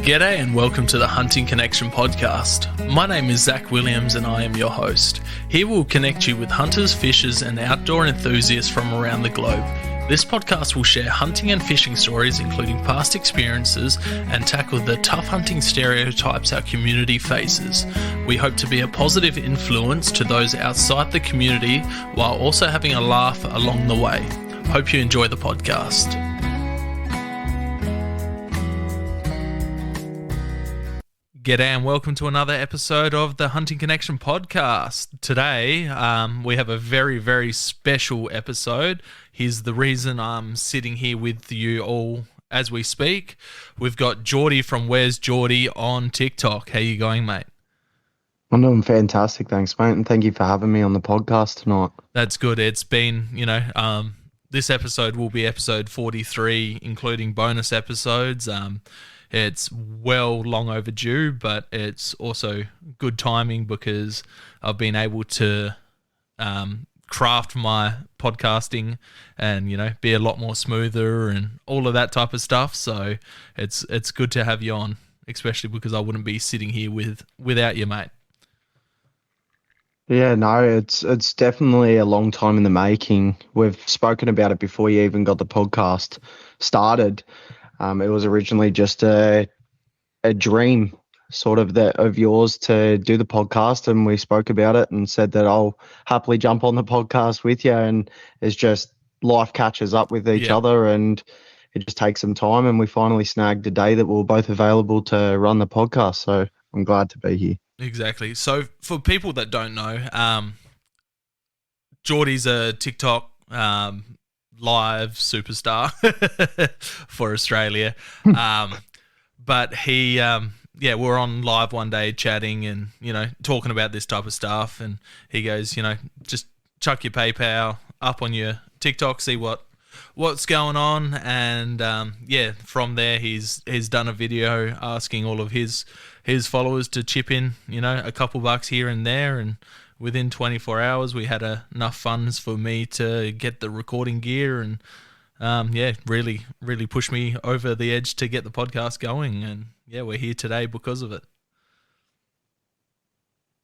G'day and welcome to the Hunting Connection podcast. My name is Zach Williams and I am your host. Here we'll connect you with hunters, fishers and outdoor enthusiasts from around the globe. This podcast will share hunting and fishing stories including past experiences and tackle the tough hunting stereotypes our community faces. We hope to be a positive influence to those outside the community while also having a laugh along the way. Hope you enjoy the podcast. G'day and welcome to another episode of the Hunting Connection podcast. Today, we have a very, very special episode. Here's the reason I'm sitting here with you all as we speak. We've got Jordy from WheresJordy on TikTok. How you going, mate? I'm doing fantastic, thanks, mate, and thank you for having me on the podcast tonight. That's good. It's been, this episode will be episode 43, including bonus episodes. It's long overdue, but it's also good timing because I've been able to craft my podcasting and, be a lot more smoother and all of that type of stuff. So it's good to have you on, especially because I wouldn't be sitting here without you, mate. Yeah, no, it's definitely a long time in the making. We've spoken about it before you even got the podcast started. It was originally just a dream sort of yours to do the podcast, and we spoke about it and said that I'll happily jump on the podcast with you, and it's just life catches up with each other and it just takes some time, and we finally snagged a day that we're both available to run the podcast, so I'm glad to be here. Exactly. So for people that don't know, Jordy's a TikTok live superstar for Australia. But he, we're on live one day chatting and, talking about this type of stuff. And he goes, just chuck your PayPal up on your TikTok, see what's going on. And, from there, he's done a video asking all of his followers to chip in, a couple bucks here and there. And within 24 hours, we had enough funds for me to get the recording gear and, really, really pushed me over the edge to get the podcast going. And, we're here today because of it.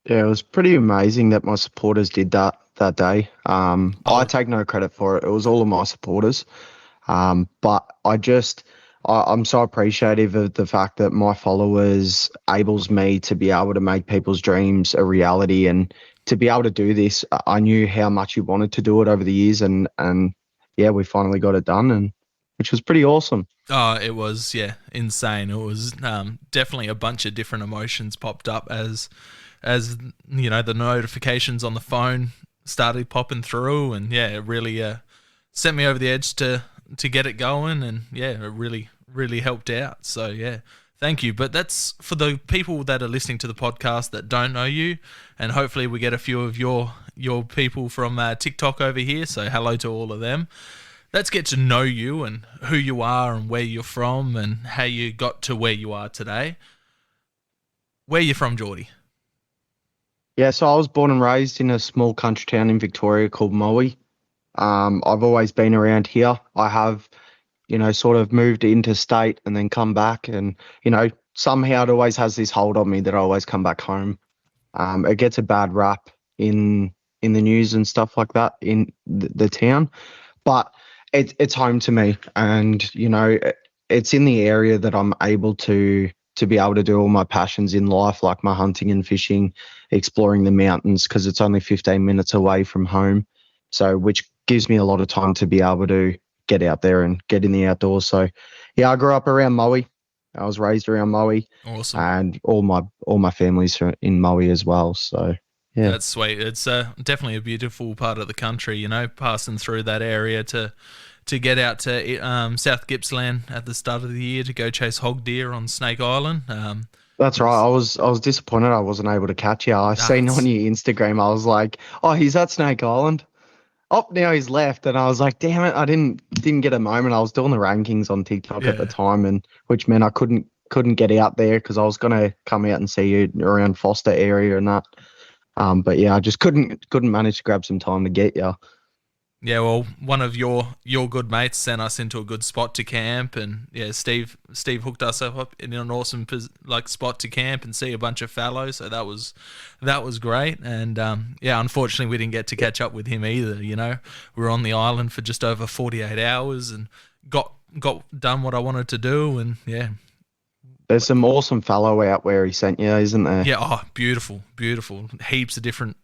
Yeah, it was pretty amazing that my supporters did that day. I take no credit for it. It was all of my supporters. But I'm so appreciative of the fact that my followers enables me to be able to make people's dreams a reality, and to be able to do this. I knew how much you wanted to do it over the years, and we finally got it done, and which was pretty awesome. Oh, it was, insane. It was definitely a bunch of different emotions popped up as the notifications on the phone started popping through, and it really sent me over the edge to get it going, and it really, really helped out. So thank you. But that's for the people that are listening to the podcast that don't know you, and hopefully we get a few of your people from TikTok over here. So hello to all of them. Let's get to know you and who you are and where you're from and how you got to where you are today. Where are you from, Jordy? Yeah, so I was born and raised in a small country town in Victoria called Maui. I've always been around here. I have, sort of moved interstate and then come back, and, somehow it always has this hold on me that I always come back home. It gets a bad rap in the news and stuff like that in the town, but it's home to me, and, it's in the area that I'm able to be able to do all my passions in life, like my hunting and fishing, exploring the mountains, because it's only 15 minutes away from home. So, which gives me a lot of time to be able to get out there and get in the outdoors. So, I grew up around Maui. I was raised around Maui. Awesome. And all my family's in Maui as well. So, yeah. That's sweet. It's definitely a beautiful part of the country, passing through that area to get out to South Gippsland at the start of the year to go chase hog deer on Snake Island. That's right. I was disappointed I wasn't able to catch you. I seen on your Instagram, I was like, oh, he's at Snake Island. Oh, now he's left, and I was like, damn it, I didn't get a moment. I was doing the rankings on TikTok at the time, and which meant I couldn't get out there because I was gonna come out and see you around Foster area and that. But I just couldn't manage to grab some time to get you. Yeah, well, one of your good mates sent us into a good spot to camp, and yeah, Steve hooked us up in an awesome like spot to camp and see a bunch of fallows. So that was great, and yeah, unfortunately we didn't get to catch up with him either. We were on the island for just over 48 hours and got done what I wanted to do, and yeah, There's some awesome fallow out where he sent you, isn't there? yeah, oh, beautiful, beautiful. Heaps of different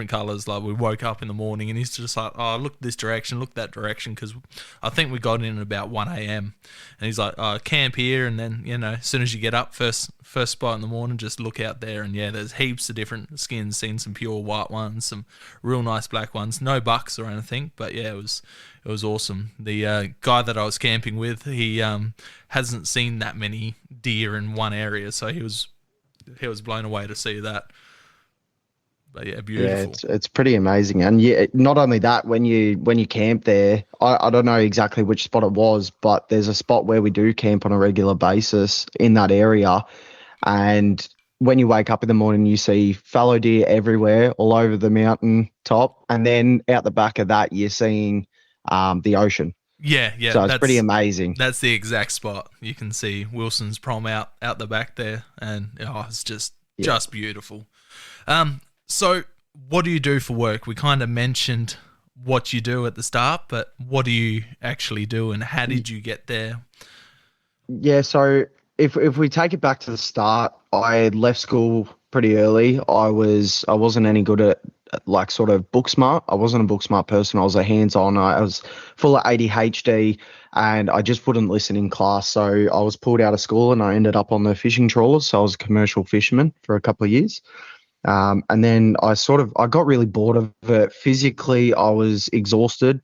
colors. Like we woke up in the morning and he's just like, oh, look this direction, look that direction, because I think we got in at about 1 a.m. and he's like, oh, camp here, and then as soon as you get up, first spot in the morning, just look out there, and yeah, there's heaps of different skins. Seen some pure white ones, some real nice black ones, no bucks or anything, but yeah, it was awesome. The guy that I was camping with, he hasn't seen that many deer in one area, so he was blown away to see that. But yeah, Yeah, beautiful. it's pretty amazing. And yeah, not only that, when you camp there, I don't know exactly which spot it was, but there's a spot where we do camp on a regular basis in that area. And when you wake up in the morning, you see fallow deer everywhere, all over the mountain top. And then out the back of that, you're seeing the ocean. Yeah, yeah, So it's pretty that's amazing. that's the exact spot. You can see Wilson's prom out the back there, and oh, it's just Yeah. just beautiful. So what do you do for work? We kind of mentioned what you do at the start, but what do you actually do, and how did you get there? Yeah, so if we take it back to the start, I left school pretty early. I wasn't any good at like sort of book smart. I wasn't a book smart person. I was a hands-on. I was full of ADHD and I just wouldn't listen in class. So I was pulled out of school and I ended up on the fishing trawlers. So I was a commercial fisherman for a couple of years. And then I got really bored of it. Physically, I was exhausted,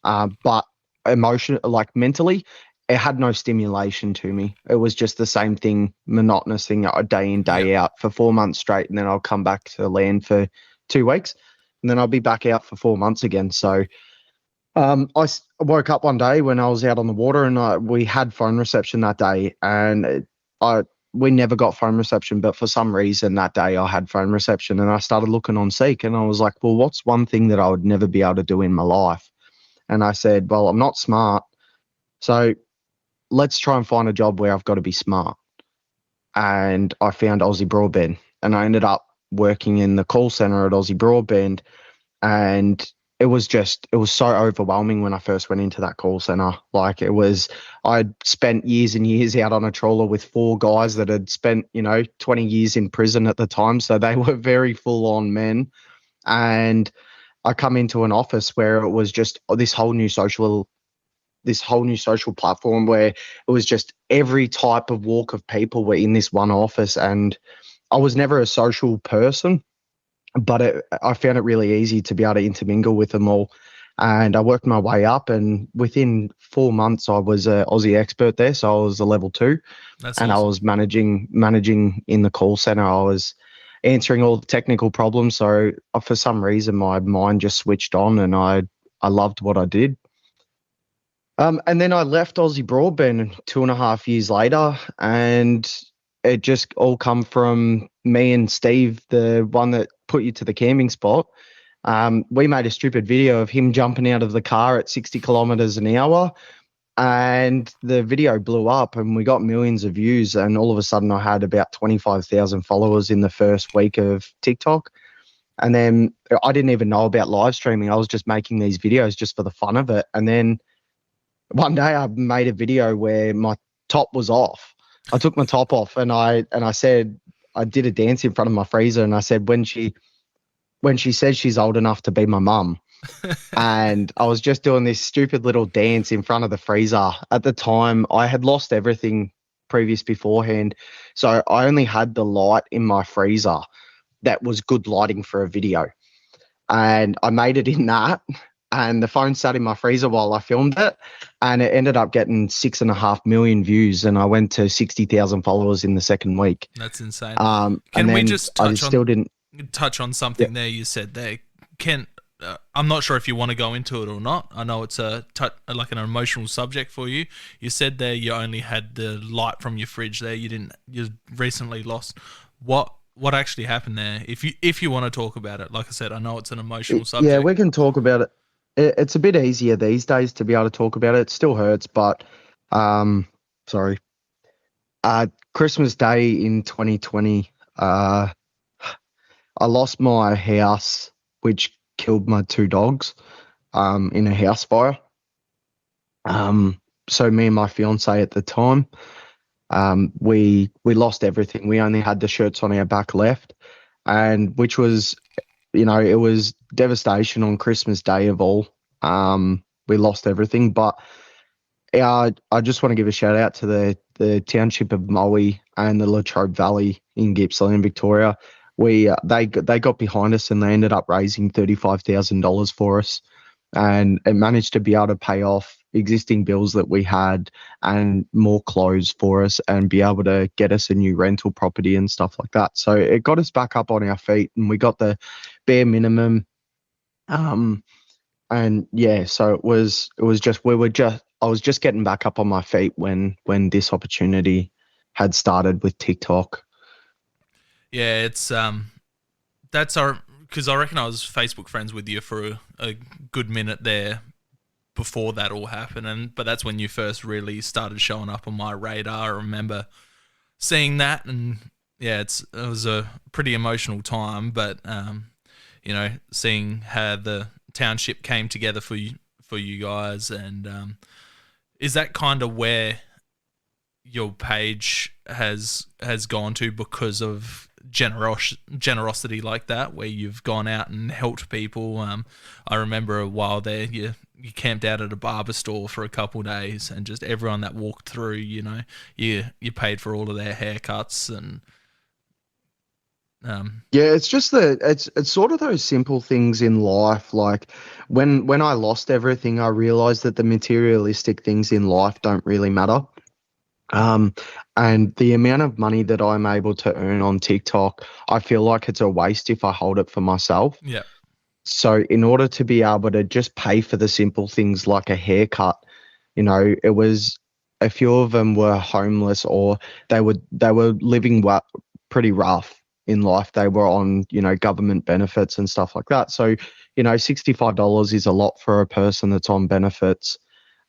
but like mentally, it had no stimulation to me. It was just the same thing, monotonous thing, day in, Yeah, day out for 4 months straight. And then I'll come back to land for 2 weeks and then I'll be back out for 4 months again. So woke up one day when I was out on the water and we had phone reception that day. And we never got phone reception, but for some reason that day I had phone reception and I started looking on Seek and I was like, well, what's one thing that I would never be able to do in my life? And I said, well, I'm not smart. So let's try and find a job where I've got to be smart. And I found Aussie Broadband and I ended up working in the call center at Aussie Broadband. And it was so overwhelming when I first went into that call center. Like I'd spent years and years out on a trawler with four guys that had spent, 20 years in prison at the time. So they were very full on men. And I come into an office where it was just this whole new social platform where it was just every type of walk of people were in this one office. And I was never a social person, but I found it really easy to be able to intermingle with them all. And I worked my way up, and within 4 months, I was an Aussie expert there. So I was a level 2, that's and I awesome. was managing in the call center. I was answering all the technical problems. So for some reason, my mind just switched on, and I loved what I did. And then I left Aussie Broadband 2.5 years later, and it just all come from me and Steve, the one that put you to the camping spot. We made a stupid video of him jumping out of the car at 60 kilometers an hour, and the video blew up, and we got millions of views. And all of a sudden, I had about 25,000 followers in the first week of TikTok. And then I didn't even know about live streaming. I was just making these videos just for the fun of it. And then one day I made a video where my top was off. I took my top off and I said I did a dance in front of my freezer and I said when she says she's old enough to be my mum. And I was just doing this stupid little dance in front of the freezer. At the time, I had lost everything previous beforehand. So I only had the light in my freezer that was good lighting for a video. And I made it in that. And the phone sat in my freezer while I filmed it. And it ended up getting 6.5 million views. And I went to 60,000 followers in the second week. That's insane. And Can we then just I still didn't. touch on Yeah. something there you said there? Can I'm not sure if you want to go into it or not. I know it's like an emotional subject for you. You said there you only had the light from your fridge there. You recently lost. What actually happened there? If you want to talk about it, like I said, I know it's an emotional Yeah, subject. we can talk about it. it's a bit easier these days to be able to talk about it. It still hurts, but um, sorry. Christmas Day in 2020, I lost my house, which killed my two dogs, in a house fire. So me and my fiance at the time, we lost everything. We only had the shirts on our back left, and which was, it was devastation on Christmas Day of all. We lost everything, but I just want to give a shout out to the township of Moe and the Latrobe Valley in Gippsland, Victoria. They got behind us and they ended up raising $35,000 for us, and it managed to be able to pay off existing bills that we had and more clothes for us and be able to get us a new rental property and stuff like that. So it got us back up on our feet and we got the bare minimum. And yeah, so it was just we were just I was just getting back up on my feet when this opportunity had started with TikTok. Yeah, it's that's our because I reckon I was Facebook friends with you for a good minute there before that all happened, and but that's when you first really started showing up on my radar. I remember seeing that, and yeah, it was a pretty emotional time, but seeing how the township came together for you guys, and is that kind of where your page has gone to because of generosity like that, where you've gone out and helped people. I remember a while there, you camped out at a barber store for a couple of days, and just everyone that walked through, you paid for all of their haircuts and Yeah, it's just it's sort of those simple things in life. Like when I lost everything, I realized that the materialistic things in life don't really matter. Um, and the amount of money that I'm able to earn on TikTok, I feel like it's a waste if I hold it for myself. yeah, So in order to be able to just pay for the simple things like a haircut, it was a few of them were homeless or they were living pretty rough in life. They were on, government benefits and stuff like that. So, $65 is a lot for a person that's on benefits,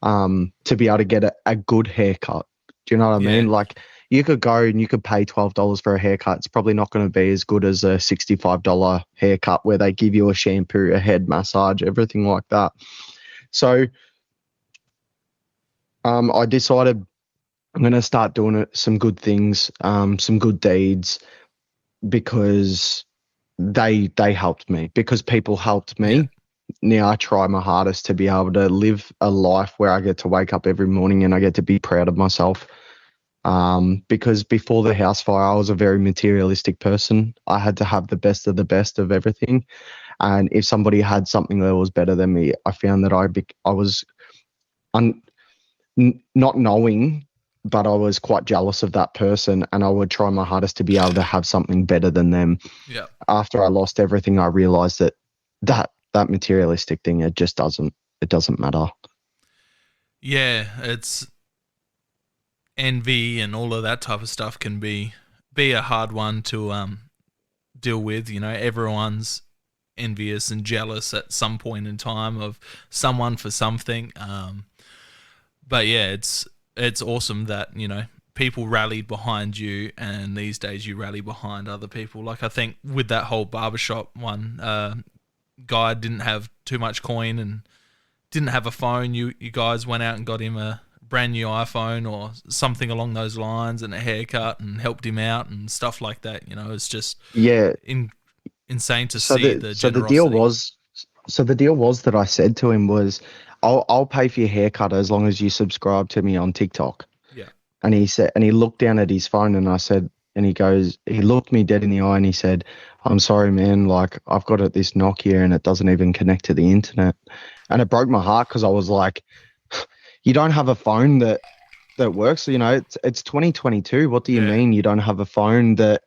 to be able to get a good haircut. Do you know what I yeah, mean? Like you could go and you could pay $12 for a haircut. It's probably not going to be as good as a $65 haircut where they give you a shampoo, a head massage, everything like that. So I decided I'm going to start doing some good things, some good deeds, because they helped me, because people helped yeah, me. Now I try my hardest to be able to live a life where I get to wake up every morning and I get to be proud of myself. Because before the house fire, I was a very materialistic person. I had to have the best of everything. And if somebody had something that was better than me, I found that I was un, not knowing, but I was quite jealous of that person. And I would try my hardest to be able to have something better than them. yeah, After I lost everything, I realized that materialistic thing, it doesn't matter. yeah. It's envy and all of that type of stuff can be a hard one to deal with. Everyone's envious and jealous at some point in time of someone for something. But yeah, it's awesome that people rallied behind you, and these days you rally behind other people. Like I think with that whole barbershop one, guy didn't have too much coin and didn't have a phone. You guys went out and got him a brand new iPhone or something along those lines, and a haircut, and helped him out and stuff like that. It's just Yeah. insane to So see the the so the deal generosity. was so the deal was that I said to him was, I'll pay for your haircut as long as you subscribe to me on TikTok. Yeah, And he looked down at his phone and I said, and he looked me dead in the eye and he said, I'm sorry, man, like I've got this Nokia and it doesn't even connect to the internet. And it broke my heart because I was like, you don't have a phone that works. It's 2022. What do you yeah, mean you don't have a phone that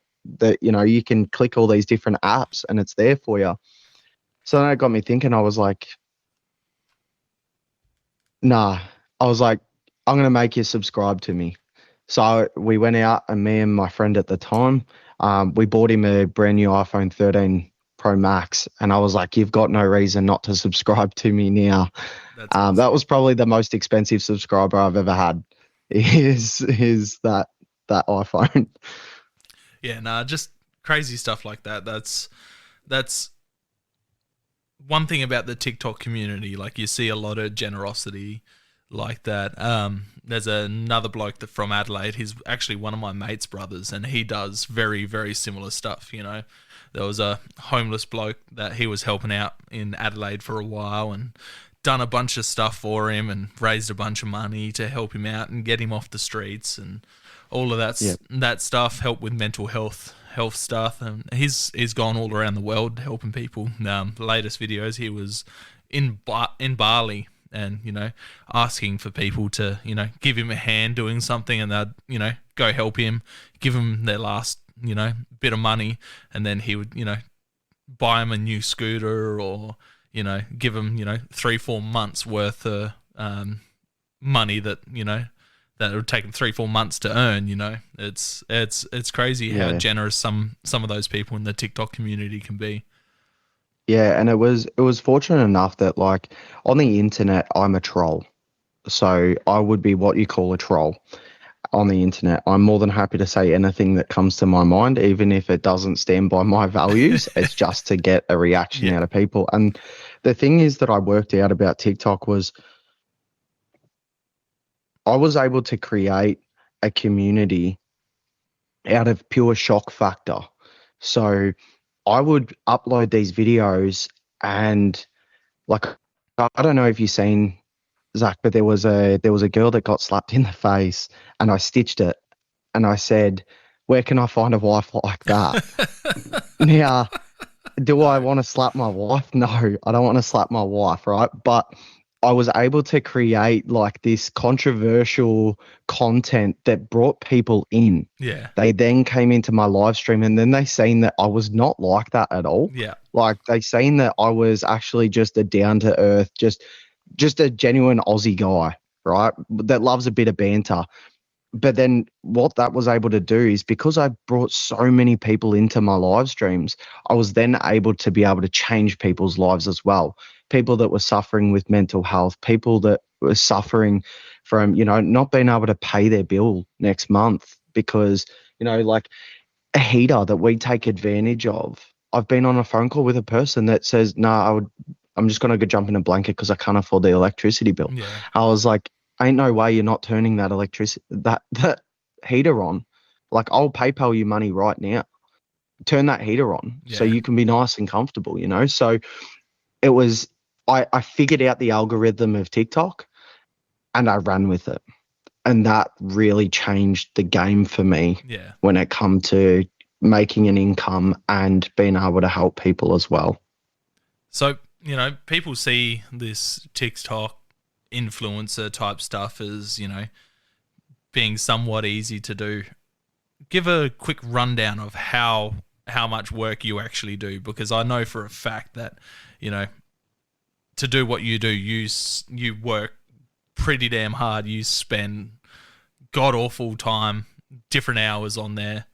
you can click all these different apps and it's there for you? So then it got me thinking. I was like, nah. I was like, I'm gonna make you subscribe to me. So we went out, and me and my friend at the time, we bought him a brand new iPhone 13 Pro Max, and I was like, "You've got no reason not to subscribe to me now." That's awesome. That was probably the most expensive subscriber I've ever had. Is that iPhone? Yeah, nah, just crazy stuff like that. That's one thing about the TikTok community. Like you see a lot of generosity like that. There's another bloke that from Adelaide. He's actually one of my mate's brothers, and he does very, very similar stuff. You know, there was a homeless bloke that he was helping out in Adelaide for a while, and done a bunch of stuff for him, and raised a bunch of money to help him out and get him off the streets, and all of Yeah, that stuff. Help with mental health stuff, and he's gone all around the world helping people. The latest videos, he was in Bali, and asking for people to give him a hand doing something, and they'd go help him, give him their last bit of money, and then he would buy him a new scooter, or give him 3-4 months worth of money that that it would take them 3-4 months to earn. It's crazy how yeah, generous some of those people in the TikTok community can be. yeah. And it was fortunate enough that, like, on the internet, I'm a troll, so I would be what you call a troll on the internet. I'm more than happy to say anything that comes to my mind, even if it doesn't stand by my values. It's just to get a reaction Yeah, out of people. And the thing is that I worked out about TikTok was I was able to create a community out of pure shock factor. So I would upload these videos, and, like, I don't know if you've seen, Zach, but there was a girl that got slapped in the face, and I stitched it, and I said, "Where can I find a wife like that?" Now, do I no, want to slap my wife? No, I don't want to slap my wife, right? But I was able to create, like, this controversial content that brought people in. yeah, They then came into my live stream, and then they seen that I was not like that at all. yeah, Like, they seen that I was actually just a down to earth, just a genuine Aussie guy, right? That loves a bit of banter. But then what that was able to do is, because I brought so many people into my live streams, I was then able to be able to change people's lives as well. People that were suffering with mental health, people that were suffering from, not being able to pay their bill next month because, like, a heater that we take advantage of. I've been on a phone call with a person that says, "No, I'm just going to go jump in a blanket because I can't afford the electricity bill." yeah, I was like, "Ain't no way you're not turning that heater on. Like, I'll PayPal you money right now. Turn that heater on so yeah. you can be nice and comfortable." So it was, I figured out the algorithm of TikTok, and I ran with it. And that really changed the game for me Yeah. when it come to making an income and being able to help people as well. So, people see this TikTok influencer type stuff as, being somewhat easy to do. Give a quick rundown of how much work you actually do, because I know for a fact that, you know, to do what you do, you work pretty damn hard. You spend god awful time, different hours on there,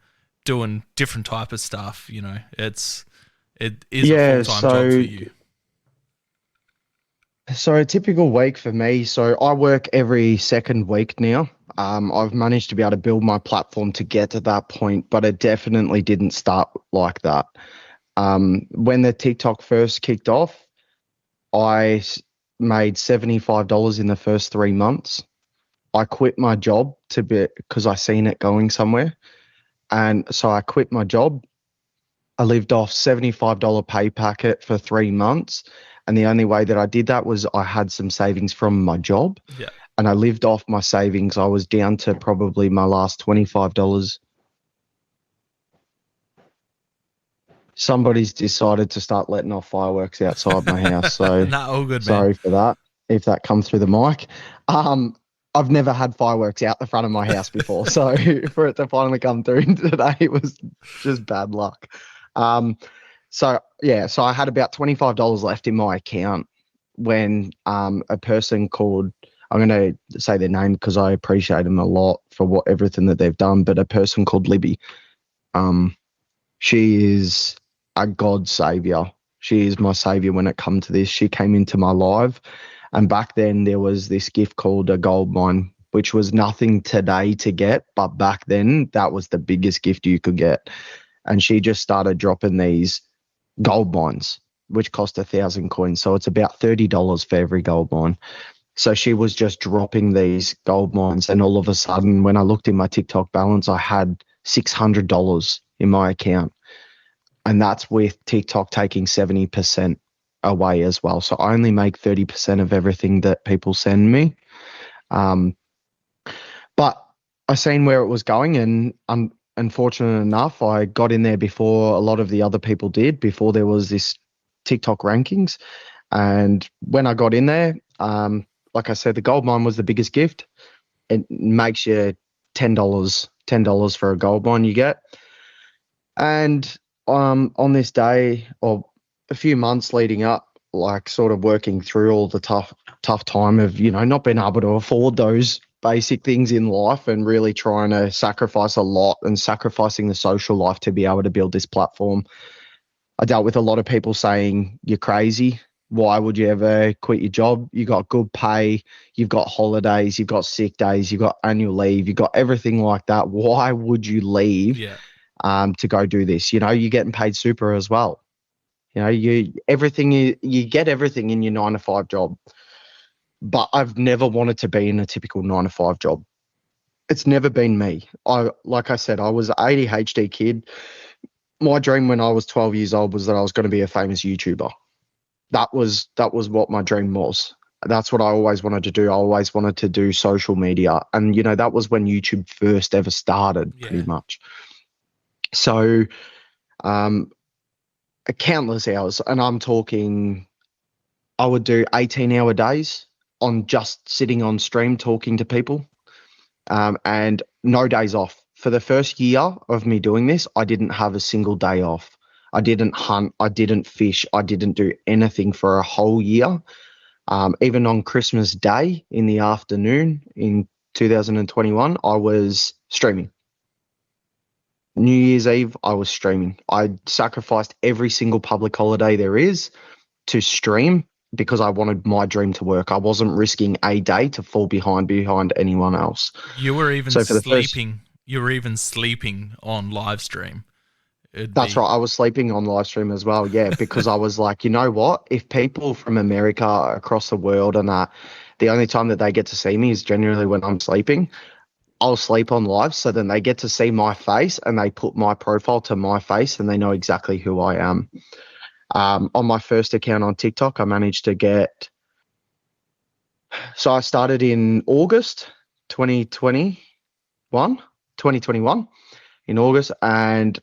doing different type of stuff. It is a full Yeah, time job for so you. so a typical week for me. So I work every second week now. I've managed to be able to build my platform to get to that point, but it definitely didn't start like that. When the TikTok first kicked off, made $75 in the first 3 months. I quit my job because I seen it going somewhere. And so I quit my job. I lived off $75 pay packet for 3 months. And the only way that I did that was I had some savings from my job, Yeah. and I lived off my savings. I was down to probably my last $25. Somebody's decided to start letting off fireworks outside my house. So Nah, all good, man. sorry for that, if that comes through the mic. I've never had fireworks out the front of my house before. So for it to finally come through today, it was just bad luck. Um, so yeah, so I had about $25 left in my account when a person called, I'm going to say their name because I appreciate them a lot for everything that they've done, but a person called Libby. Um, she is a God savior. She is my savior when it comes to this. She came into my life, and back then there was this gift called a gold mine, which was nothing today to get, but back then that was the biggest gift you could get. And she just started dropping these gold mines, which cost 1,000 coins. So it's about $30 for every gold mine. So she was just dropping these gold mines, and all of a sudden, when I looked in my TikTok balance, I had $600 in my account, and that's with TikTok taking 70% away as well. So I only make 30% of everything that people send me. Um, but I seen where it was going, and I'm unfortunate enough, I got in there before a lot of the other people did, before there was this TikTok rankings. And when I got in there, like I said, the gold mine was the biggest gift. It makes you $10 for a gold mine you get. And on this day, or a few months leading up, like sort of working through all the tough time of, not being able to afford those basic things in life, and really trying to sacrifice a lot and sacrificing the social life to be able to build this platform. I dealt with a lot of people saying, you're crazy. Why would you ever quit your job? You got good pay, you've got holidays, you've got sick days, you've got annual leave, you've got everything like that. Why would you leave Yeah. to go do this? You're getting paid super as well. You get everything in your 9 to 5 job. But I've never wanted to be in a typical 9 to 5 job. It's never been me. Like I said, I was an ADHD kid. My dream when I was 12 years old was that I was going to be a famous YouTuber. That was what my dream was. That's what I always wanted to do. I always wanted to do social media. And that was when YouTube first ever started, pretty Yeah. much. So um countless hours, and I'm talking, I would do 18-hour days on just sitting on stream talking to people, and no days off. For the first year of me doing this, I didn't have a single day off. I didn't hunt. I didn't fish. I didn't do anything for a whole year. Even on Christmas Day in the afternoon in 2021, I was streaming. New Year's Eve, I was streaming. I sacrificed every single public holiday there is to stream because I wanted my dream to work. I wasn't risking a day to fall behind anyone else. You were even So for the first, sleeping. You were even sleeping on live stream. It'd that's be right, I was sleeping on live stream as well. Yeah, because I was like, you know what? If people from America, across the world, and that the only time that they get to see me is generally when I'm sleeping, I'll sleep on live, so then they get to see my face and they put my profile to my face and they know exactly who I am. On my first account on TikTok, I managed to get. So I started in August 2021, 2021 in August, and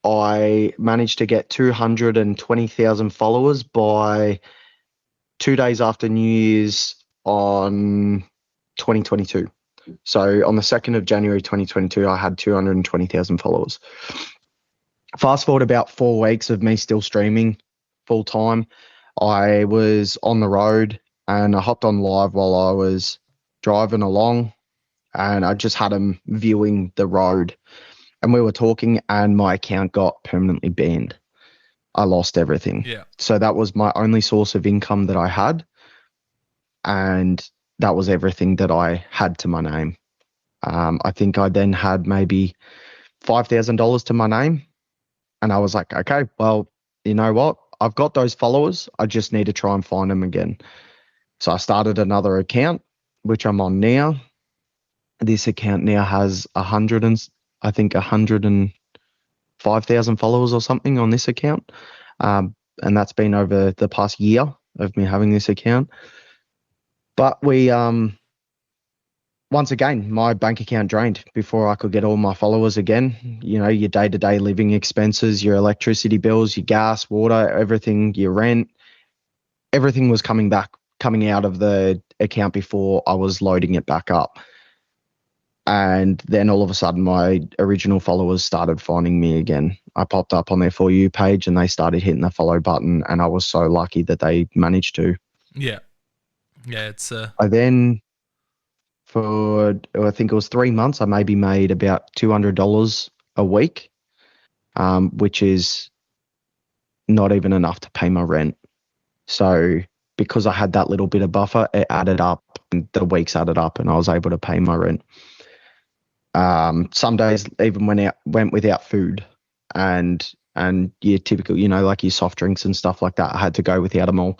I managed to get 220,000 followers by 2 days after New Year's on 2022. So on the 2nd of January 2022, I had 220,000 followers. Fast forward about 4 weeks of me still streaming full time. I was on the road and I hopped on live while I was driving along, and I just had him viewing the road, and we were talking and my account got permanently banned. I lost everything. yeah. So that was my only source of income that I had, and that was everything that I had to my name. I think I then had maybe $5,000 to my name, and I was like, okay, well, you know what? I've got those followers. I just need to try and find them again. So I started another account, which I'm on now. This account now has I think 105,000 followers or something on this account, and that's been over the past year of me having this account. But we once again, my bank account drained before I could get all my followers again. Your day-to-day living expenses, your electricity bills, your gas, water, everything, your rent, everything was coming out of the account before I was loading it back up. And then all of a sudden, my original followers started finding me again. I popped up on their For You page and they started hitting the follow button. And I was so lucky that they managed to. Yeah. Yeah, it's I then, I think it was 3 months, I maybe made about $200 a week, which is not even enough to pay my rent. So because I had that little bit of buffer, it added up, and the weeks added up, and I was able to pay my rent. Some days even went without food, and your typical, like your soft drinks and stuff like that. I had to go without them all.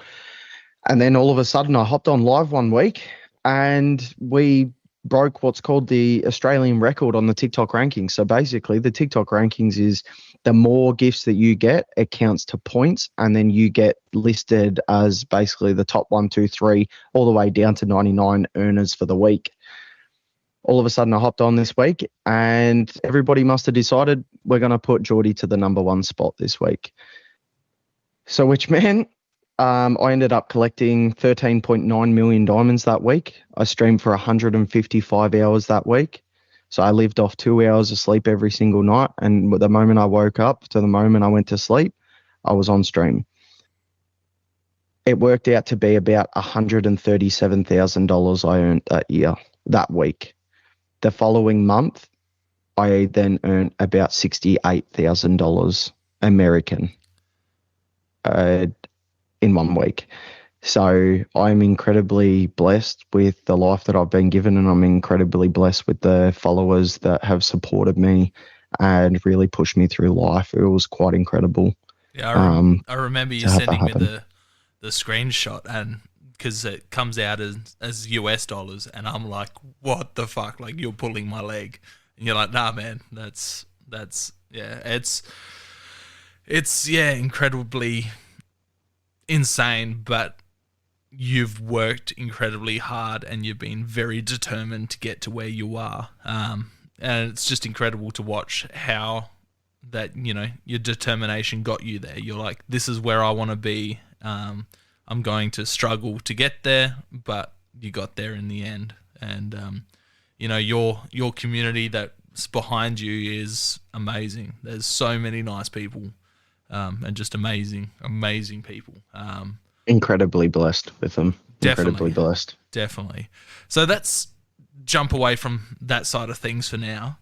And then all of a sudden, I hopped on live one week, and we broke what's called the Australian record on the TikTok rankings. So basically, the TikTok rankings is the more gifts that you get, it counts to points, and then you get listed as basically the top one, two, three, all the way down to 99 earners for the week. All of a sudden, I hopped on this week, and everybody must have decided we're going to put Jordy to the number one spot this week. So, which meant I ended up collecting 13.9 million diamonds that week. I streamed for 155 hours that week. So I lived off 2 hours of sleep every single night. And the moment I woke up to the moment I went to sleep, I was on stream. It worked out to be about $137,000 I earned that week. The following month, I then earned about $68,000 American in 1 week. So I'm incredibly blessed with the life that I've been given, and I'm incredibly blessed with the followers that have supported me and really pushed me through life. It was quite incredible. Yeah, I remember you to have that sending me happen. the screenshot, and because it comes out as US dollars, and I'm like, what the fuck? Like, you're pulling my leg, and you're like, nah, man, that's yeah, it's yeah, incredibly insane, but you've worked incredibly hard and you've been very determined to get to where you are. And it's just incredible to watch how that, your determination got you there. You're like, this is where I want to be. I'm going to struggle to get there, but you got there in the end. And your community that's behind you is amazing. There's so many nice people, and just amazing people. Incredibly blessed with them. Incredibly Definitely, blessed. definitely. So let's jump away from that side of things for now.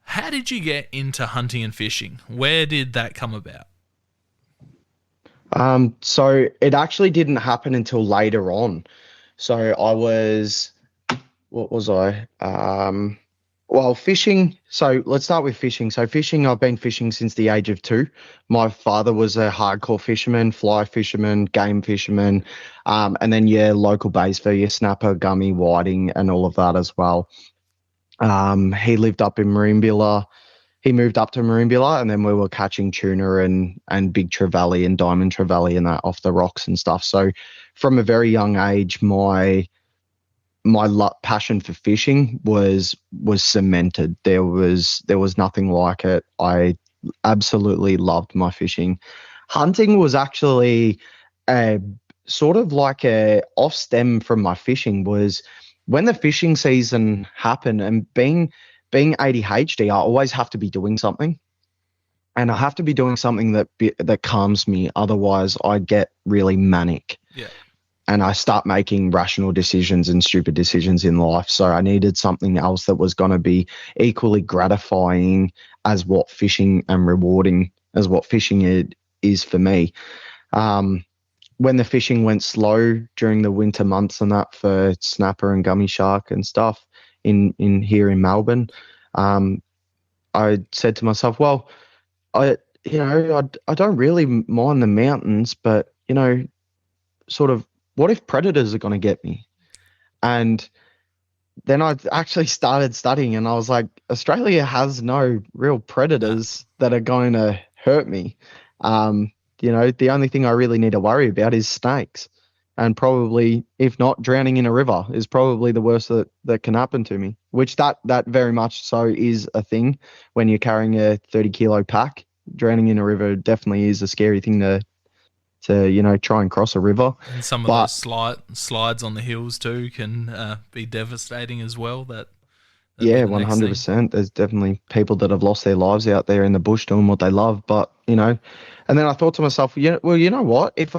How did you get into hunting and fishing? Where did that come about? So it actually didn't happen until later on. So I was, what was I? Well, fishing. So let's start with fishing. So fishing, I've been fishing since the age of 2. My father was a hardcore fisherman, fly fisherman, game fisherman, and then local bass for your snapper, gummy, whiting, and all of that as well. He lived up in Marimbula. He moved up to Marimbula, and then we were catching tuna and big trevally and diamond trevally and that off the rocks and stuff. So from a very young age, my passion for fishing was cemented. There was nothing like it. I absolutely loved my fishing. Hunting was actually a sort of like a off stem from my fishing. Was when the fishing season happened, and being ADHD, I always have to be doing something. And I have to be doing something that calms me. Otherwise, I get really manic. Yeah. And I start making rational decisions and stupid decisions in life. So I needed something else that was going to be equally gratifying as what fishing and rewarding as what fishing is for me. When the fishing went slow during the winter months and that for snapper and gummy shark and stuff in here in Melbourne, I said to myself, well, I don't really mind the mountains, but sort of, what if predators are going to get me? And then I actually started studying, and I was like, Australia has no real Nah. predators that are going to hurt me. The only thing I really need to worry about is snakes. And probably, if not, drowning in a river is probably the worst that can happen to me, which that very much so is a thing when you're carrying a 30-kilo pack. Drowning in a river definitely is a scary thing to try and cross a river. And some of those But slides on the hills too can be devastating as well. That'd be yeah, the next thing. 100%. There's definitely people that have lost their lives out there in the bush doing what they love. But, and then I thought to myself, well, you know what? If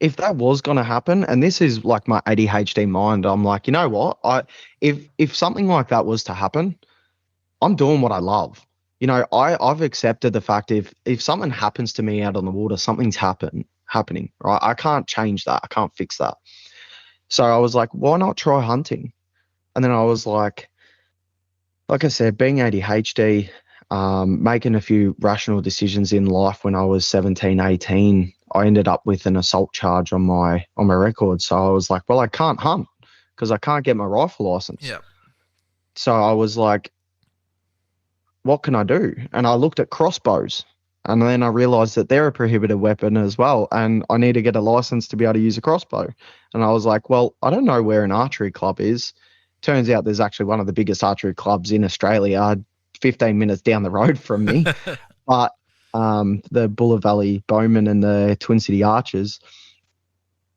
if that was going to happen, and this is like my ADHD mind, I'm like, you know what? If something like that was to happen, I'm doing what I love. I've accepted the fact if something happens to me out on the water, something's happening, right? I can't change that. I can't fix that. So I was like, why not try hunting? And then I was like I said, being ADHD, making a few rational decisions in life when I was 17, 18, I ended up with an assault charge on my record. So I was like, well, I can't hunt because I can't get my rifle license. Yeah. So I was like, what can I do? And I looked at crossbows. And then I realized that they're a prohibited weapon as well. And I need to get a license to be able to use a crossbow. And I was like, well, I don't know where an archery club is. Turns out there's actually one of the biggest archery clubs in Australia, 15 minutes down the road from me. But the Buller Valley Bowmen and the Twin City Archers.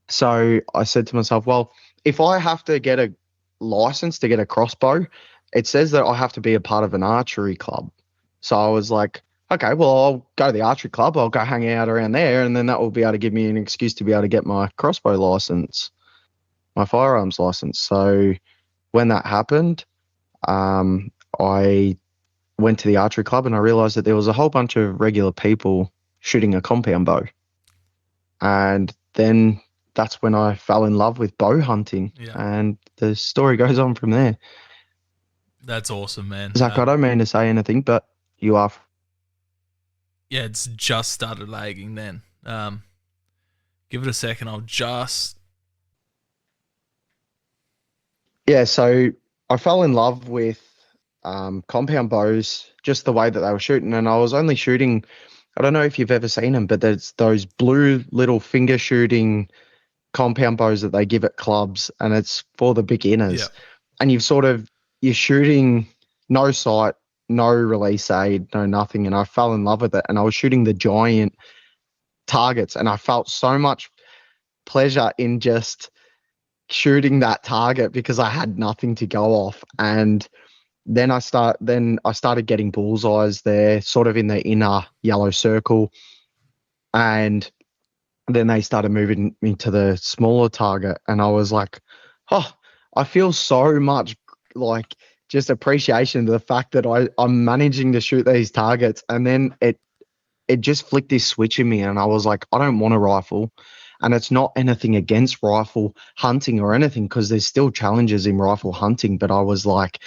So I said to myself, well, if I have to get a license to get a crossbow, it says that I have to be a part of an archery club. So I was like, okay, well, I'll go to the archery club. I'll go hang out around there. And then that will be able to give me an excuse to be able to get my crossbow license, my firearms license. So when that happened, I went to the archery club and I realized that there was a whole bunch of regular people shooting a compound bow. And then that's when I fell in love with bow hunting. Yeah. And the story goes on from there. That's awesome, man. Zach, I don't mean to say anything, but you are. Yeah, it's just started lagging then. Give it a second. I'll just. Yeah, so I fell in love with compound bows, just the way that they were shooting. And I was only shooting, I don't know if you've ever seen them, but there's those blue little finger shooting compound bows that they give at clubs, and it's for the beginners. Yeah. And you're shooting no sight, no release aid, no nothing. And I fell in love with it. And I was shooting the giant targets, and I felt so much pleasure in just shooting that target because I had nothing to go off. And then I started getting bullseyes there, sort of in the inner yellow circle. And then they started moving me to the smaller target. And I was like, oh, I feel so much like just appreciation to the fact that I'm managing to shoot these targets. And then it just flicked this switch in me, and I was like, I don't want a rifle. And it's not anything against rifle hunting or anything, because there's still challenges in rifle hunting. But I was like,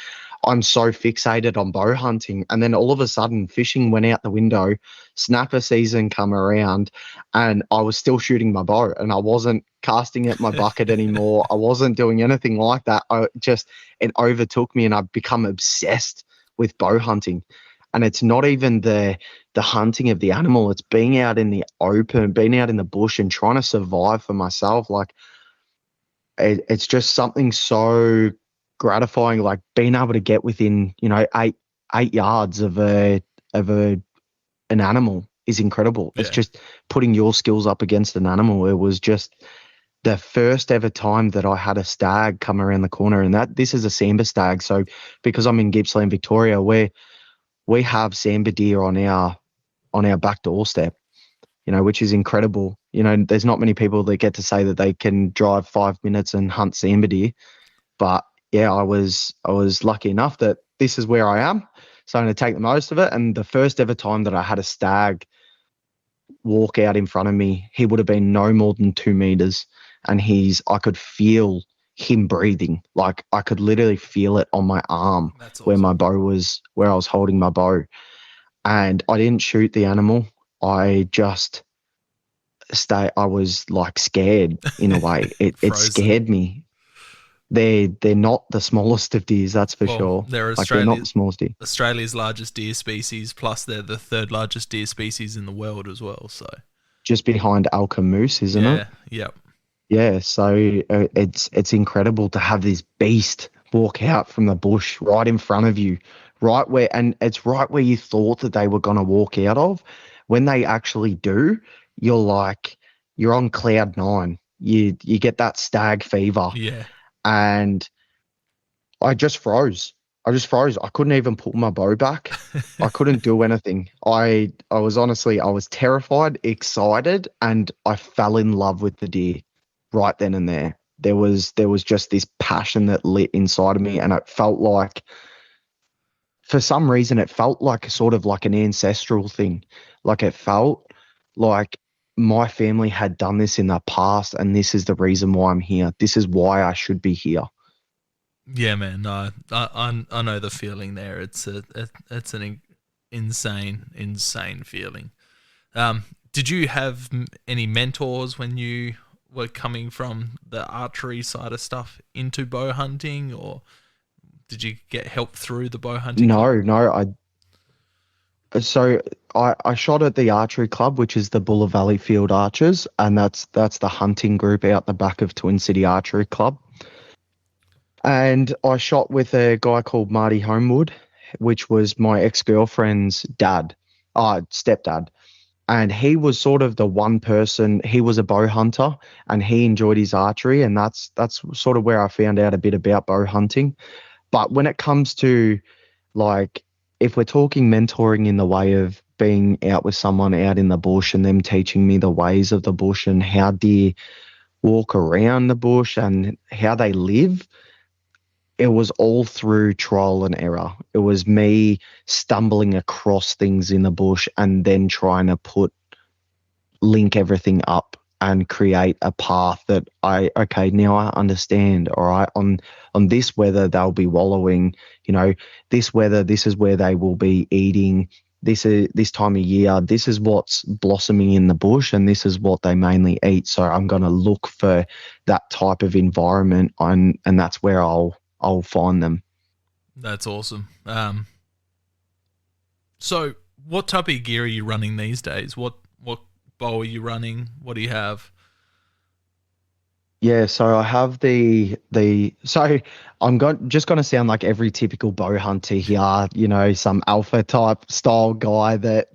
I'm so fixated on bow hunting. And then all of a sudden, fishing went out the window, snapper season come around, and I was still shooting my bow, and I wasn't casting at my bucket anymore. I wasn't doing anything like that. It overtook me, and I've become obsessed with bow hunting. And it's not even the hunting of the animal. It's being out in the open, being out in the bush and trying to survive for myself. Like it's just something so gratifying, like being able to get within, 8 yards of an animal is incredible. Yeah. It's just putting your skills up against an animal. It was just the first ever time that I had a stag come around the corner, and this is a sambar stag. So because I'm in Gippsland, Victoria, we have sambar deer on our back doorstep, which is incredible. There's not many people that get to say that they can drive 5 minutes and hunt sambar deer. But yeah, I was lucky enough that this is where I am. So I'm going to take the most of it. And the first ever time that I had a stag walk out in front of me, he would have been no more than 2 meters. And I could feel him breathing. Like I could literally feel it on my arm. That's awesome. where I was holding my bow. And I didn't shoot the animal. I just I was like scared in a way. It scared me. They're not the smallest of deers, that's for sure. They're they're not the smallest deer. Australia's largest deer species, plus they're the third largest deer species in the world as well. So just behind Alka Moose, isn't it? Yeah. Yeah. So it's incredible to have this beast walk out from the bush right in front of you, and it's right where you thought that they were going to walk out of. When they actually do, you're on cloud nine. You get that stag fever. Yeah. And I just froze. I couldn't even pull my bow back. I couldn't do anything. I was terrified, excited, and I fell in love with the deer right then and there. There was just this passion that lit inside of me, and it felt like for some reason it felt like sort of like an ancestral thing. Like it felt like my family had done this in the past, and this is the reason why I'm here. This is why I should be here. Yeah, man. No, I know the feeling there. It's an insane feeling. Did you have any mentors when you were coming from the archery side of stuff into bow hunting, or did you get help through the bow hunting club? No, so I shot at the archery club, which is the Buller Valley Field Archers, and that's the hunting group out the back of Twin City Archery Club. And I shot with a guy called Marty Homewood, which was my ex-girlfriend's stepdad. And he was sort of the one person. He was a bow hunter, and he enjoyed his archery, and that's sort of where I found out a bit about bow hunting. But when it comes to, like, if we're talking mentoring in the way of being out with someone out in the bush and them teaching me the ways of the bush and how deer walk around the bush and how they live, it was all through trial and error. It was me stumbling across things in the bush and then trying to link everything up and create a path that now I understand. All right, on this weather they'll be wallowing, this weather, this is where they will be eating. This time of year, this is what's blossoming in the bush, and this is what they mainly eat. So I'm going to look for that type of environment, and that's where I'll find them. That's awesome. So what type of gear are you running these days? What bow are you running? What do you have? Yeah, so I have so just going to sound like every typical bow hunter here, some alpha type style guy that,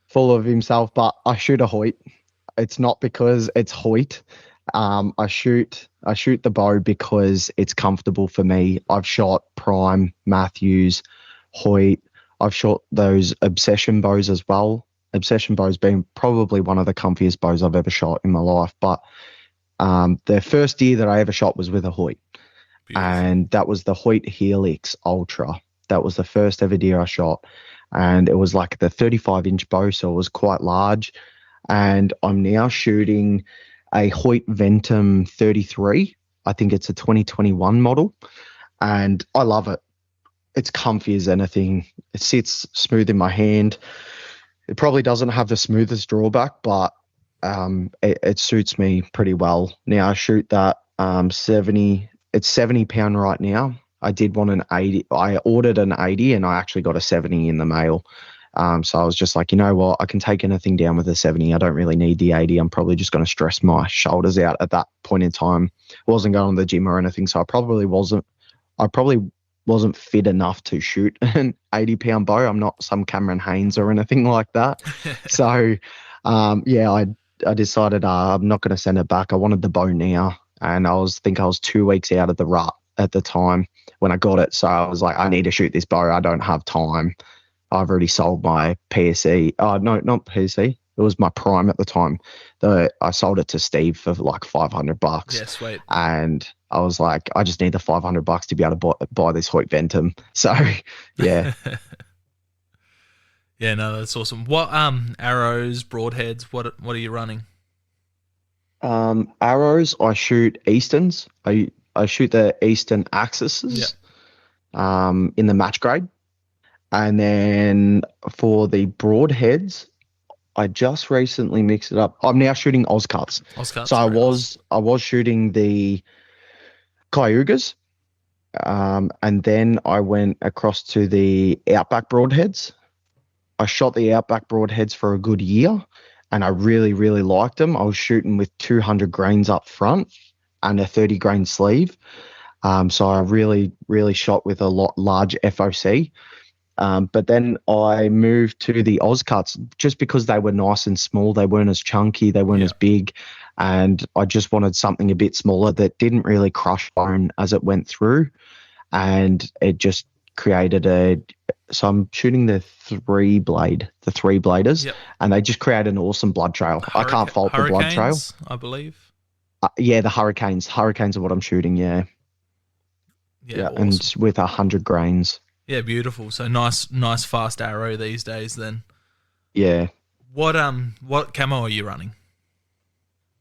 full of himself, but I shoot a Hoyt. It's not because it's Hoyt. I shoot the bow because it's comfortable for me. I've shot Prime, Matthews, Hoyt. I've shot those Obsession bows as well. Obsession bows being probably one of the comfiest bows I've ever shot in my life. But the first deer that I ever shot was with a Hoyt. Beautiful. And that was the Hoyt Helix Ultra. That was the first ever deer I shot. And it was like the 35-inch bow, so it was quite large. And I'm now shooting a Hoyt Ventum 33. I think it's a 2021 model. And I love it. It's comfy as anything. It sits smooth in my hand. It probably doesn't have the smoothest drawback, but it suits me pretty well. Now I shoot that 70. It's 70-pound right now. I did want an 80. I ordered an 80, and I actually got a 70 in the mail. So I was just like, you know what? I can take anything down with a 70. I don't really need the 80. I'm probably just going to stress my shoulders out at that point in time. I wasn't going to the gym or anything, so I probably wasn't fit enough to shoot an 80-pound bow. I'm not some Cameron Haynes or anything like that. So, I decided I'm not going to send it back. I wanted the bow now, and I was 2 weeks out of the rut at the time when I got it. So I was like, I need to shoot this bow. I don't have time. I've already sold my PSE. No, not PSE. It was my Prime at the time. I sold it to Steve for like $500. Yeah, sweet. And I was like, I just need the $500 to be able to buy this Hoyt Ventum. So, yeah. Yeah, no, that's awesome. What arrows, broadheads, what are you running? Arrows, I shoot Easterns. I shoot the Eastern Axis in the match grade. And then for the broadheads, I just recently mixed it up. I'm now shooting Oscuts. Oscuts. So I was shooting the Cayugas, and then I went across to the Outback broadheads. I shot the Outback broadheads for a good year, and I really, really liked them. I was shooting with 200 grains up front and a 30 grain sleeve. So I really, really shot with a large FOC. But then I moved to the Oscuts just because they were nice and small. They weren't as chunky. They weren't as big. And I just wanted something a bit smaller that didn't really crush bone as it went through. And it just created so I'm shooting the three bladers, and they just create an awesome blood trail. I can't fault the blood trail. I believe. Yeah, the Hurricanes. Hurricanes are what I'm shooting, yeah. Yeah, awesome. And with 100 grains. Yeah, beautiful. So nice fast arrow these days. Then Yeah. what camo are you running?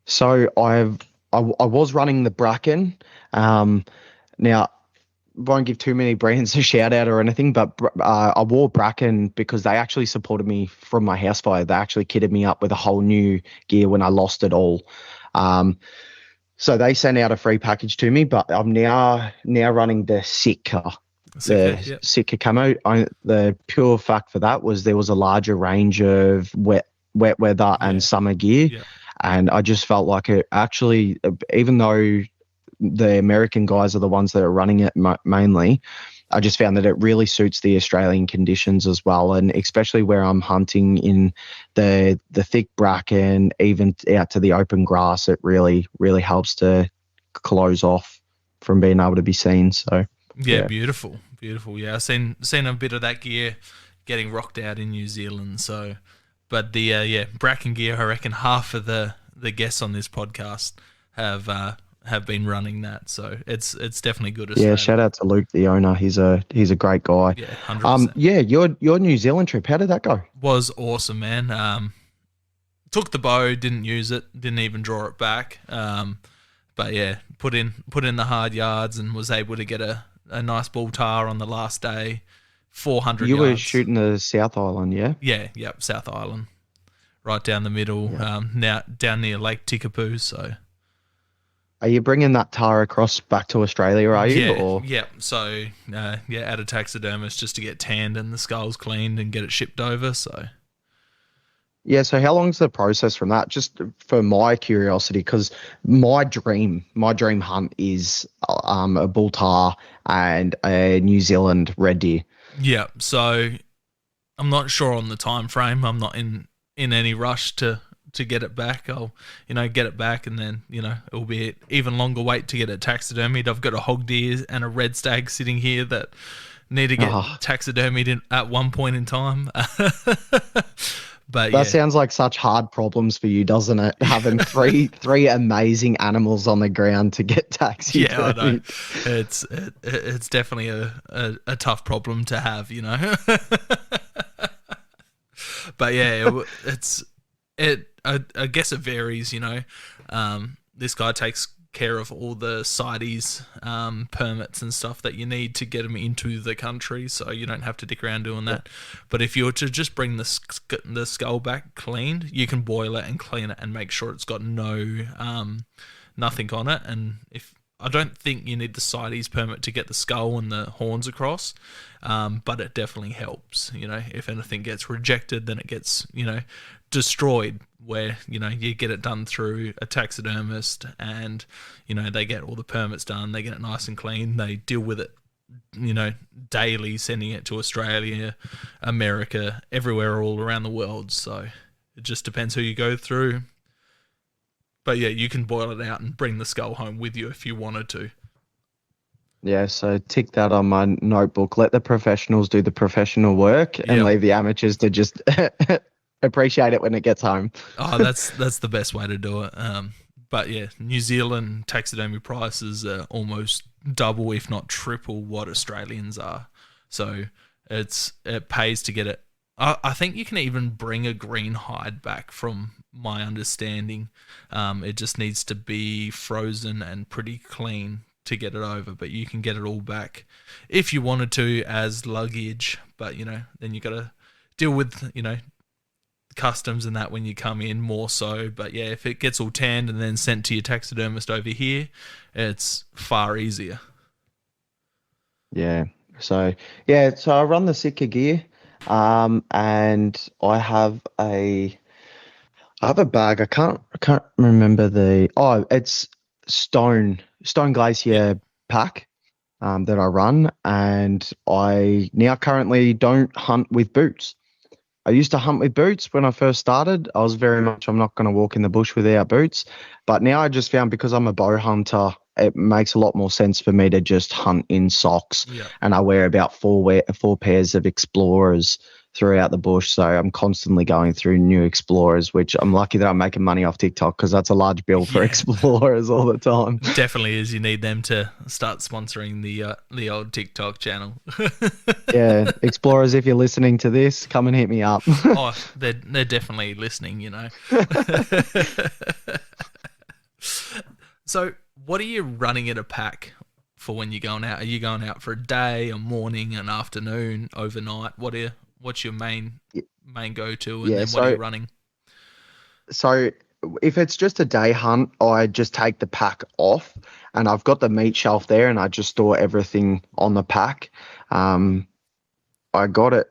So I was running the Bracken. Now won't give too many brands a shout out or anything, but I wore Bracken because they actually supported me from my house fire. They actually kitted me up with a whole new gear when I lost it all. Um, so they sent out a free package to me, but I'm now running the Sitka. Sicker. The Yep. Sitka camo. The pure fact for that was there was a larger range of wet weather and Yeah. summer gear, Yep. and I just felt like it actually, even though the American guys are the ones that are running it mainly, I just found that it really suits the Australian conditions as well, and especially where I'm hunting in the thick bracken, even out to the open grass, it really helps to close off from being able to be seen. So Yeah, yeah. beautiful, beautiful. Yeah, I've seen a bit of that gear getting rocked out in New Zealand. So, but the Bracken gear, I reckon half of the guests on this podcast have been running that. So it's definitely good Yeah, Australian. shout out to Luke, the owner. He's a great guy. Yeah, 100%. Yeah, your New Zealand trip, how did that go? Was awesome, man. Took the bow, didn't use it, didn't even draw it back. But yeah, put in the hard yards and was able to get a nice bull tar on the last day, 400 You were yards. shooting the South Island, yeah? Yeah, yep, South Island, right down the middle, Yeah. now down near Lake Tikapoo. So Are you bringing that tar across back to Australia, are you? yeah, Or yeah. So at a taxidermist just to get tanned and the skulls cleaned and get it shipped over. So yeah, so how long's the process from that? Just for my curiosity, because my dream hunt is a bull tar and a New Zealand red deer. yeah, so I'm not sure on the time frame. I'm not in any rush to get it back. I'll get it back, and then it'll be an even longer wait to get it taxidermied. I've got a hog deer and a red stag sitting here that need to get Oh, taxidermied at one point in time. But that yeah, sounds like such hard problems for you, doesn't it? Having three amazing animals on the ground to get yeah, I know. taxidermied. It's definitely a tough problem to have. But yeah, I guess it varies. This guy takes care of all the CITES permits and stuff that you need to get them into the country, so you don't have to dick around doing that. But if you were to just bring the skull back cleaned, you can boil it and clean it and make sure it's got nothing on it. And if I don't think you need the CITES permit to get the skull and the horns across, but it definitely helps. If anything gets rejected, then it gets destroyed. Where you get it done through a taxidermist, and they get all the permits done, they get it nice and clean, they deal with it daily, sending it to Australia, America, everywhere, all around the world. So it just depends who you go through. But yeah, you can boil it out and bring the skull home with you if you wanted to. Yeah, so tick that on my notebook. Let the professionals do the professional work and Yep. leave the amateurs to just appreciate it when it gets home. Oh, that's the best way to do it. But yeah, New Zealand taxidermy prices are almost double, if not triple, what Australians are. So it pays to get it. I think you can even bring a green hide back, from my understanding. It just needs to be frozen and pretty clean to get it over, but you can get it all back if you wanted to as luggage. But then you got to deal with customs and that when you come in more so. But yeah, if it gets all tanned and then sent to your taxidermist over here, it's far easier. Yeah. So I run the Sitka gear, and I have a bag. I can't remember it's Stone Yeah. Glacier pack, that I run, and I now currently don't hunt with boots. I used to hunt with boots when I first started. I was very much, I'm not going to walk in the bush without boots. But now I just found, because I'm a bow hunter, it makes a lot more sense for me to just hunt in socks. Yeah. And I wear about four pairs of Explorers. throughout the bush. So I'm constantly going through new explorers, which I'm lucky that I'm making money off TikTok because that's a large bill for Yeah, explorers all the time. definitely is. You need them to start sponsoring the old TikTok channel. Yeah, explorers, if you're listening to this, come and hit me up. Oh, they're definitely listening. So, what are you running in a pack for when you're going out? Are you going out for a day, a morning, an afternoon, overnight? What's your main go to, and Yeah, then what are you so running? so if it's just a day hunt, I just take the pack off, and I've got the meat shelf there, and I just store everything on the pack. Um, I got it.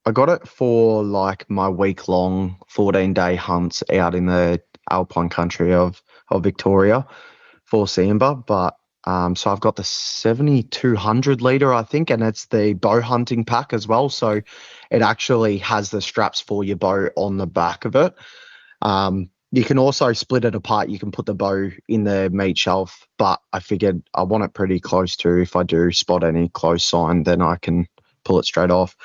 I got it for like my week long 14-day hunts out in the alpine country of Victoria for Samba. But so I've got the 7,200 liter, I think, and it's the bow hunting pack as well. So it actually has the straps for your bow on the back of it. You can also split it apart. You can put the bow in the meat shelf, but I figured I want it pretty close to. If I do spot any close sign, then I can pull it straight off.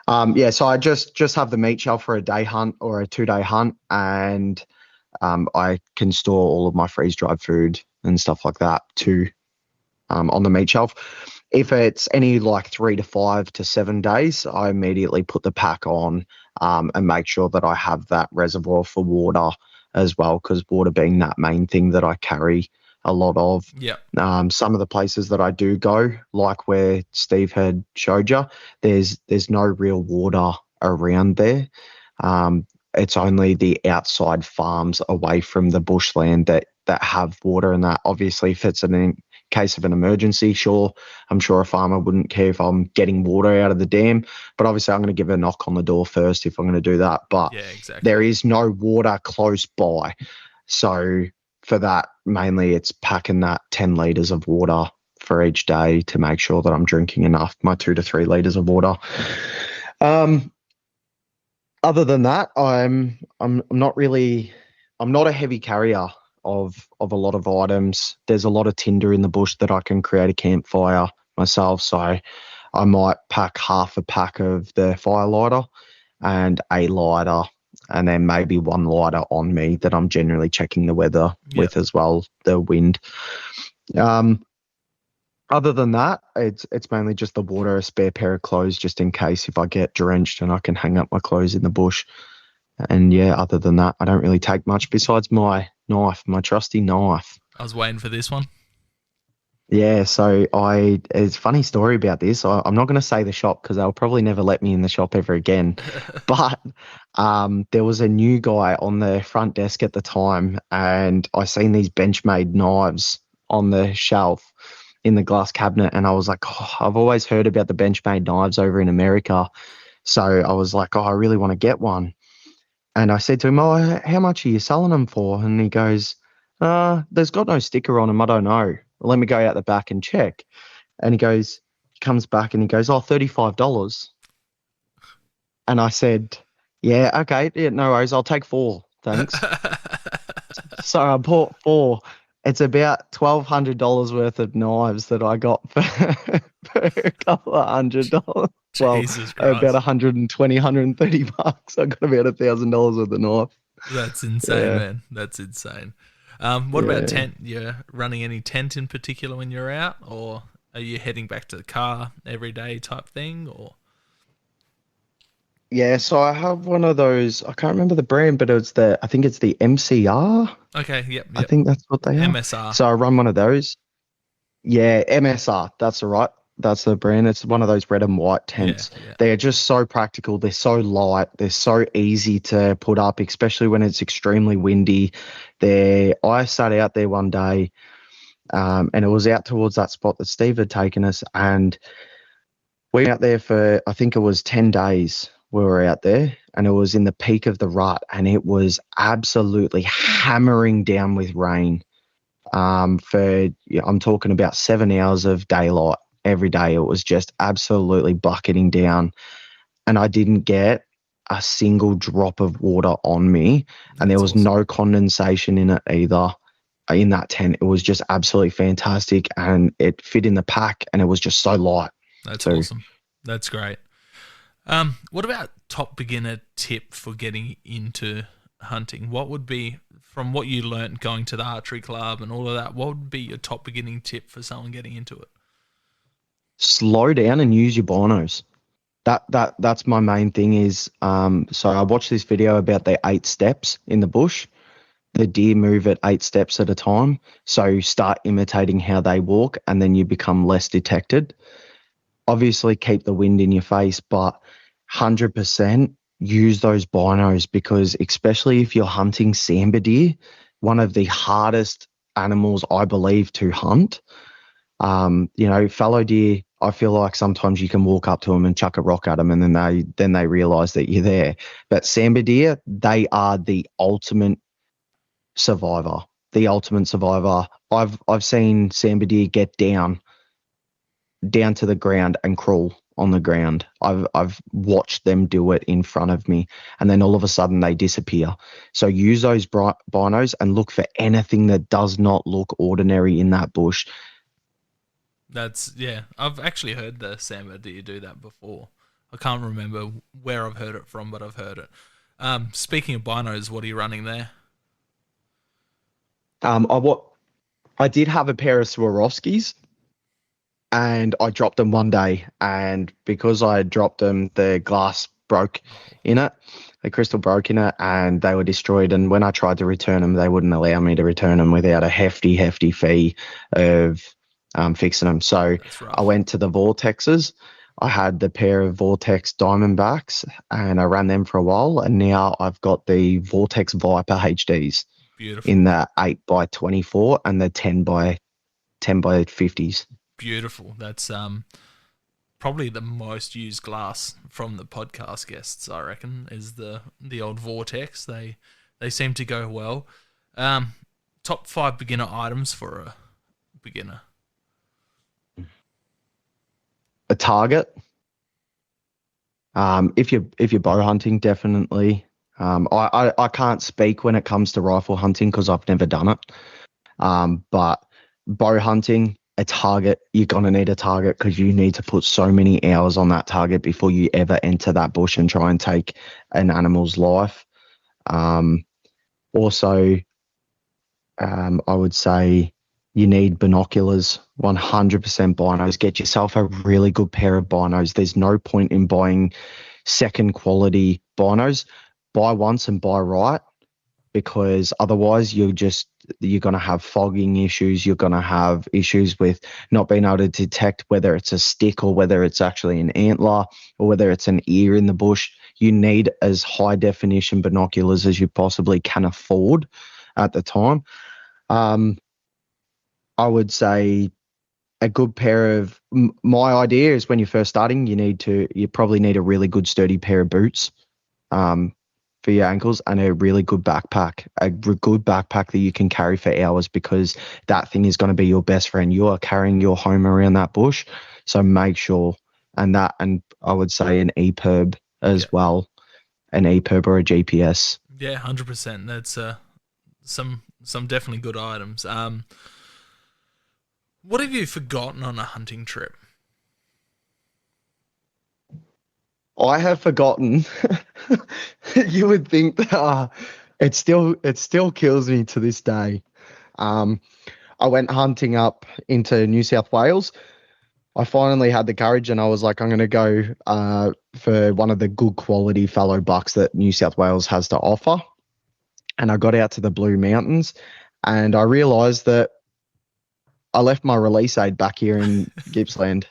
Yeah, so I just have the meat shelf for a day hunt or a 2-day hunt, and I can store all of my freeze dried food and stuff like that too on the meat shelf. If it's any like 3 to 5 to 7 days, I immediately put the pack on and make sure that I have that reservoir for water as well, because water being that main thing that I carry a lot of. Yeah, Some of the places that I do go, like where Steve had showed you, there's no real water around there. It's only the outside farms away from the bushland that have water, and that obviously if it's in case of an emergency, sure, I'm sure a farmer wouldn't care if I'm getting water out of the dam, but obviously I'm going to give a knock on the door first if I'm going to do that. But yeah, exactly. there is no water close by. So for that, mainly it's packing that 10 litres of water for each day to make sure that I'm drinking enough, my 2 to 3 litres of water. Other than that, I'm not a heavy carrier of a lot of items. There's a lot of tinder in the bush that I can create a campfire myself. So I might pack half a pack of the fire lighter and a lighter, and then maybe one lighter on me that I'm generally checking the weather Yep. with as well, the wind. Um, Other than that, it's mainly just the water, a spare pair of clothes just in case if I get drenched and I can hang up my clothes in the bush. And yeah, other than that, I don't really take much besides my knife, my trusty knife. I was waiting for this one. Yeah, so it's a funny story about this. I'm not going to say the shop because they'll probably never let me in the shop ever again. But there was a new guy on the front desk at the time, and I seen these Benchmade knives on the shelf in the glass cabinet, and I was like, oh, I've always heard about the Benchmade knives over in America. So I was like, oh, I really want to get one. And I said to him, oh, how much are you selling them for? And he goes, there's got no sticker on them. I don't know. Well, let me go out the back and check. And he comes back and he goes, oh, $35. And I said, yeah, okay, yeah, no worries. I'll take 4. Thanks. So I bought 4. It's about $1,200 worth of knives that I got for a couple of $100. Well, Jesus about Christ. 120, $130. I got about $1,000 worth of knife. That's insane, Yeah, man. That's insane. What about yeah. tent? You running any tent in particular when you're out, or are you heading back to the car every day type thing? Or Yeah, so I have one of those. I can't remember the brand, but I think it's the MCR. okay, yep, I yep. think that's what they are. MSR. So I run one of those. Yeah, MSR. That's the right. That's the brand. It's one of those red and white Yeah, tents. yeah, They are just so practical. They're so light. They're so easy to put up, especially when it's extremely windy. I sat out there one day, and it was out towards that spot that Steve had taken us, and we were out there for, I think it was 10 days we were out there, and it was in the peak of the rut, and it was absolutely hammering down with rain. I'm talking about 7 hours of daylight every day. It was just absolutely bucketing down, and I didn't get a single drop of water on me, and there that's was awesome. no condensation in it either. In that tent, it was just absolutely fantastic, and it fit in the pack, and it was just so light That's too. awesome. That's great. What about top beginner tip for getting into hunting? What would be, from what you learnt going to the archery club and all of that, what would be your top beginning tip for someone getting into it? Slow down and use your binos. That's my main thing is so I watched this video about the 8 steps in the bush. The deer move at 8 steps at a time. So start imitating how they walk and then you become less detected. Obviously keep the wind in your face, but 100% use those binos because especially if you're hunting sambar deer, one of the hardest animals I believe to hunt. Fallow deer, I feel like sometimes you can walk up to them and chuck a rock at them and then they realize that you're there. But sambar deer, they are the ultimate survivor. The ultimate survivor. I've seen sambar deer get down to the ground and crawl on the ground. I've watched them do it in front of me, and then all of a sudden they disappear. So use those binos and look for anything that does not look ordinary in that bush. That's, yeah. I've actually heard the Samba do you do that before. I can't remember where I've heard it from, but I've heard it. Speaking of binos, what are you running there? What I did have a pair of Swarovskis, and I dropped them one day, and because I dropped them, the glass broke in it. The crystal broke in it, and they were destroyed. And when I tried to return them, they wouldn't allow me to return them without a hefty fee of fixing them. So That's I rough. went to the Vortexes. I had the pair of Vortex Diamondbacks, and I ran them for a while. And now I've got the Vortex Viper HDs in Beautiful. the 8x24 and the 10x50s. Beautiful. That's probably the most used glass from the podcast guests, I reckon, is the old Vortex. They seem to go well. Um, Top five beginner items for a beginner. A target. If you're bow hunting, definitely. I can't speak when it comes to rifle hunting because I've never done it. But bow hunting, a target, you're gonna need a target because you need to put so many hours on that target before you ever enter that bush and try and take an animal's life. Um, Also, I would say you need binoculars, 100% binos. Get yourself a really good pair of binos. There's no point in buying second quality binos. Buy once and buy right because otherwise you're going to have fogging issues. You're going to have issues with not being able to detect whether it's a stick or whether it's actually an antler or whether it's an ear in the bush. You need as high definition binoculars as you possibly can afford at the time. Um, I would say a good pair of my idea is when you're first starting, you probably need a really good sturdy pair of boots um, for your ankles and a really good backpack, good backpack that you can carry for hours because that thing is going to be your best friend. You are carrying your home around that bush, so make sure and I would say an EPIRB Yeah, as well, an EPIRB or a GPS. yeah, 100%. That's some definitely good items. What have you forgotten on a hunting trip? I have forgotten. You would think that it still kills me to this day. Um, I went hunting up into New South Wales. I finally had the courage, and I was like, I'm going to go for one of the good quality fallow bucks that New South Wales has to offer. And I got out to the Blue Mountains, and I realised that I left my release aid back here in Gippsland.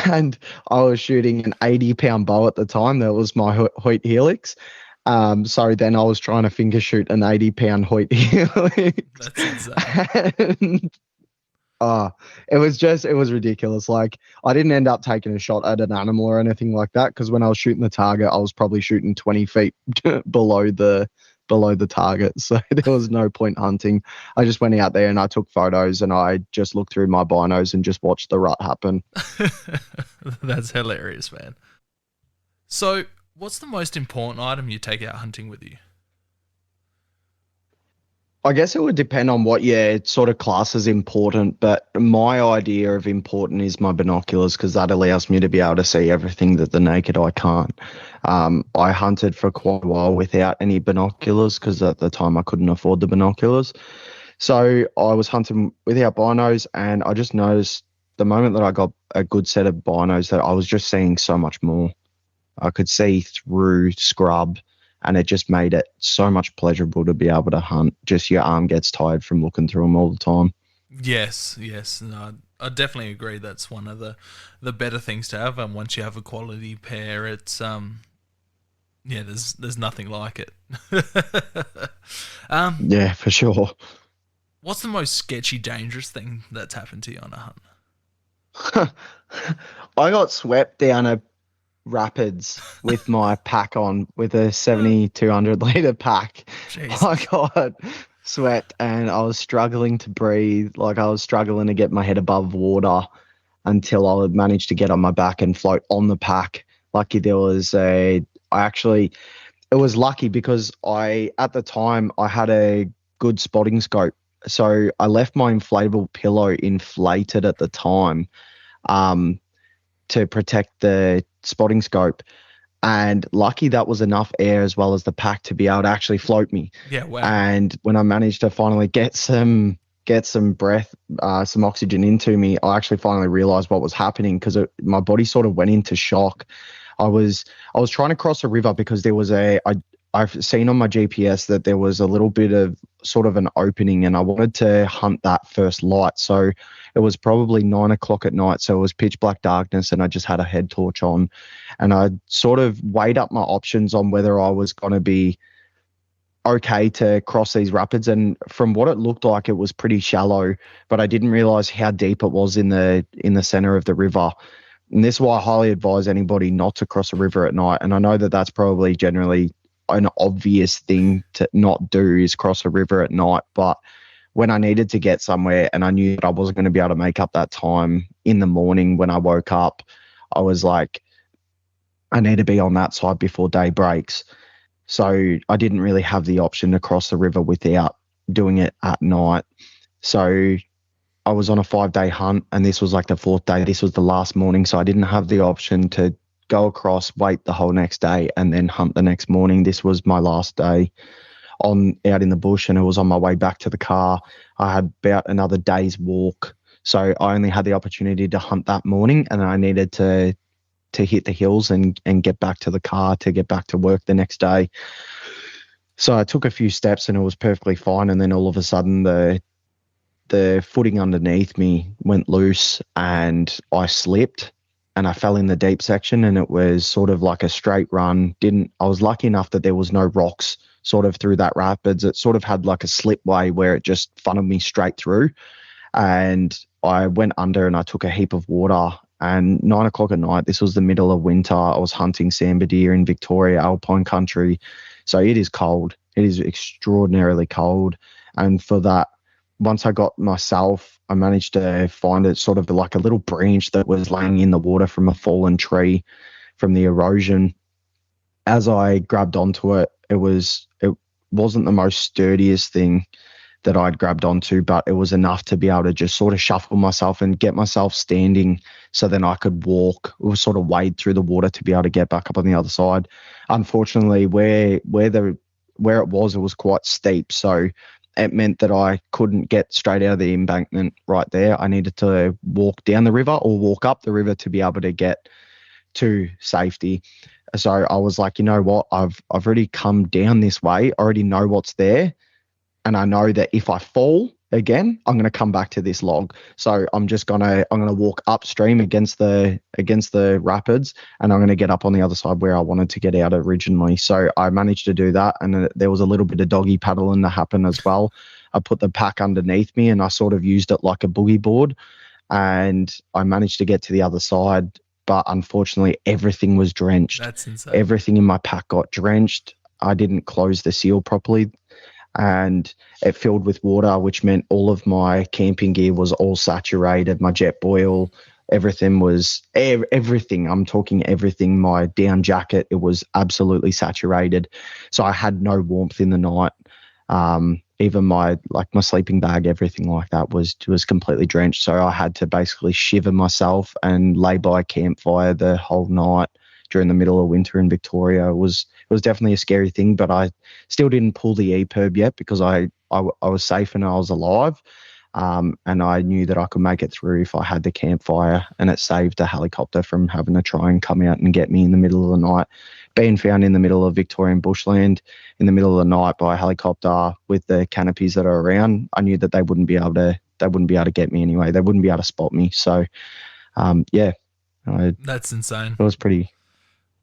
And I was shooting an 80-pound bow at the time. That was my Hoyt Helix. So then I was trying to finger shoot an 80-pound Hoyt Helix. That's insane. And it was ridiculous. Like I didn't end up taking a shot at an animal or anything like that because when I was shooting the target, I was probably shooting 20 feet below the target. So there was no point hunting. I just went out there and I took photos and I just looked through my binos and just watched the rut happen. That's hilarious, man. So, what's the most important item you take out hunting with you? I guess it would depend on what sort of class is important, but my idea of important is my binoculars because that allows me to be able to see everything that the naked eye can't. I hunted for quite a while without any binoculars because at the time I couldn't afford the binoculars. So I was hunting without binos, and I just noticed the moment that I got a good set of binos that I was just seeing so much more. I could see through scrub, and it just made it so much pleasurable to be able to hunt. Just your arm gets tired from looking through them all the time. Yes, yes, no, I definitely agree. That's one of the better things to have. And once you have a quality pair, it's yeah, there's nothing like it. um, Yeah, for sure. what's the most sketchy, dangerous thing that's happened to you on a hunt? I got swept down a rapids with my pack on with a 7,200 liter pack. I Jesus. got swept and I was struggling to breathe. Like I was struggling to get my head above water until I had managed to get on my back and float on the pack. Lucky there was I actually, it was lucky because at the time, I had a good spotting scope. So I left my inflatable pillow inflated at the time um, to protect the spotting scope. And lucky that was enough air as well as the pack to be able to actually float me. Yeah, wow. And when I managed to finally get some breath, some oxygen into me, I actually finally realized what was happening because my body sort of went into shock. I was I was trying to cross a river because there was I've seen on my GPS that there was a little bit of sort of an opening, and I wanted to hunt that first light. So it was probably 9 o'clock at night, so it was pitch black darkness, and I just had a head torch on, and I sort of weighed up my options on whether I was going to be okay to cross these rapids. And from what it looked like, it was pretty shallow, but I didn't realize how deep it was in the center of the river. And this is why I highly advise anybody not to cross a river at night. And I know that that's probably generally an obvious thing to not do is cross a river at night. But when I needed to get somewhere and I knew that I wasn't going to be able to make up that time in the morning when I woke up, I was like, I need to be on that side before day breaks. So I didn't really have the option to cross the river without doing it at night. So I was on a 5 day hunt, and this was like the fourth day. This was the last morning. So I didn't have the option to go across, wait the whole next day, and then hunt the next morning. This was my last day on out in the bush, and it was on my way back to the car. I had about another day's walk. So I only had the opportunity to hunt that morning, and I needed to hit the hills and get back to the car to get back to work the next day. So I took a few steps and it was perfectly fine. And then all of a sudden the footing underneath me went loose and I slipped and I fell in the deep section, and it was sort of like a straight run. I was lucky enough that there was no rocks sort of through that rapids. It sort of had like a slipway where it just funneled me straight through. And I went under and I took a heap of water. And 9 o'clock at night, this was the middle of winter. I was hunting sambar deer in Victoria, alpine country. So it is cold. It is extraordinarily cold. And for that, once I got myself, I managed to find it sort of like a little branch that was laying in the water from a fallen tree from the erosion. As I grabbed onto it, it wasn't the most sturdiest thing that I'd grabbed onto, but it was enough to be able to just sort of shuffle myself and get myself standing so then I could walk or sort of wade through the water to be able to get back up on the other side. Unfortunately, where it was quite steep. So it meant that I couldn't get straight out of the embankment right there. I needed to walk down the river or walk up the river to be able to get to safety. So I was like, you know what? I've already come down this way. I already know what's there. And I know that if I fall again, I'm going to come back to this log. So I'm going to walk upstream against the rapids, and I'm going to get up on the other side where I wanted to get out originally. So I managed to do that, and there was a little bit of doggy paddling to happen as well. I put the pack underneath me, and I sort of used it like a boogie board, and I managed to get to the other side. But unfortunately, everything was drenched. That's insane. Everything in my pack got drenched. I didn't close the seal properly, and it filled with water, which meant all of my camping gear was all saturated. My jet boil, everything was everything. I'm talking everything. My down jacket, it was absolutely saturated. So I had no warmth in the night. even my sleeping bag, everything like that was completely drenched. So I had to basically shiver myself and lay by a campfire the whole night during the middle of winter in Victoria. It was definitely a scary thing, but I still didn't pull the EPIRB yet because I was safe and I was alive. And I knew that I could make it through if I had the campfire, and it saved a helicopter from having to try and come out and get me in the middle of the night. Being found in the middle of Victorian bushland in the middle of the night by a helicopter with the canopies that are around, I knew that they wouldn't be able to get me anyway. They wouldn't be able to spot me. So, yeah, it That's insane. was pretty.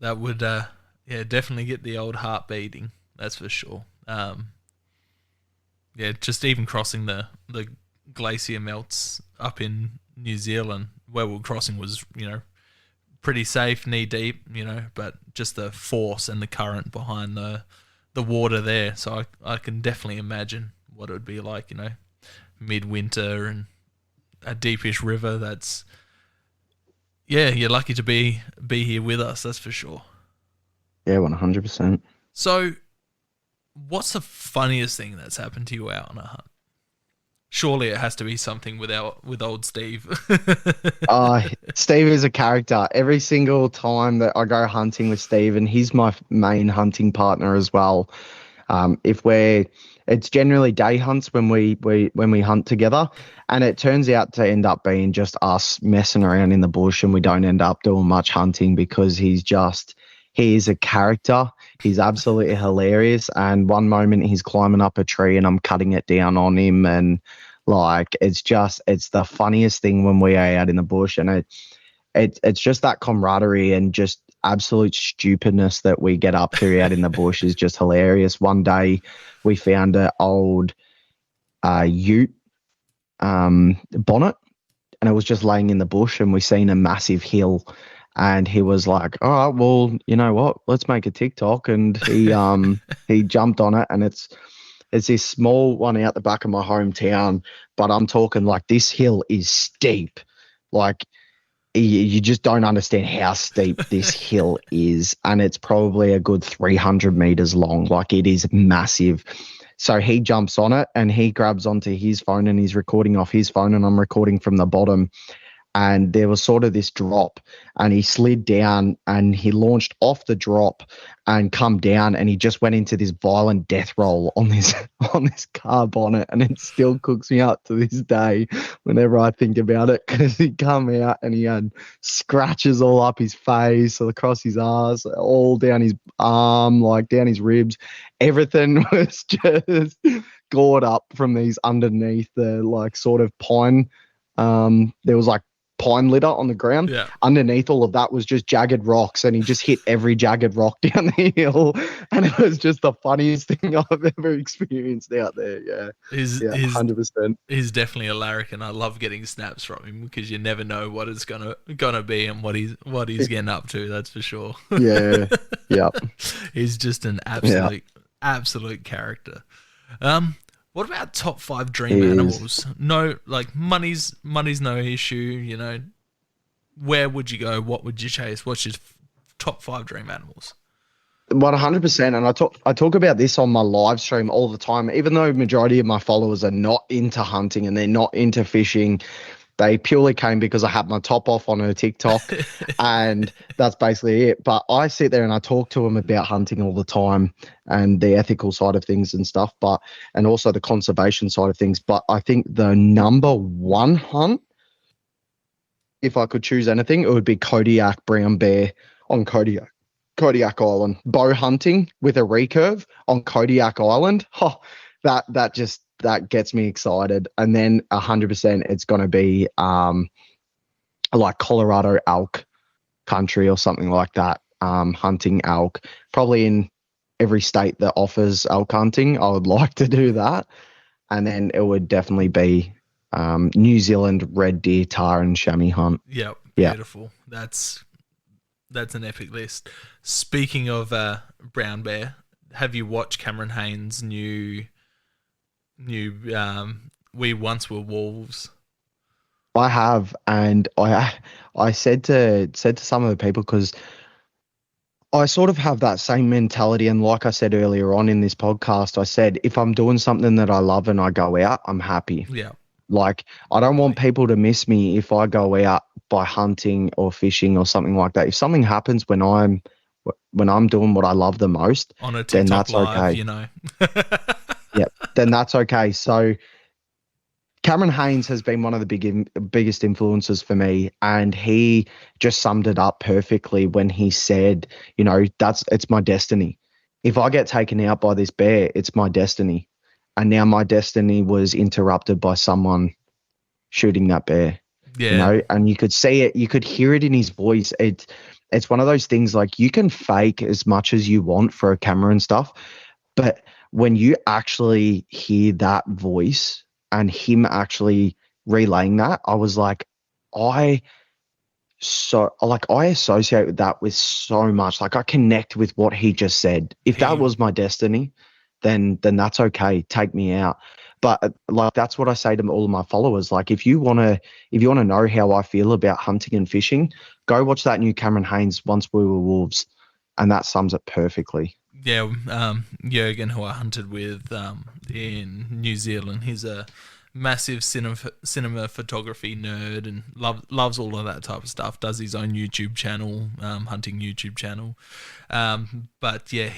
That would, yeah, definitely get the old heart beating. That's for sure. Yeah, just even crossing the glacier melts up in New Zealand, where we were crossing was, pretty safe, knee deep, but just the force and the current behind the water there. So I can definitely imagine what it would be like, midwinter and a deepish river. That's, yeah, you're lucky to be here with us. That's for sure. Yeah, 100%. So, what's the funniest thing that's happened to you out on a hunt? Surely it has to be something with old Steve. Steve is a character. Every single time that I go hunting with Steve, and he's my main hunting partner as well. If it's generally day hunts when we hunt together, and it turns out to end up being just us messing around in the bush, and we don't end up doing much hunting because he is a character. He's absolutely hilarious. And one moment he's climbing up a tree and I'm cutting it down on him, and like it's the funniest thing when we are out in the bush, and it's just that camaraderie and just absolute stupidness that we get up to out in the bush is just hilarious. One day we found an old ute bonnet, and it was just laying in the bush, and we seen a massive hill, and he was like, all right, well, you know what, let's make a TikTok. And he jumped on it, and it's this small one out the back of my hometown, but I'm talking like this hill is steep. Like you just don't understand how steep this hill is. And it's probably a good 300 meters long. Like it is massive. So he jumps on it and he grabs onto his phone and he's recording off his phone, and I'm recording from the bottom. And there was sort of this drop, and he slid down and he launched off the drop and come down, and he just went into this violent death roll on this on this car bonnet, and it still cooks me up to this day whenever I think about it, because he come out and he had scratches all up his face, across his arse, all down his arm, like down his ribs. Everything was just gored up from these underneath the like sort of pine. There was like pine litter on the ground. Yeah. Underneath all of that was just jagged rocks, and he just hit every jagged rock down the hill, and it was just the funniest thing I've ever experienced out there. Yeah, He's 100%. He's definitely a larrick, and I love getting snaps from him because you never know what it's gonna be and what he's getting up to. That's for sure. Yeah, yeah. He's just an absolute character. What about top 5 dream animals? No, like money's no issue. Where would you go? What would you chase? What's your top 5 dream animals? 100%. And I talk about this on my live stream all the time. Even though majority of my followers are not into hunting and they're not into fishing, they purely came because I had my top off on her TikTok, and that's basically it. But I sit there and I talk to them about hunting all the time and the ethical side of things and stuff, and also the conservation side of things. But I think the number one hunt, if I could choose anything, it would be Kodiak brown bear on Kodiak Island. Bow hunting with a recurve on Kodiak Island. Oh, that gets me excited. And then 100% it's going to be like Colorado elk country or something like that. Hunting elk, probably in every state that offers elk hunting. I would like to do that. And then it would definitely be New Zealand red deer, tar and chamois hunt. Yep, beautiful. That's an epic list. Speaking of brown bear, have you watched Cameron Haynes' new We Once Were Wolves? I have, and I said to some of the people, because I sort of have that same mentality. And like I said earlier on in this podcast, I said, if I'm doing something that I love and I go out, I'm happy. Yeah, Like, I don't want totally. people to miss me if I go out by hunting or fishing or something like that. If something happens when I'm doing what I love the most, On a then TikTok that's live, okay. you know. Yeah, then that's okay. So Cameron Haynes has been one of the biggest influences for me, and he just summed it up perfectly when he said, it's my destiny. If I get taken out by this bear, it's my destiny. And now my destiny was interrupted by someone shooting that bear, Yeah, and you could see it, you could hear it in his voice. It's one of those things, like, you can fake as much as you want for a camera and stuff, but when you actually hear that voice and him actually relaying that, I was like, I I associate with that with so much. Like, I connect with what he just said. If that he was my destiny, then that's okay. Take me out. But like, that's what I say to all of my followers. Like, if you wanna know how I feel about hunting and fishing, go watch that new Cameron Haynes Once We Were Wolves, and that sums it perfectly. yeah, Jurgen, who I hunted with in New Zealand, he's a massive cinema photography nerd and loves all of that type of stuff. Does his own YouTube channel, hunting YouTube channel. But yeah,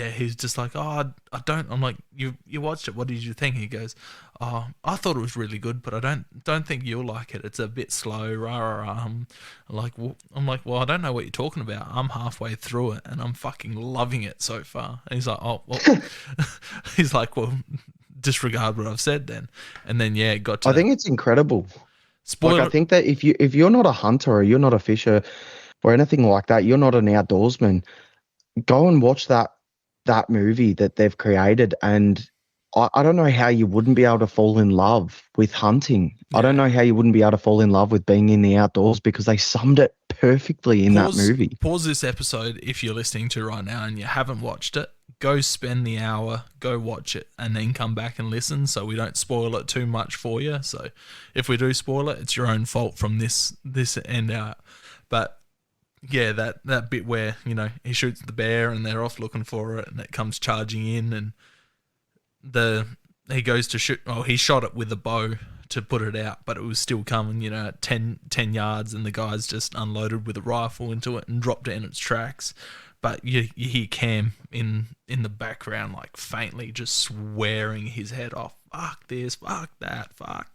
he's just like, oh, I don't. I'm like, you watched it. What did you think? He goes, oh, I thought it was really good, but I don't think you'll like it. It's a bit slow. Rah, rah, rah. I'm like, well, I don't know what you're talking about. I'm halfway through it and I'm fucking loving it so far. And he's like, oh, well, he's like, well, disregard what I've said then. And then yeah, it got I to think it's incredible. Like, I spoiler. think that if you're not a hunter or you're not a fisher or anything like that, you're not an outdoorsman, go and watch that movie that they've created, and I don't know how you wouldn't be able to fall in love with hunting. I don't Yeah, know how you wouldn't be able to fall in love with being in the outdoors, because they summed it perfectly in that pause movie. pause this episode if you're listening to right now and you haven't watched it. Go spend the hour, go watch it, and then come back and listen so we don't spoil it too much for you. So if we do spoil it, it's your own fault from this end out. But yeah, that bit where, he shoots the bear and they're off looking for it and it comes charging in, and the he goes to shoot. Oh, he shot it with a bow to put it out, but it was still coming, at 10 yards, and the guys just unloaded with a rifle into it and dropped it in its tracks. But you hear Cam in the background, like, faintly just swearing his head off. Fuck this, fuck that, fuck.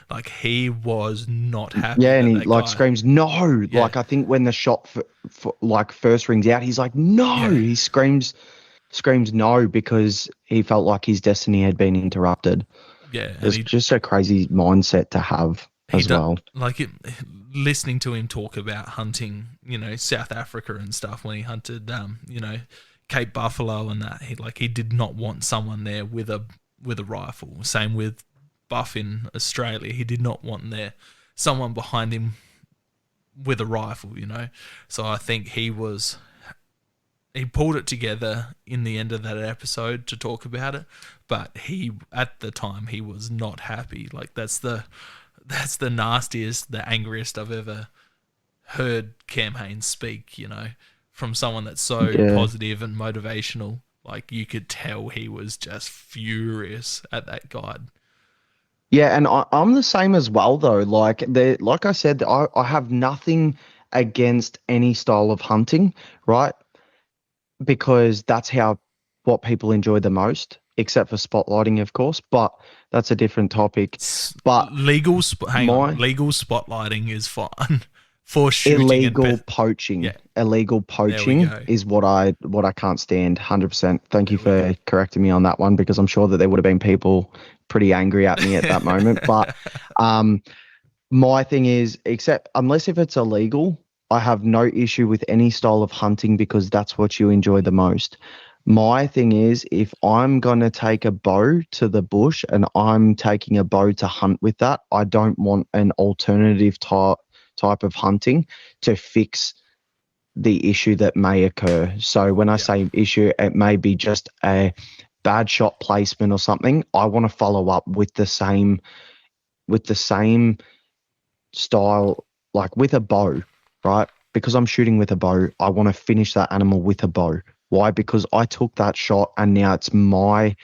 Like, he was not happy Yeah, and that he that like guy. screams no. Yeah, Like, I think when the shot like first rings out, he's like no. yeah, He screams no because he felt like his destiny had been interrupted. yeah. And It's just a crazy mindset to have he as does, well. like it, listening to him talk about hunting, South Africa and stuff when he hunted, Cape Buffalo and that. He did not want someone there with a rifle. Same with Buff in Australia. He did not want there someone behind him with a rifle. So I think he pulled it together in the end of that episode to talk about it, but he at the time he was not happy. Like, that's the nastiest, the angriest I've ever heard Cam Haynes speak, from someone that's so Yeah. positive and motivational. Like, you could tell he was just furious at that guide. Yeah, and I'm the same as well though. Like I said, I have nothing against any style of hunting, right? Because that's how what people enjoy the most, except for spotlighting, of course, but that's a different topic. But Hang on, my legal spotlighting is fine for shooting and illegal poaching, yeah, illegal there we poaching go. is what I can't stand. 100%. Thank you There we for go. correcting me on that one, because I'm sure that there would have been people pretty angry at me at that moment. But um, my thing is, except unless if it's illegal, I have no issue with any style of hunting because that's what you enjoy the most. My thing is, if I'm going to take a bow to the bush and I'm taking a bow to hunt with that, I don't want an alternative type of hunting to fix the issue that may occur. So when I Yeah. say issue, it may be just a bad shot placement or something. I want to follow up with the same style, like with a bow, right? because I'm shooting with a bow, I want to finish that animal with a bow. Why? Because I took that shot and now it's my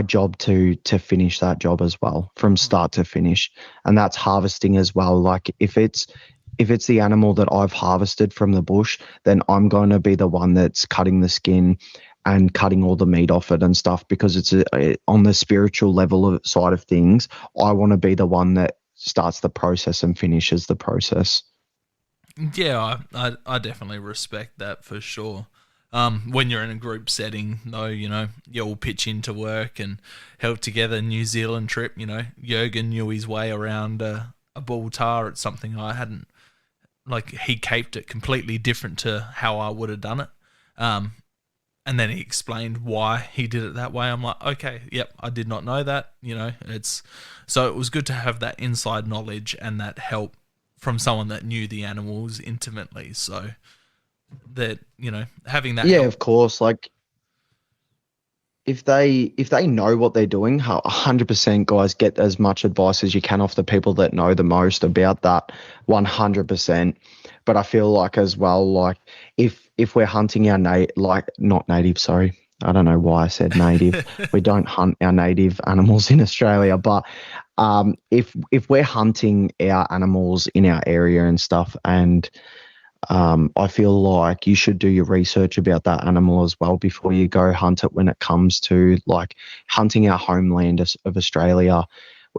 job to finish that job as well from start to finish. And that's harvesting as well. Like if it's the animal that I've harvested from the bush, then I'm going to be the one that's cutting the skin and cutting all the meat off it and stuff, because on the spiritual level of side of things, I want to be the one that starts the process and finishes the process. Yeah, I definitely respect that for sure. When you're in a group setting, though, you all pitch into work and help together. New Zealand trip, Jurgen knew his way around a bull tar. It's something I hadn't, like, he caped it completely different to how I would have done it. Um, and then he explained why he did it that way. I'm like, okay, yep, I did not know that. So it was good to have that inside knowledge and that help from someone that knew the animals intimately. So that, having that Yeah, help. of course. Like if they know what they're doing, 100% guys, get as much advice as you can off the people that know the most about that, 100%. But I feel like as well, like if we're hunting our not native, sorry, I don't know why I said native. We don't hunt our native animals in Australia, but if we're hunting our animals in our area and stuff, and I feel like you should do your research about that animal as well before you go hunt it when it comes to like hunting our homeland of Australia.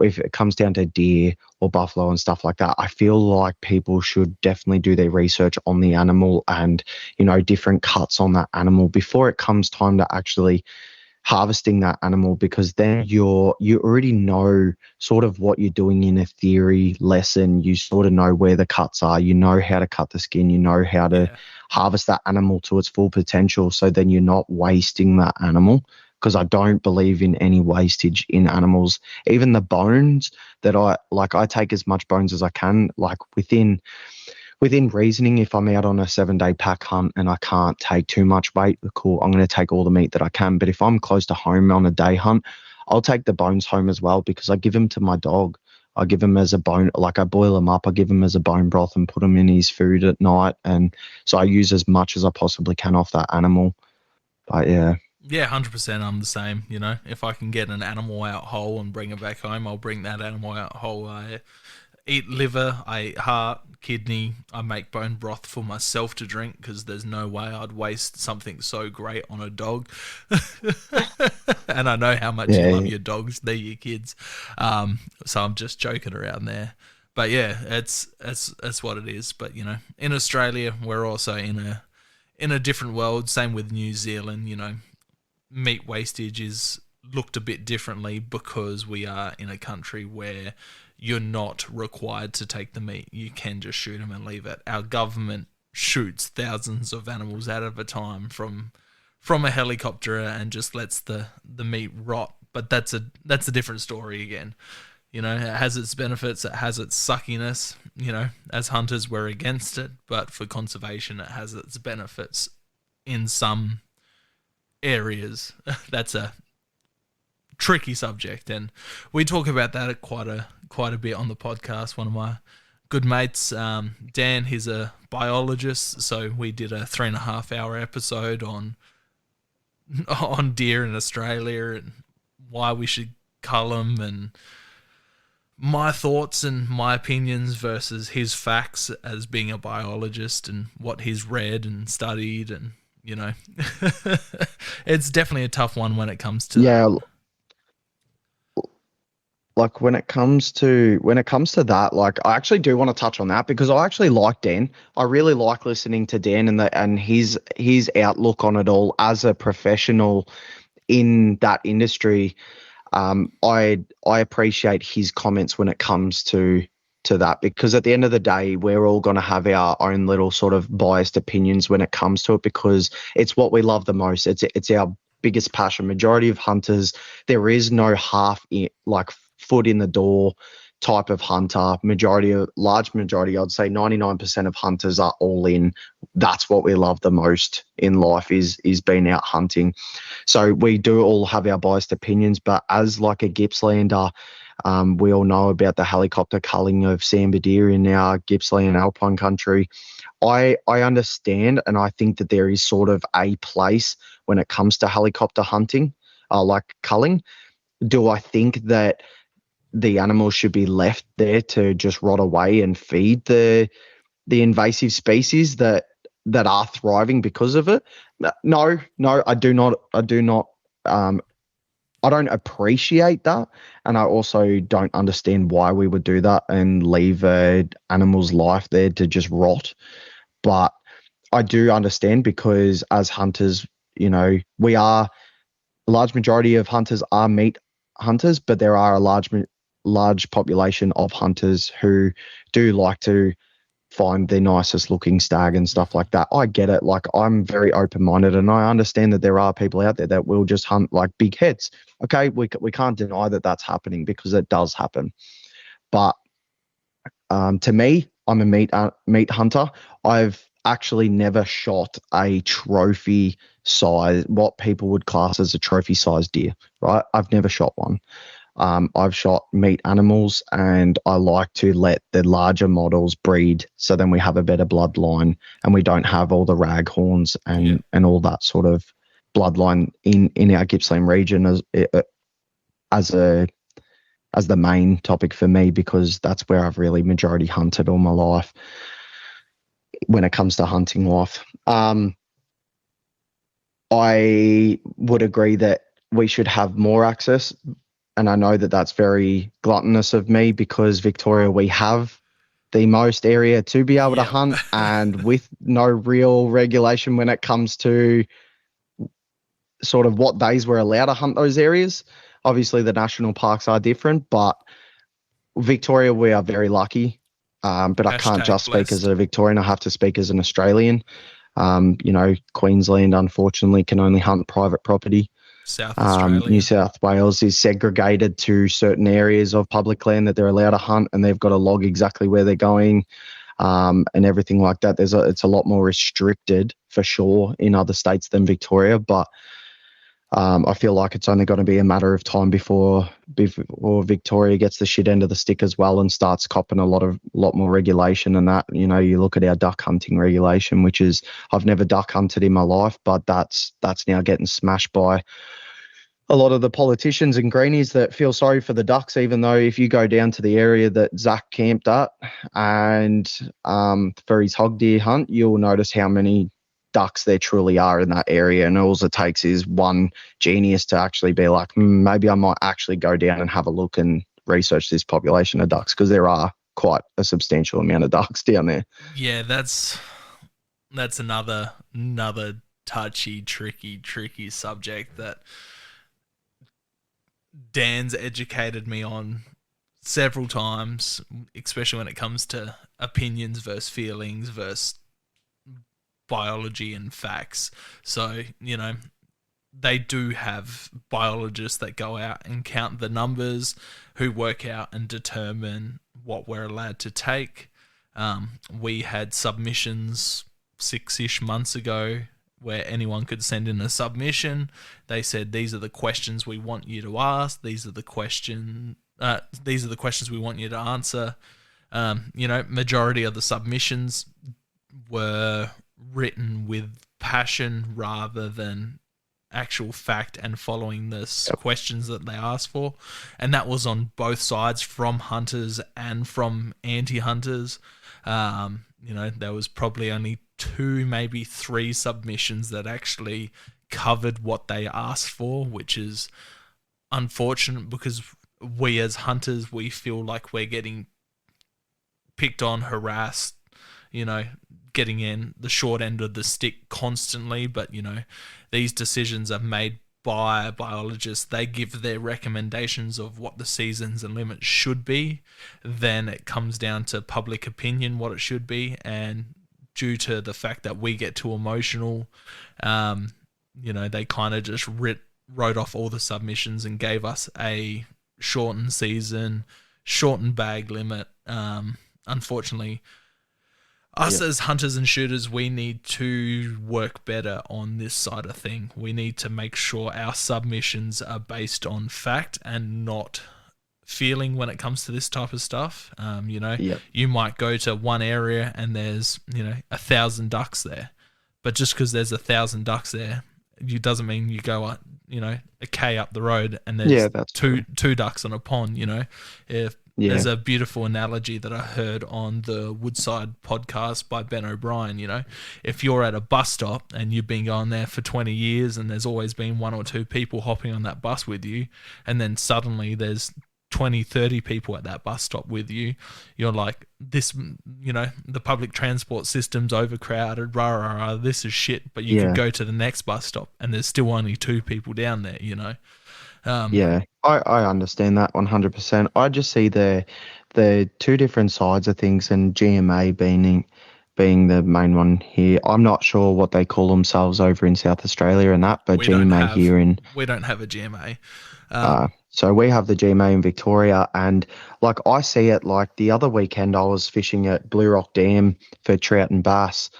If it comes down to deer or buffalo and stuff like that, I feel like people should definitely do their research on the animal and, different cuts on that animal before it comes time to actually harvesting that animal, because then you already know sort of what you're doing in a theory lesson. You sort of know where the cuts are, you know how to cut the skin, you know how to Yeah. harvest that animal to its full potential, so then you're not wasting that animal, because I don't believe in any wastage in animals. Even the bones that I take as much bones as I can, like within reasoning. If I'm out on a 7-day pack hunt and I can't take too much weight, cool, I'm going to take all the meat that I can. But if I'm close to home on a day hunt, I'll take the bones home as well, because I give them to my dog. I give them as a bone, like I boil them up, I give them as a bone broth and put them in his food at night. And so I use as much as I possibly can off that animal. But yeah. Yeah, 100%. I'm the same. If I can get an animal out whole and bring it back home, I'll bring that animal out whole. I eat liver, I eat heart, kidney. I make bone broth for myself to drink because there's no way I'd waste something so great on a dog. And I know how much you love Yeah. your dogs; they're your kids. So I'm just joking around there. But yeah, it's what it is. But in Australia, we're also in a different world. Same with New Zealand. Meat wastage is looked a bit differently because we are in a country where you're not required to take the meat. You can just shoot them and leave it. Our government shoots thousands of animals out of a time from a helicopter and just lets the meat rot. But that's a different story again. It has its benefits, it has its suckiness. As hunters, we're against it, but for conservation, it has its benefits in some areas. That's a tricky subject, and we talk about that quite a bit on the podcast. One of my good mates, Dan, he's a biologist, so we did a 3.5 hour episode on deer in Australia and why we should cull them, and my thoughts and my opinions versus his facts as being a biologist and what he's read and studied. And it's definitely a tough one when it comes to Yeah, that. like when it comes to that, like I actually do want to touch on that, because I actually like Dan. I really like listening to Dan and his outlook on it all as a professional in that industry. I appreciate his comments when it comes to that, because at the end of the day, we're all going to have our own little sort of biased opinions when it comes to it, because it's what we love the most. It's our biggest passion. Majority of hunters, there is no like foot in the door type of hunter. Large majority, I'd say 99% of hunters are all in. That's what we love the most in life is being out hunting. So we do all have our biased opinions, but as like a Gippslander, we all know about the helicopter culling of sambar deer in our Gippsland Alpine country. I understand, and I think that there is sort of a place when it comes to helicopter hunting, like culling. Do I think that the animals should be left there to just rot away and feed the invasive species that are thriving because of it? No, no, I do not. I do not. Um, I don't appreciate that, and I also don't understand why we would do that and leave a animal's life there to just rot. But I do understand because as hunters, we are a large majority of hunters are meat hunters, but there are a large population of hunters who do like to find the nicest looking stag and stuff like that. I get it. Like I'm very open minded, and I understand that there are people out there that will just hunt like big heads. Okay, we can't deny that that's happening because it does happen. But to me, I'm a meat hunter. I've actually never shot a trophy size, what people would class as a trophy size deer. Right? I've never shot one. I've shot meat animals, and I like to let the larger models breed, so then we have a better bloodline, and we don't have all the rag horns and all that sort of bloodline in our Gippsland region as a as the main topic for me, because that's where I've really majority hunted all my life when it comes to hunting life. I would agree that we should have more access. And I know that that's very gluttonous of me because Victoria, we have the most area to be able to Yep. hunt, and with no real regulation when it comes to sort of what days we're allowed to hunt those areas. Obviously, the national parks are different, but Victoria, we are very lucky. But I can't Hashtag just speak as blessed. a Victorian. I have to speak as an Australian. Queensland, unfortunately, can only hunt private property. South New Australia. South Wales is segregated to certain areas of public land that they're allowed to hunt, and they've got to log exactly where they're going, and everything like that. It's a lot more restricted for sure in other states than Victoria, but I feel like it's only going to be a matter of time before Victoria gets the shit end of the stick as well and starts copping a lot more regulation. And that, you look at our duck hunting regulation, which is, I've never duck hunted in my life, but that's now getting smashed by a lot of the politicians and greenies that feel sorry for the ducks, even though if you go down to the area that Zach camped at and for his hog deer hunt, you'll notice how many ducks there truly are in that area. And all it takes is one genius to actually be like, maybe I might actually go down and have a look and research this population of ducks, because there are quite a substantial amount of ducks down there. Yeah, that's another touchy, tricky subject that Dan's educated me on several times, especially when it comes to opinions versus feelings versus biology and facts. So, they do have biologists that go out and count the numbers, who work out and determine what we're allowed to take. We had submissions 6-ish months ago where anyone could send in a submission. They said, these are the questions we want you to ask. These are the questions we want you to answer. Majority of the submissions were written with passion rather than actual fact and following the questions that they asked for. And that was on both sides, from hunters and from anti-hunters. There was probably only 2, maybe 3 submissions that actually covered what they asked for, which is unfortunate because we as hunters, we feel like we're getting picked on, harassed, getting in the short end of the stick constantly. But, these decisions are made by biologists. They give their recommendations of what the seasons and limits should be. Then it comes down to public opinion, what it should be. And due to the fact that we get too emotional, they kind of just wrote off all the submissions and gave us a shortened season, shortened bag limit. Unfortunately, us Yeah. as hunters and shooters, we need to work better on this side of thing. We need to make sure our submissions are based on fact and not feeling when it comes to this type of stuff. Yeah. You might go to one area and there's 1,000 ducks there, but just because there's 1,000 ducks there, you doesn't mean you go a k up the road and Yeah, there's that's true. two ducks on a pond. If Yeah. there's a beautiful analogy that I heard on the Woodside podcast by Ben O'Brien. If you're at a bus stop and you've been going there for 20 years and there's always been one or two people hopping on that bus with you, and then suddenly there's 20, 30 people at that bus stop with you, you're like, this, the public transport system's overcrowded, rah, rah, rah, this is shit. But you could Yeah. go to the next bus stop and there's still only two people down there. Um, Yeah, I understand that 100%. I just see the two different sides of things, and GMA being the main one here. I'm not sure what they call themselves over in South Australia and that, but we don't GMA have here in we don't have a GMA. so we have the GMA in Victoria, and like I see it, like the other weekend I was fishing at Blue Rock Dam for trout and bass,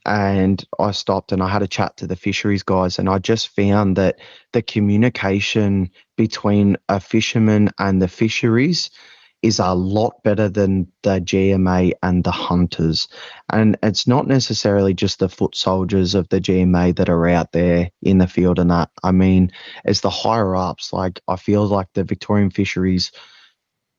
and I stopped and I had a chat to the fisheries guys, and I just found that the communication between a fisherman and the fisheries is a lot better than the GMA and the hunters. And it's not necessarily just the foot soldiers of the GMA that are out there in the field and that. I mean, it's the higher ups. Like, I feel like the Victorian Fisheries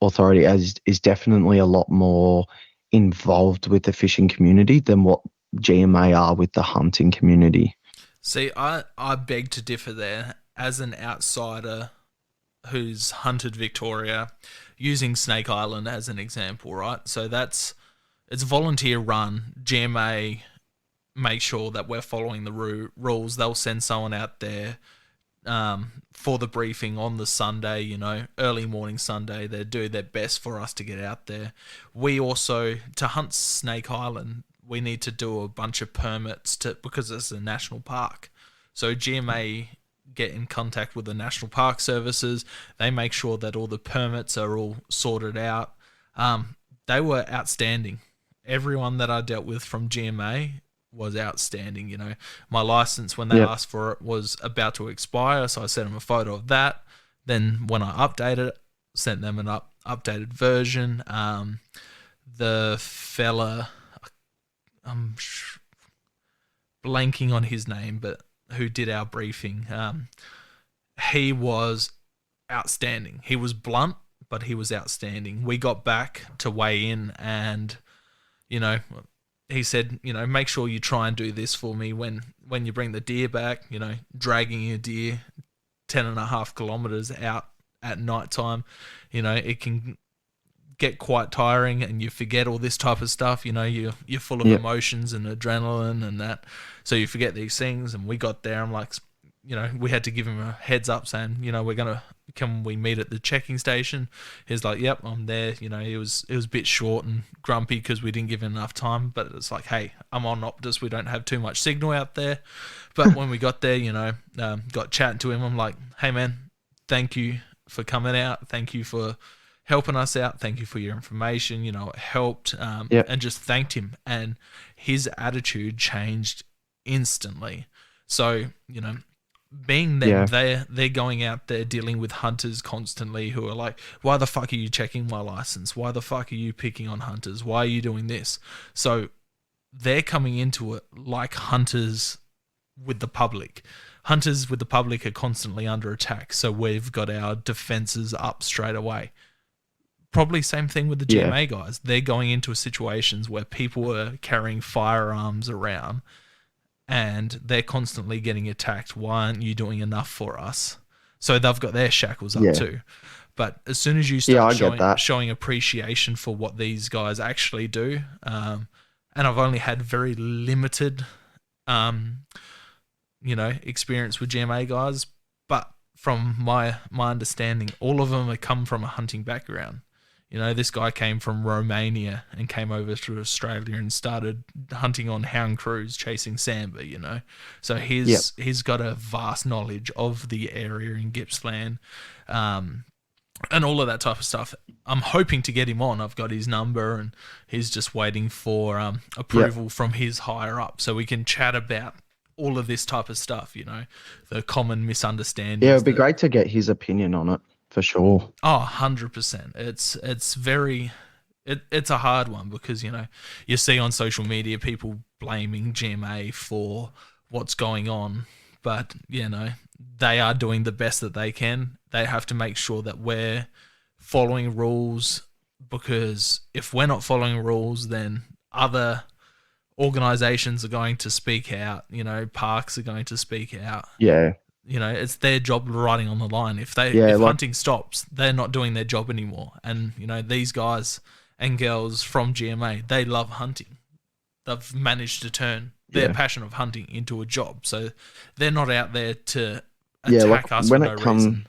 Authority is definitely a lot more involved with the fishing community than what GMA are with the hunting community. See, I beg to differ there. As an outsider who's hunted Victoria, using Snake Island as an example, right? So it's volunteer run. GMA make sure that we're following the rules. They'll send someone out there for the briefing on the Sunday, early morning Sunday. They do their best for us to get out there. We also, to hunt Snake Island, we need to do a bunch of permits because it's a national park. So GMA get in contact with the National Park Services. They make sure that all the permits are all sorted out. They were outstanding. Everyone that I dealt with from GMA was outstanding. My license when they Yep. asked for it was about to expire, so I sent them a photo of that. Then when I updated it, sent them an updated version. The fella, I'm blanking on his name, but who did our briefing, he was outstanding. He was blunt, but he was outstanding. We got back to weigh in, and he said, make sure you try and do this for me when you bring the deer back. Dragging a deer 10.5 kilometers out at night time, it can get quite tiring, and you forget all this type of stuff. You're full of Yep. emotions and adrenaline and that, so you forget these things. And we got there, I'm like, we had to give him a heads up saying, can we meet at the checking station? He's like, yep, I'm there. It was a bit short and grumpy because we didn't give him enough time, but it's like, hey, I'm on Optus, we don't have too much signal out there. But when we got there, got chatting to him, I'm like, hey man, thank you for coming out, thank you for helping us out, thank you for your information, it helped. Yep. And just thanked him, and his attitude changed instantly. So being them, Yeah. they're going out there dealing with hunters constantly who are like, why the fuck are you checking my license? Why the fuck are you picking on hunters? Why are you doing this? So they're coming into it like hunters with the public. Hunters with the public are constantly under attack, so we've got our defenses up straight away. Probably same thing with the Yeah. GMA guys. They're going into situations where people are carrying firearms around and they're constantly getting attacked. Why aren't you doing enough for us? So they've got their shackles up Yeah. too. But as soon as you Yeah, start I get that. showing appreciation for what these guys actually do, and I've only had very limited, experience with GMA guys, but from my understanding, all of them have come from a hunting background. This guy came from Romania and came over to Australia and started hunting on hound crews, chasing sambar. So he's got a vast knowledge of the area in Gippsland. and all of that type of stuff. I'm hoping to get him on. I've got his number, and he's just waiting for Yeah. approval from his higher up, so we can chat about all of this type of stuff. The common Yeah, misunderstandings it'd be that. great to get his opinion on it for sure. Oh, 100%. It's very it's a hard one because you see on social media people blaming GMA for what's going on, but they are doing the best that they can. They have to make sure that we're following rules, because if we're not following rules, then other organizations are going to speak out. Parks are going to speak out. Yeah. It's their job writing on the line. Yeah, If like hunting stops, they're not doing their job anymore. And these guys and girls from GMA, they love hunting. They've managed to turn their yeah. passion of hunting into a job. So they're not out there to Yeah, like attack us for no reason.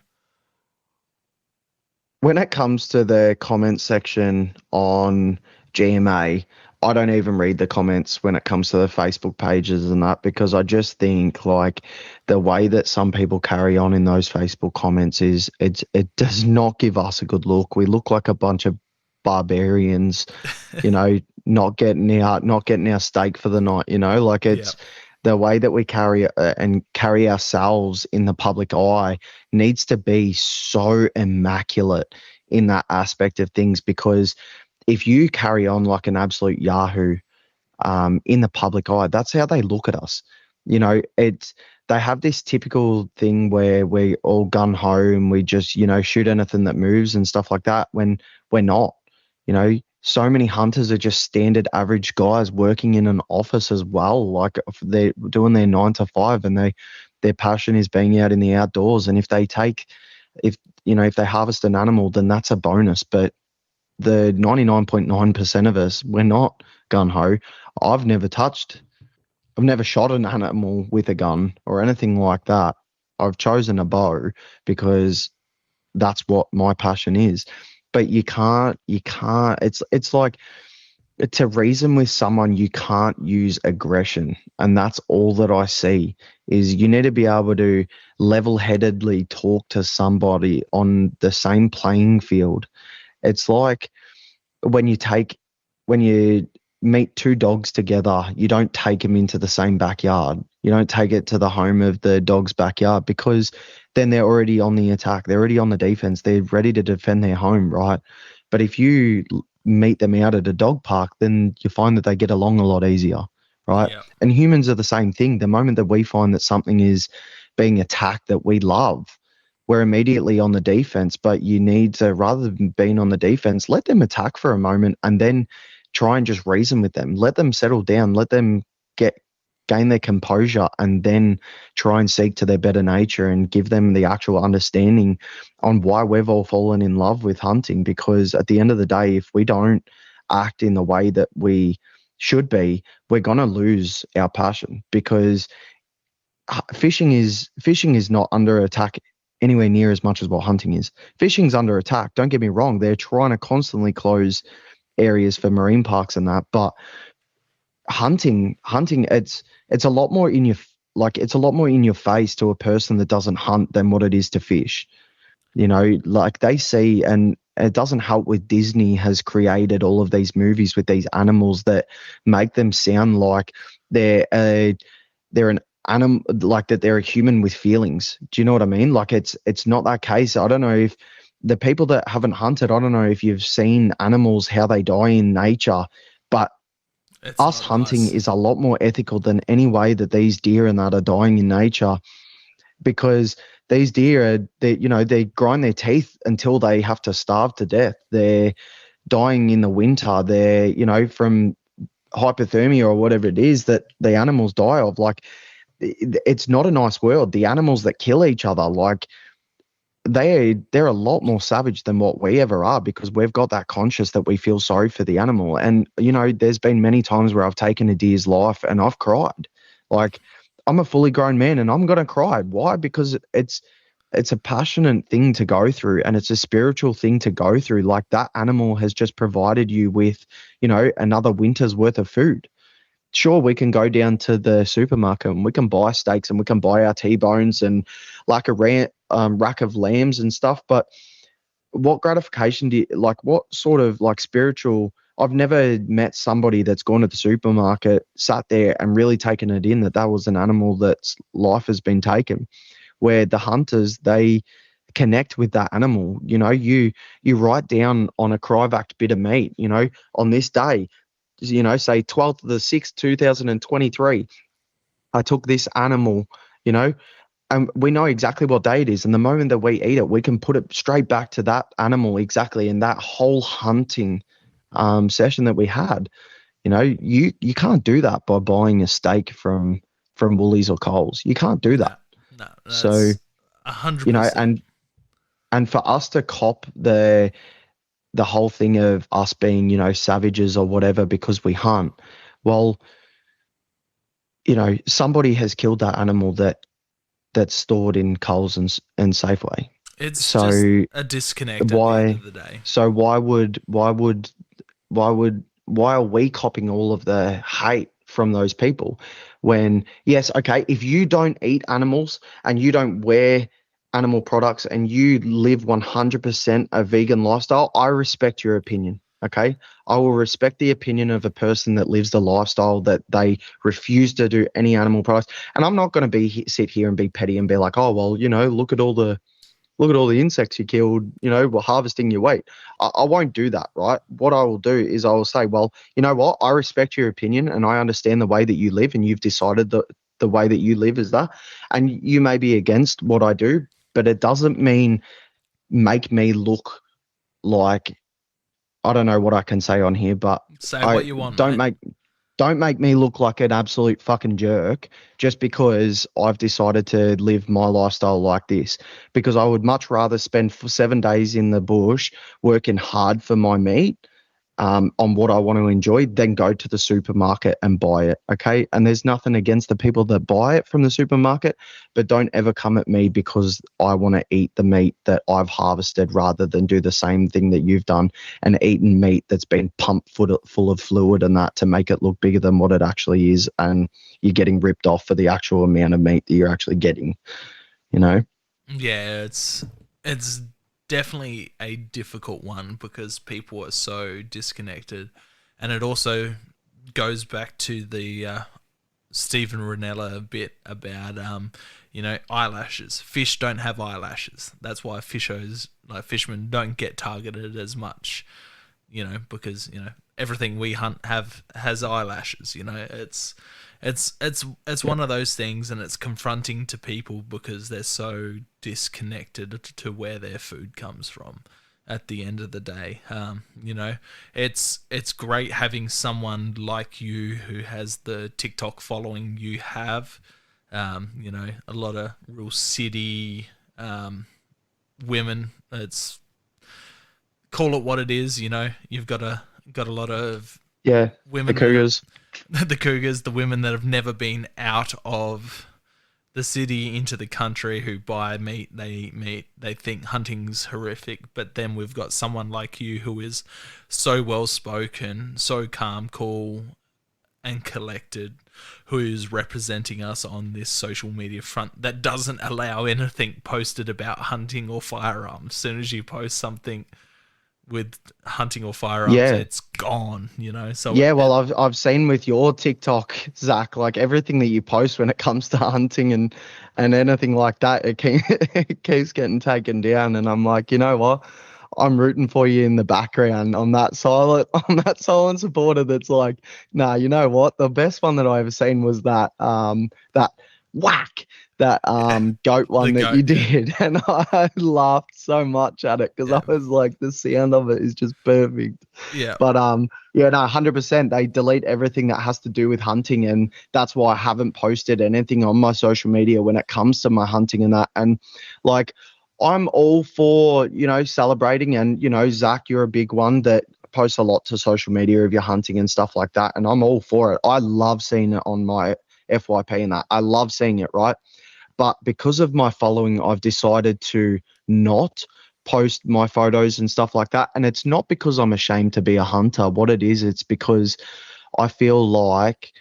when it comes to the comment section on GMA, I don't even read the comments when it comes to the Facebook pages and that, because I just think like the way that some people carry on in those Facebook comments is it does not give us a good look. We look like a bunch of barbarians, not getting our steak for the night, like Yeah. it's the way that we carry ourselves in the public eye needs to be so immaculate in that aspect of things, because if you carry on like an absolute Yahoo in the public eye, that's how they look at us. It's they have this typical thing where we all gun ho and we just shoot anything that moves and stuff like that. When we're not, so many hunters are just standard average guys working in an office as well. Like they're doing their 9 to 5, and their passion is being out in the outdoors. And if if they harvest an animal, then that's a bonus. But the 99.9% of us, we're not gun ho. I've never touched, I've never shot an animal with a gun or anything like that. I've chosen a bow because that's what my passion is. But it's like to reason with someone, you can't use aggression. And that's all that I see is you need to be able to level-headedly talk to somebody on the same playing field. It's like when you meet two dogs together, you don't take them into the same backyard. You don't take it to the home of the dog's backyard, because then they're already on the attack. They're already on the defense. They're ready to defend their home, right? But if you meet them out at a dog park, then you find that they get along a lot easier, right? Yeah. And humans are the same thing. The moment that we find that something is being attacked that we love, we're immediately on the defense. But you need to, rather than being on the defense, let them attack for a moment and then try and just reason with them. Let them settle down. Let them gain their composure, and then try and seek to their better nature and give them the actual understanding on why we've all fallen in love with hunting. Because at the end of the day, if we don't act in the way that we should be, we're going to lose our passion. Because fishing is not under attack anywhere near as much as what hunting is. Fishing's under attack. Don't get me wrong. They're trying to constantly close areas for marine parks and that, but hunting, it's a lot more in your it's a lot more in your face to a person that doesn't hunt than what it is to fish. Like they see, and it doesn't help with Disney has created all of these movies with these animals that make them sound like they're an animal, like that they're a human with feelings. Do you know what I mean? Like it's not that case. I don't know if the people that haven't hunted, I don't know if you've seen animals how they die in nature, but It's us not hunting nice. is a lot more ethical than any way that these deer and that are dying in nature. Because these deer they grind their teeth until they have to starve to death. They're dying in the winter. They're from hypothermia or whatever it is that the animals die of. Like it's not a nice world. The animals that kill each other, like they're a lot more savage than what we ever are, because we've got that conscious that we feel sorry for the animal. And there's been many times where I've taken a deer's life and I've cried. Like I'm a fully grown man and I'm gonna cry. Why? Because it's a passionate thing to go through, and it's a spiritual thing to go through. Like that animal has just provided you with another winter's worth of food. Sure, we can go down to the supermarket and we can buy steaks and we can buy our T-bones and like a rack of lambs and stuff, but what gratification do you like? What sort of like spiritual? I've never met somebody that's gone to the supermarket, sat there, and really taken it in that that was an animal that's life has been taken. Where the hunters, they connect with that animal. You write down on a cryovac bit of meat. On this day, say 12th of the 6th, 2023, I took this animal. You know, and we know exactly what day it is. And the moment that we eat it, we can put it straight back to that animal exactly in that whole hunting session that we had. You can't do that by buying a steak from Woolies or Coles. You can't do No, that. no, So, that's 100%. and for us to cop the whole thing of us being, savages or whatever because we hunt, well, somebody has killed that animal that's stored in Coles and Safeway. It's just So a disconnect at the end of the day. why are we copying all of the hate from those people when, yes, okay, if you don't eat animals and you don't wear animal products and you live 100% a vegan lifestyle, I respect your opinion. Okay. I will respect the opinion of a person that lives the lifestyle that they refuse to do any animal products. And I'm not going to sit here and be petty and be like, oh, well, look at all the insects you killed, we're harvesting your wheat. I won't do that, right? What I will do is I will say, well, you know what? I respect your opinion and I understand the way that you live and you've decided that the way that you live is that. And you may be against what I do, but it doesn't mean make me look like, I don't know what I can say on here, but Say I what you want, don't mate. make don't make me look like an absolute fucking jerk just because I've decided to live my lifestyle like this. Because I would much rather spend 7 days in the bush working hard for my meat on what I want to enjoy than go to the supermarket and buy it. Okay. And there's nothing against the people that buy it from the supermarket, but don't ever come at me because I want to eat the meat that I've harvested rather than do the same thing that you've done and eaten meat that's been pumped full of fluid and that to make it look bigger than what it actually is. And you're getting ripped off for the actual amount of meat that you're actually getting, you know? Yeah, it's definitely a difficult one because people are so disconnected, and it also goes back to the Stephen Ranella bit about eyelashes. Fish don't have eyelashes. That's why fishermen don't get targeted as much. Because everything we hunt has eyelashes. It's one of those things, and it's confronting to people because they're so disconnected to where their food comes from. At the end of the day, it's great having someone like you who has the TikTok following you have. A lot of real city women. It's call it what it is. You've got a lot of Yeah. The women that have Cougars. the cougars, the women that have never been out of the city into the country who buy meat, they eat meat, they think hunting's horrific. But then we've got someone like you who is so well spoken, so calm, cool, and collected, who's representing us on this social media front that doesn't allow anything posted about hunting or firearms. As soon as you post something with hunting or firearms, Yeah. it's gone, So Yeah, well, I've seen with your TikTok, Zach, like everything that you post when it comes to hunting and anything like that, it keeps getting taken down. And I'm like, you know what? I'm rooting for you in the background on that silent supporter that's like, nah, you know what? The best one that I ever seen was that whack that goat the one that goat, you yeah. did. And I laughed so much at it because Yeah. I was like, the sound of it is just perfect. Yeah. But yeah, no, 100%. They delete everything that has to do with hunting, and that's why I haven't posted anything on my social media when it comes to my hunting and that. And like, I'm all for celebrating, and Zach, you're a big one that posts a lot to social media of your hunting and stuff like that, and I'm all for it. I love seeing it on my FYP and that. I love seeing it, right? But because of my following, I've decided to not post my photos and stuff like that. And it's not because I'm ashamed to be a hunter. What it is, it's because I feel like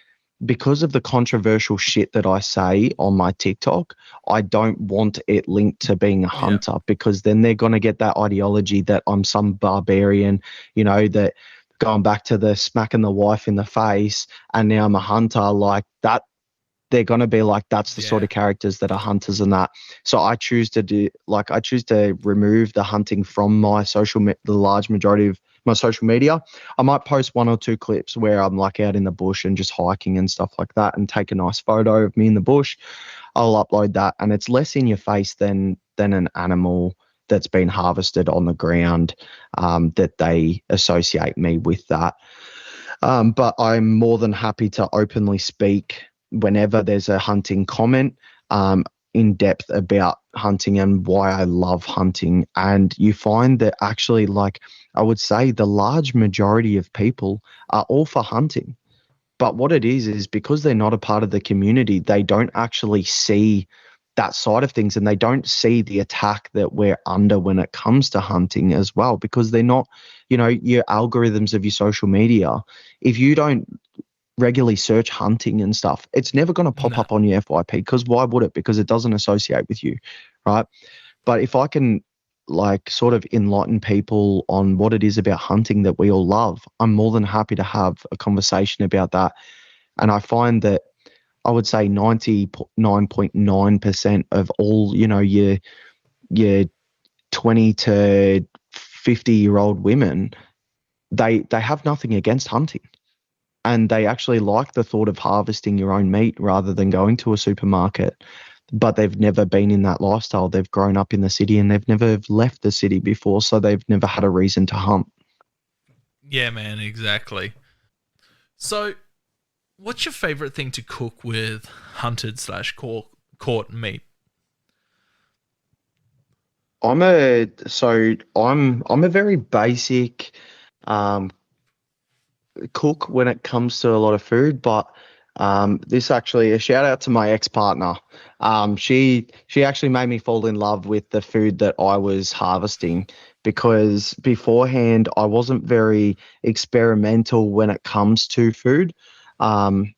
because of the controversial shit that I say on my TikTok, I don't want it linked to being a Yeah. hunter, because then they're going to get that ideology that I'm some barbarian, that going back to the smacking the wife in the face and now I'm a hunter, like that. They're going to be like, that's the sort Yeah. of characters that are hunters and that. So I choose to remove the hunting from my the large majority of my social media. I might post one or two clips where I'm like out in the bush and just hiking and stuff like that and take a nice photo of me in the bush. I'll upload that, and it's less in your face than an animal that's been harvested on the ground, that they associate me with that. But I'm more than happy to openly speak whenever there's a hunting comment, in depth about hunting and why I love hunting. And you find that actually, like, I would say the large majority of people are all for hunting. But what it is because they're not a part of the community, they don't actually see that side of things, and they don't see the attack that we're under when it comes to hunting as well, because they're not, your algorithms of your social media. If you don't regularly search hunting and stuff, it's never going to pop No. up on your FYP, because why would it? Because it doesn't associate with you, right? But if I can like sort of enlighten people on what it is about hunting that we all love, I'm more than happy to have a conversation about that. And I find that I would say 99.9% of all, your 20 to 50-year-old women, they have nothing against hunting. And they actually like the thought of harvesting your own meat rather than going to a supermarket. But they've never been in that lifestyle. They've grown up in the city and they've never left the city before, so they've never had a reason to hunt. Yeah, man, exactly. So, what's your favorite thing to cook with hunted slash caught meat? I'm a very basic um, cook when it comes to a lot of food, but this actually a shout out to my ex partner. She actually made me fall in love with the food that I was harvesting, because beforehand I wasn't very experimental when it comes to food. Um,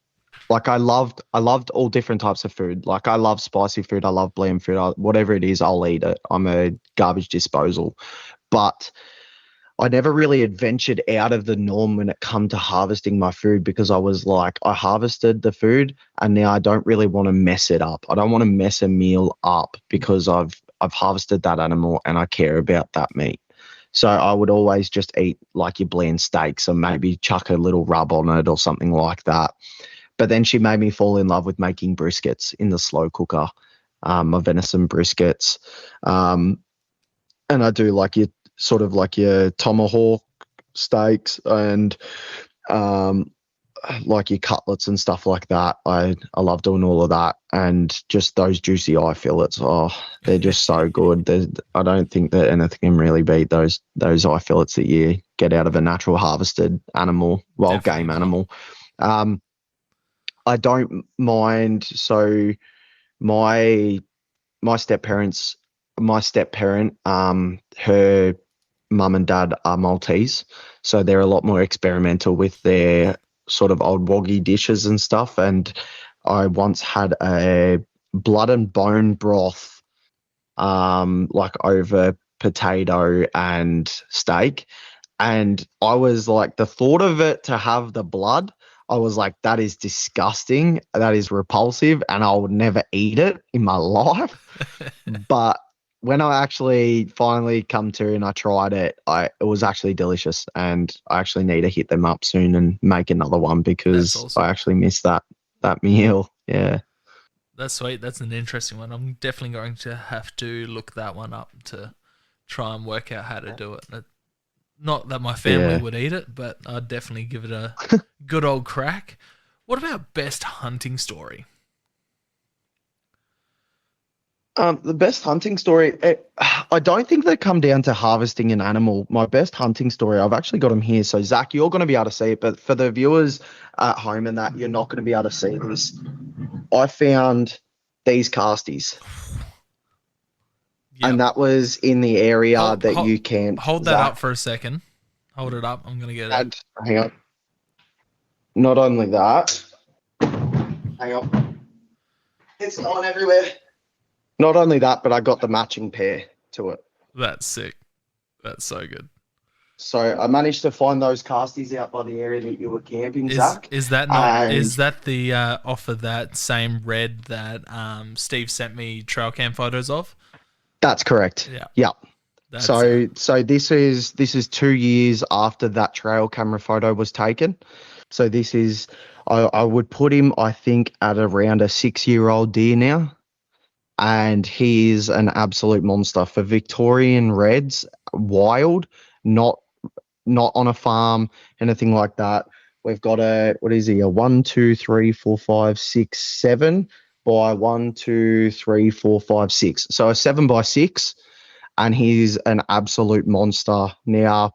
like I loved all different types of food. Like I love spicy food, I love bland food. Whatever it is, I'll eat it. I'm a garbage disposal, but I never really adventured out of the norm when it come to harvesting my food, because I was like, I harvested the food and now I don't really want to mess it up. I don't want to mess a meal up because I've harvested that animal and I care about that meat. So I would always just eat like your bland steaks and maybe chuck a little rub on it or something like that. But then she made me fall in love with making briskets in the slow cooker, my venison briskets. Um, and I do like your sort of like your tomahawk steaks and um, like your cutlets and stuff like that. I love doing all of that, and just those juicy eye fillets. Oh, they're just so good. I don't think that anything can really beat those eye fillets that you get out of a natural harvested animal, wild Definitely game not. animal. Um, I don't mind. So my my step parents, my step parent, her mum and dad are Maltese, so they're a lot more experimental with their sort of old woggy dishes and stuff. And I once had a blood and bone broth, like over potato and steak, and I was like, the thought of it to have the blood, I was like, that is disgusting. That is repulsive. And I would never eat it in my life. But when I actually finally come to and I tried it, it was actually delicious. And I actually need to hit them up soon and make another one, That's because I awesome. actually miss that meal. Yeah. That's sweet. That's an interesting one. I'm definitely going to have to look that one up to try and work out how to do it. Not that my family Yeah. would eat it, but I'd definitely give it a good old crack. What about best hunting story? The best hunting story, I don't think they come down to harvesting an animal. My best hunting story, I've actually got them here. So, Zach, you're going to be able to see it, but for the viewers at home and that, you're not going to be able to see this. I found these casties, and Yep. that was in the area Hold that hold you can't, hold that up Zach. for a second. Hold it up. I'm gonna get a. And hang on. Not only that, Hang on. It's on everywhere. Not only that, but I got the matching pair to it. That's sick. That's so good. So I managed to find those casties out by the area that you were camping, Zach. Is that not And is that the off of that same red that Steve sent me trail cam photos of? that's correct. Yeah. Yeah. That's So this is 2 years after that trail camera photo was taken. So this is I would put him, I think, at around a 6-year-old deer now. And he is an absolute monster for Victorian reds, wild, not on a farm, anything like that. We've got what is he, a 1, 2, 3, 4, 5, 6, 7 by 1, 2, 3, 4, 5, 6. So a 7x6, and he's an absolute monster. Now,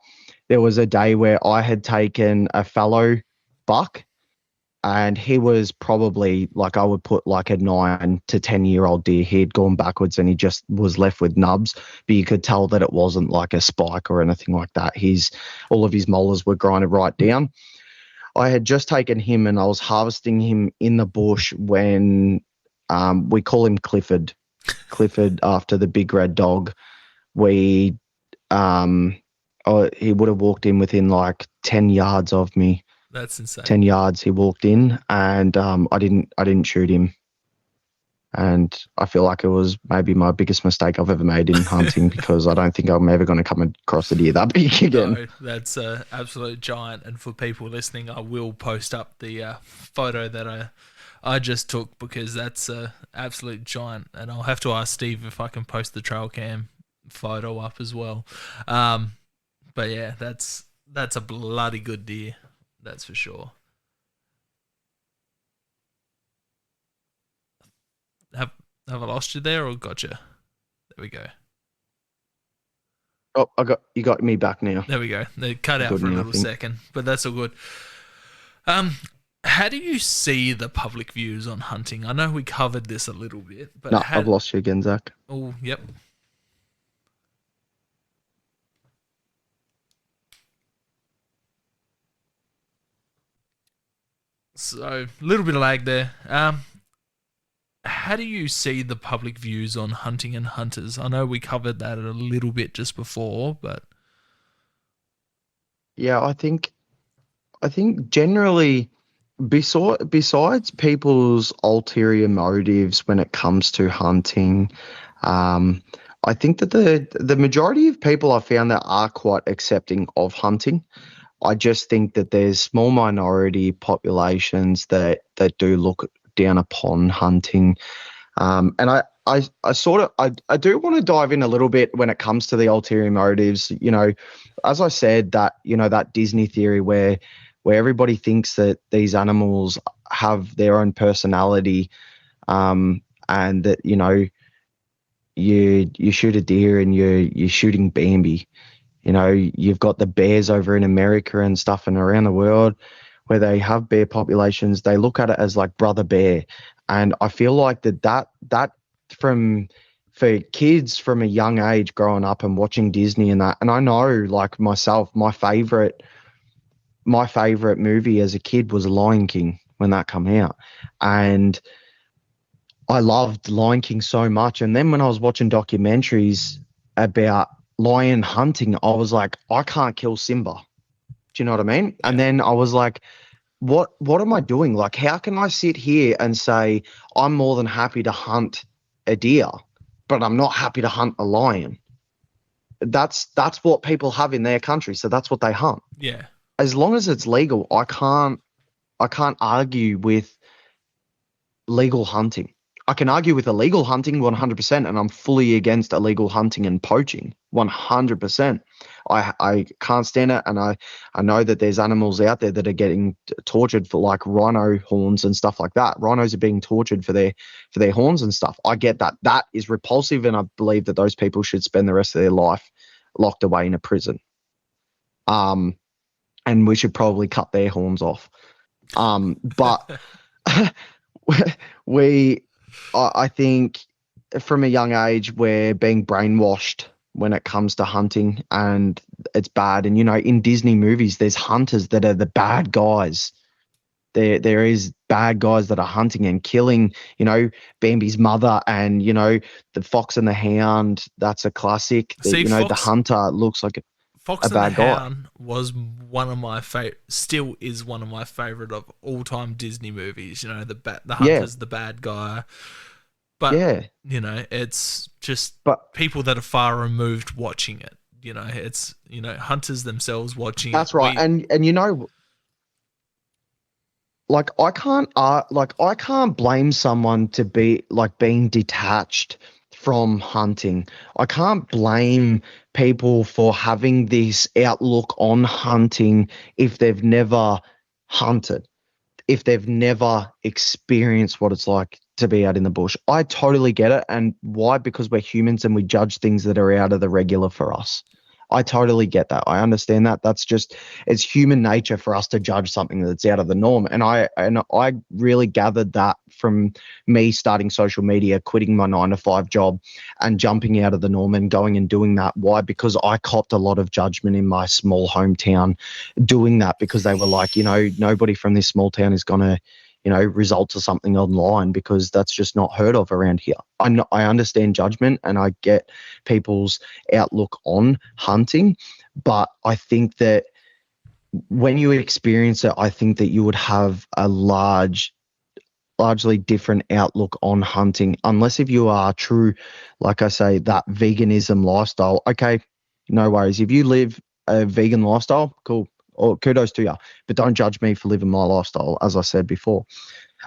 there was a day where I had taken a fallow buck, and he was probably like, I would put like a 9 to 10-year-old deer. He had gone backwards and he just was left with nubs, but you could tell that it wasn't like a spike or anything like that. All of his molars were grinded right down. I had just taken him and I was harvesting him in the bush when we call him Clifford. Clifford, after the big red dog. He would have walked in within like 10 yards of me. That's insane. 10 yards he walked in, and I didn't shoot him. And I feel like it was maybe my biggest mistake I've ever made in hunting, because I don't think I'm ever going to come across a deer that big again. No, that's an absolute giant. And for people listening, I will post up the photo that I just took, because that's an absolute giant. And I'll have to ask Steve if I can post the trail cam photo up as well. But yeah, that's a bloody good deer. That's for sure. Have I lost you there, or got you? There we go. Oh, you got me back now. There we go. They cut out for a little second, but that's all good. How do you see the public views on hunting? I know we covered this a little bit, but no, I've lost you again, Zach. Oh, yep. So, a little bit of lag there. How do you see the public views on hunting and hunters? I know we covered that a little bit just before, but yeah, I think generally, besides people's ulterior motives when it comes to hunting, I think that the majority of people I've found that are quite accepting of hunting. I just think that there's small minority populations that do look down upon hunting. And I sort of I do want to dive in a little bit when it comes to the ulterior motives. You know, as I said, that Disney theory where everybody thinks that these animals have their own personality, and that, you know, you shoot a deer and you're shooting Bambi. You know, you've got the bears over in America and stuff and around the world where they have bear populations. They look at it as like brother bear. And I feel like that for kids from a young age growing up and watching Disney and that, and I know, like myself, my favorite movie as a kid was Lion King when that came out. And I loved Lion King so much. And then when I was watching documentaries about lion hunting, I was like, I can't kill Simba. Do you know what I mean? Yeah. And then I was like, what am I doing? Like, how can I sit here and say I'm more than happy to hunt a deer, but I'm not happy to hunt a lion? That's what people have in their country, so that's what they hunt. Yeah. As long as it's legal, I can't argue with legal hunting. I can argue with illegal hunting 100%, and I'm fully against illegal hunting and poaching 100%. I can't stand it, and I know that there's animals out there that are getting tortured for like rhino horns and stuff like that. Rhinos are being tortured for their horns and stuff. I get that. That is repulsive, and I believe that those people should spend the rest of their life locked away in a prison. And we should probably cut their horns off. But I think from a young age we're being brainwashed when it comes to hunting, and it's bad. And, you know, in Disney movies, there's hunters that are the bad guys. there is bad guys that are hunting and killing, Bambi's mother, and the Fox and the Hound. That's a classic. See, The hunter looks like a Fox and the bad guy. Hound was one of my favorite. Still is one of my favorite of all time Disney movies. The Yeah, hunter's the bad guy, but yeah, it's just but people that are far removed watching it. It's hunters themselves watching it. that's right. And I can't blame someone to be like being detached from hunting. I can't blame people for having this outlook on hunting if they've never hunted, if they've never experienced what it's like to be out in the bush. I totally get it. And why? Because we're humans and we judge things that are out of the regular for us. I totally get that. I understand that. It's human nature for us to judge something that's out of the norm. And I really gathered that from me starting social media, quitting my 9 to 5 job and jumping out of the norm and going and doing that. Why? Because I copped a lot of judgment in my small hometown doing that, because they were like, nobody from this small town is going to, result to something online, because that's just not heard of around here. I understand judgment and I get people's outlook on hunting, but I think that when you experience it, I think that you would have a largely different outlook on hunting, unless if you are true, like I say, that veganism lifestyle. Okay, no worries. If you live a vegan lifestyle, cool. Or kudos to you, but don't judge me for living my lifestyle, as I said before.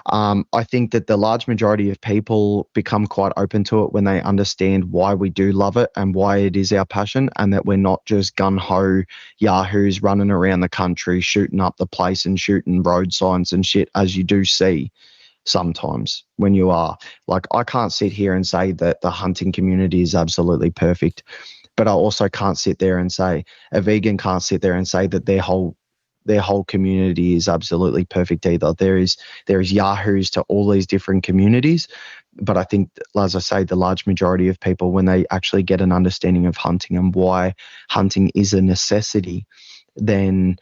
I think that the large majority of people become quite open to it when they understand why we do love it and why it is our passion, and that we're not just gun-ho yahoos running around the country shooting up the place and shooting road signs and shit, as you do see sometimes when you are. Like, I can't sit here and say that the hunting community is absolutely perfect, but I also can't sit there and say, a vegan can't sit there and say that their whole community is absolutely perfect either. There is yahoos to all these different communities, but I think, as I say, the large majority of people, when they actually get an understanding of hunting and why hunting is a necessity, then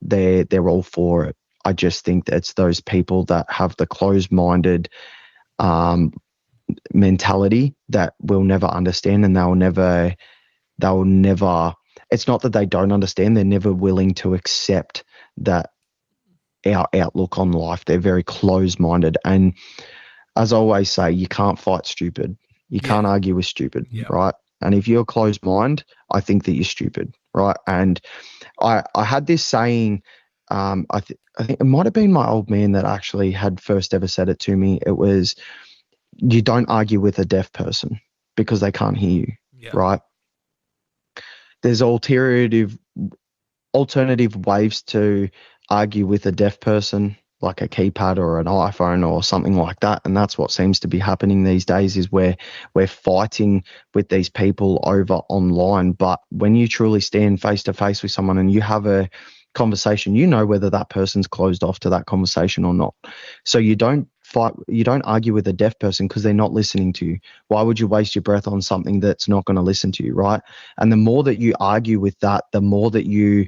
they're all for it. I just think that it's those people that have the closed-minded um, mentality that will never understand, and they'll never. It's not that they don't understand; they're never willing to accept that our outlook on life. They're very closed-minded, and as I always say, you can't fight stupid. You Yeah, can't argue with stupid, yeah. right? And if you're closed mind, I think that you're stupid, right? And I had this saying. I think it might have been my old man that actually had first ever said it to me. It was, you don't argue with a deaf person because they can't hear you, Yeah. right? There's alternative ways to argue with a deaf person, like a keypad or an iPhone or something like that. And that's what seems to be happening these days, is where we're fighting with these people over online. But when you truly stand face to face with someone and you have a conversation, you know whether that person's closed off to that conversation or not. So you don't argue with a deaf person because they're not listening to you. Why would you waste your breath on something that's not going to listen to you, right? And the more that you argue with that, the more that you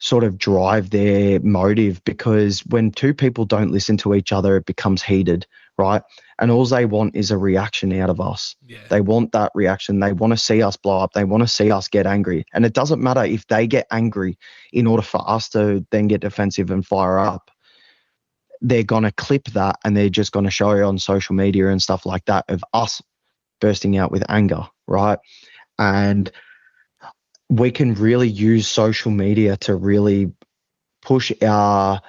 sort of drive their motive, because when two people don't listen to each other, it becomes heated, right? And all they want is a reaction out of us. Yeah. They want that reaction. They want to see us blow up. They want to see us get angry. And it doesn't matter if they get angry in order for us to then get defensive and fire up. They're going to clip that and they're just going to show you on social media and stuff like that of us bursting out with anger, right? And we can really use social media to really push our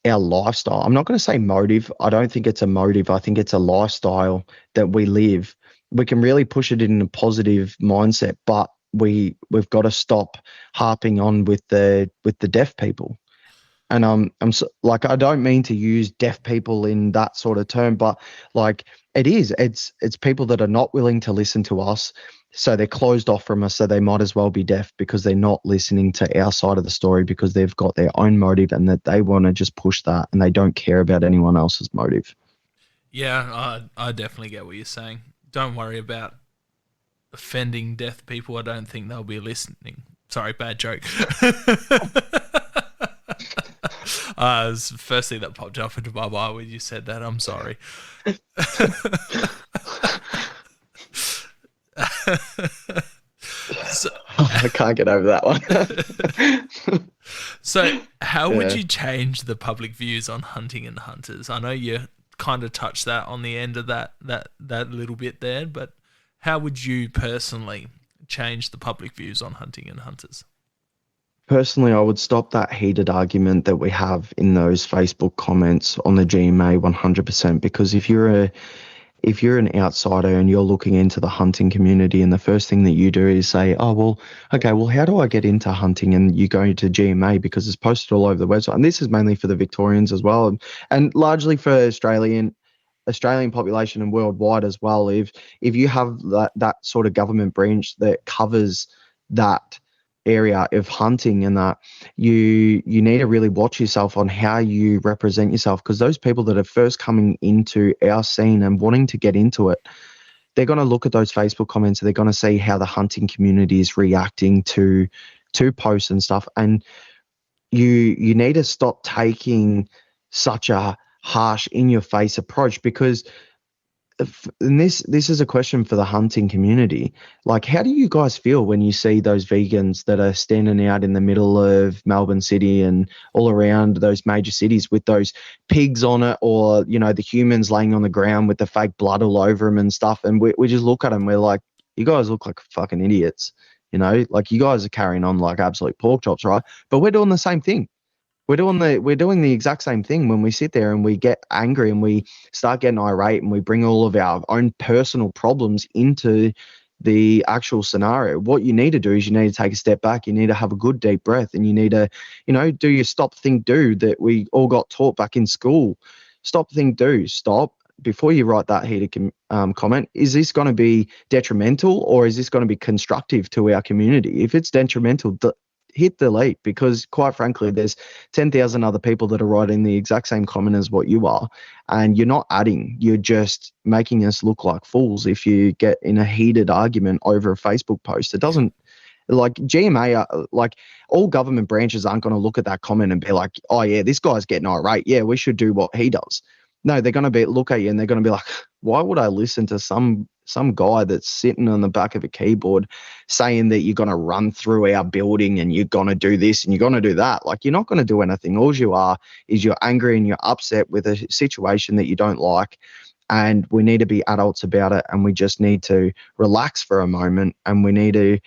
lifestyle. I'm not going to say motive. I don't think it's a motive. I think it's a lifestyle that we live. We can really push it in a positive mindset, but we've got to stop harping on with the deaf people. And like, I don't mean to use deaf people in that sort of term, but like, it's people that are not willing to listen to us, so they're closed off from us, so they might as well be deaf because they're not listening to our side of the story, because they've got their own motive and that they want to just push that and they don't care about anyone else's motive. Yeah, I definitely get what you're saying. Don't worry about offending deaf people. I don't think they'll be listening. Sorry, bad joke. It's the first thing that popped up into my mind when you said that. I'm sorry. So, I can't get over that one. so how would Yeah. you change the public views on hunting and hunters? I know you kind of touched that on the end of that little bit there, but how would you personally change the public views on hunting and hunters? Personally, I would stop that heated argument that we have in those Facebook comments on the GMA 100%, because if you're an outsider and you're looking into the hunting community and the first thing that you do is say, oh, well, okay, well, how do I get into hunting? And you go to GMA because it's posted all over the website. And this is mainly for the Victorians as well, and largely for Australian population and worldwide as well. If you have that sort of government branch that covers that area of hunting, and that you need to really watch yourself on how you represent yourself, because those people that are first coming into our scene and wanting to get into it, they're going to look at those Facebook comments, they're going to see how the hunting community is reacting to posts and stuff, and you need to stop taking such a harsh in your face approach, because and this is a question for the hunting community. Like, how do you guys feel when you see those vegans that are standing out in the middle of Melbourne City and all around those major cities with those pigs on it, or the humans laying on the ground with the fake blood all over them and stuff? And we just look at them, we're like, you guys look like fucking idiots. Like, you guys are carrying on like absolute pork chops, right? But we're doing the same thing. We're doing the exact same thing when we sit there and we get angry and we start getting irate and we bring all of our own personal problems into the actual scenario. What you need to do is you need to take a step back. You need to have a good deep breath, and you need to, do your stop, think, do that we all got taught back in school. Stop, think, do. Stop before you write that heated comment. Is this going to be detrimental, or is this going to be constructive to our community? If it's detrimental, hit delete, because quite frankly, there's 10,000 other people that are writing the exact same comment as what you are, and you're not adding, you're just making us look like fools if you get in a heated argument over a Facebook post. It Yeah. doesn't, like, GMA, like, all government branches aren't going to look at that comment and be like, oh yeah, this guy's getting irate, yeah, we should do what he does. No, they're going to be look at you and they're going to be like, why would I listen to some guy that's sitting on the back of a keyboard saying that you're going to run through our building and you're going to do this and you're going to do that? Like, you're not going to do anything. All you are is you're angry and you're upset with a situation that you don't like. And we need to be adults about it, and we just need to relax for a moment, and we need to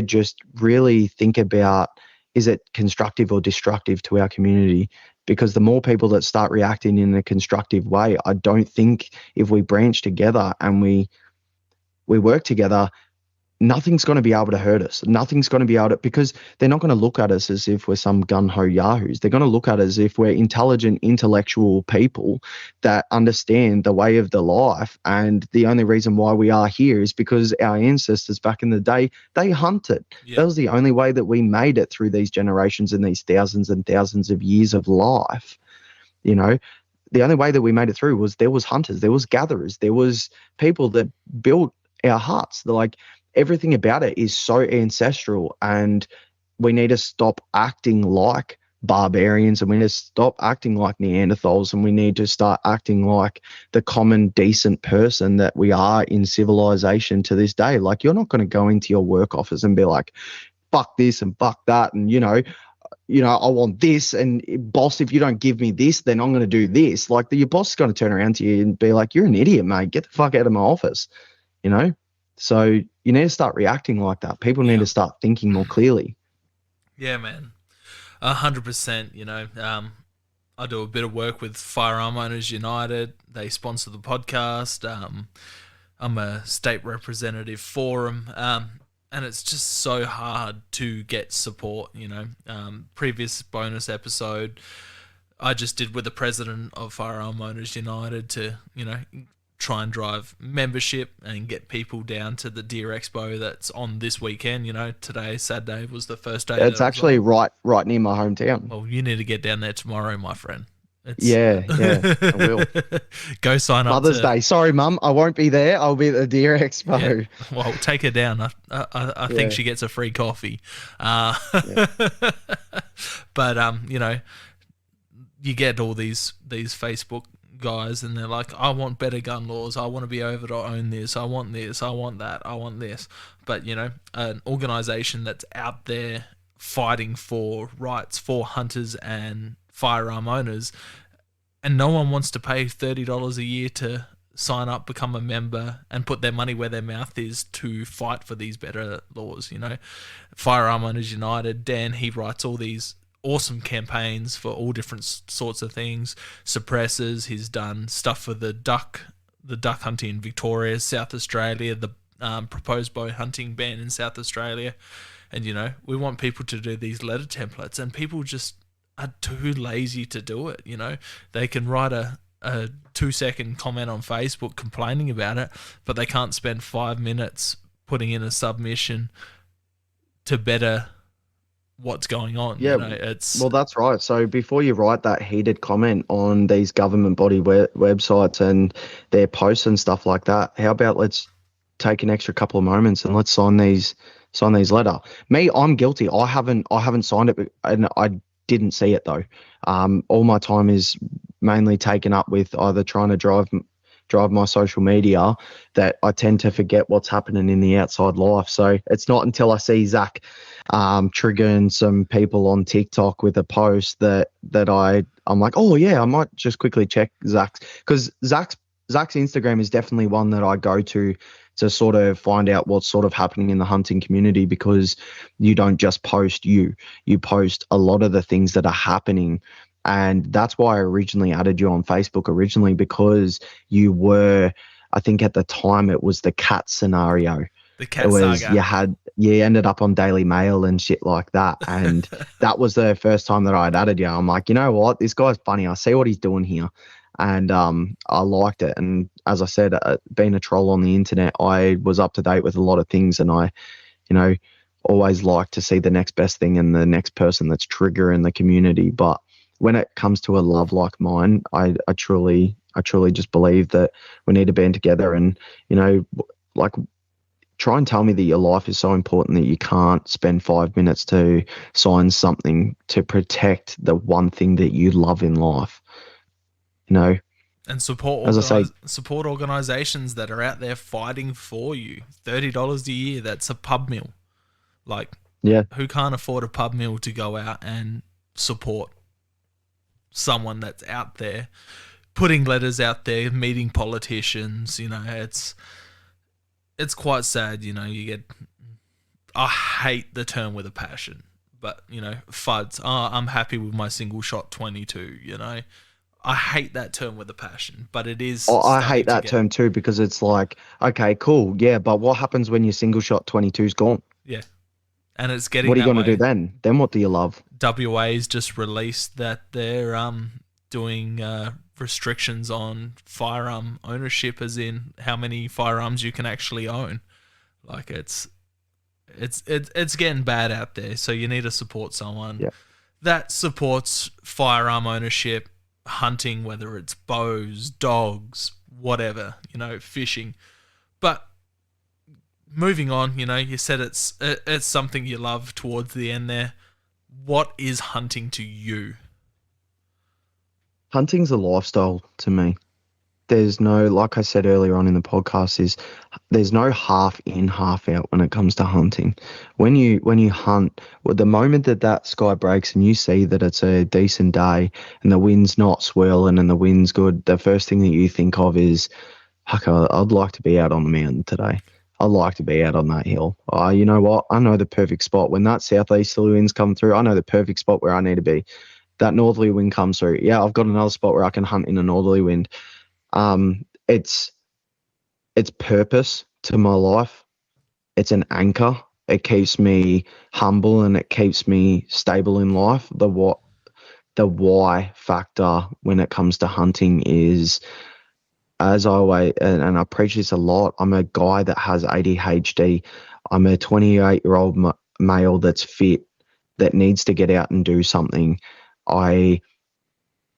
just really think about, is it constructive or destructive to our community? Because the more people that start reacting in a constructive way, I don't think, if we branch together and we work together, nothing's going to be able to hurt us. Nothing's going to be able to, because they're not going to look at us as if we're some gun-ho yahoos. They're going to look at us as if we're intelligent, intellectual people that understand the way of the life. And the only reason why we are here is because our ancestors back in the day, they hunted. Yeah. That was the only way that we made it through these generations and these thousands and thousands of years of life. The only way that we made it through was there was hunters, there was gatherers, there was people that built our huts. They're like, everything about it is so ancestral, and we need to stop acting like barbarians, and we need to stop acting like Neanderthals, and we need to start acting like the common decent person that we are in civilization to this day. Like, you're not going to go into your work office and be like, fuck this and fuck that, and I want this, and boss, if you don't give me this, then I'm going to do this. Like, your boss is going to turn around to you and be like, you're an idiot, mate. Get the fuck out of my office. So you need to start reacting like that. People need Yeah. to start thinking more clearly. Yeah, man. 100%. I do a bit of work with Firearm Owners United. They sponsor the podcast. I'm a state representative for them. And it's just so hard to get support. Previous bonus episode I just did with the president of Firearm Owners United to, try and drive membership and get people down to the Deer Expo that's on this weekend. Today, Saturday, was the first day. It's actually right near my hometown. Well, you need to get down there tomorrow, my friend. It's Yeah, I will. go sign up Mother's to. Day. Sorry, Mum, I won't be there. I'll be at the Deer Yeah, Expo. well, take her down. I think Yeah, she gets a free coffee. Uh, yeah, but you get all these Facebook guys, and they're like, I want better gun laws. I want to be able to own this. I want this. I want that. I want this. But an organization that's out there fighting for rights for hunters and firearm owners, and no one wants to pay $30 a year to sign up, become a member, and put their money where their mouth is to fight for these better laws. Firearm Owners United, Dan, he writes all these awesome campaigns for all different sorts of things. Suppressors, he's done stuff for the duck hunting in Victoria, South Australia, the proposed bow hunting ban in South Australia. And we want people to do these letter templates, and people just are too lazy to do it. They can write a 2-second comment on Facebook complaining about it, but they can't spend 5 minutes putting in a submission to better what's going on. yeah. It's Well, that's right. So before you write that heated comment on these government body websites and their posts and stuff like that, how about let's take an extra couple of moments and let's sign these letter. Me, I'm guilty. I haven't signed it, and I didn't see it though. All my time is mainly taken up with either trying to drive my social media that I tend to forget what's happening in the outside life. So it's not until I see Zach triggering some people on TikTok with a post that I'm like, oh yeah, I might just quickly check Zach's, because Zach's Instagram is definitely one that I go to sort of find out what's sort of happening in the hunting community, because you don't just post you post a lot of the things that are happening. And that's why I originally added you on Facebook originally, because you were, I think at the time it was the cat scenario. the It cat was saga. you ended up on Daily Mail and shit like that. And that was the first time that I'd added you. I'm like, you know what? This guy's funny. I see what he's doing here. And I liked it. And as I said, being a troll on the internet, I was up to date with a lot of things, and I, you know, always like to see the next best thing and the next person that's triggering the community. But when it comes to a love like mine, I truly just believe that we need to band together and, like, try and tell me that your life is so important that you can't spend 5 minutes to sign something to protect the one thing that you love in life. You know, And as I say, support organizations that are out there fighting for you. $30 a year, that's a pub meal. Like, yeah, who can't afford a pub meal to go out and support someone that's out there putting letters out there, meeting politicians? It's quite sad. You get, I hate the term with a passion, but FUDs. Oh, I'm happy with my single shot 22. I hate that term with a passion, but it is I starting hate to that get. term too, because it's like, okay, cool, yeah, but what happens when your single shot 22's gone? Yeah, and it's getting What are you that going to do way. then? Then what do you love? WA's just released that they're doing restrictions on firearm ownership, as in how many firearms you can actually own. Like, it's getting bad out there, so you need to support someone Yeah. that supports firearm ownership, hunting, whether it's bows, dogs, whatever, fishing. But moving on, you said it's something you love towards the end there. What is hunting to you? Hunting's a lifestyle to me. There's no, like I said earlier on in the podcast, there's no half in, half out when it comes to hunting. When you hunt, well, the moment that sky breaks and you see that it's a decent day and the wind's not swirling and the wind's good, the first thing that you think of is, heck, I'd like to be out on the mountain today. I'd like to be out on that hill. You know what? I know the perfect spot. When that southeasterly wind's come through, I know the perfect spot where I need to be. That northerly wind comes through. Yeah, I've got another spot where I can hunt in a northerly wind. It's purpose to my life. It's an anchor. It keeps me humble and it keeps me stable in life. The why factor when it comes to hunting is, as I always, and I preach this a lot, I'm a guy that has ADHD. I'm a 28-year-old male that's fit, that needs to get out and do something. I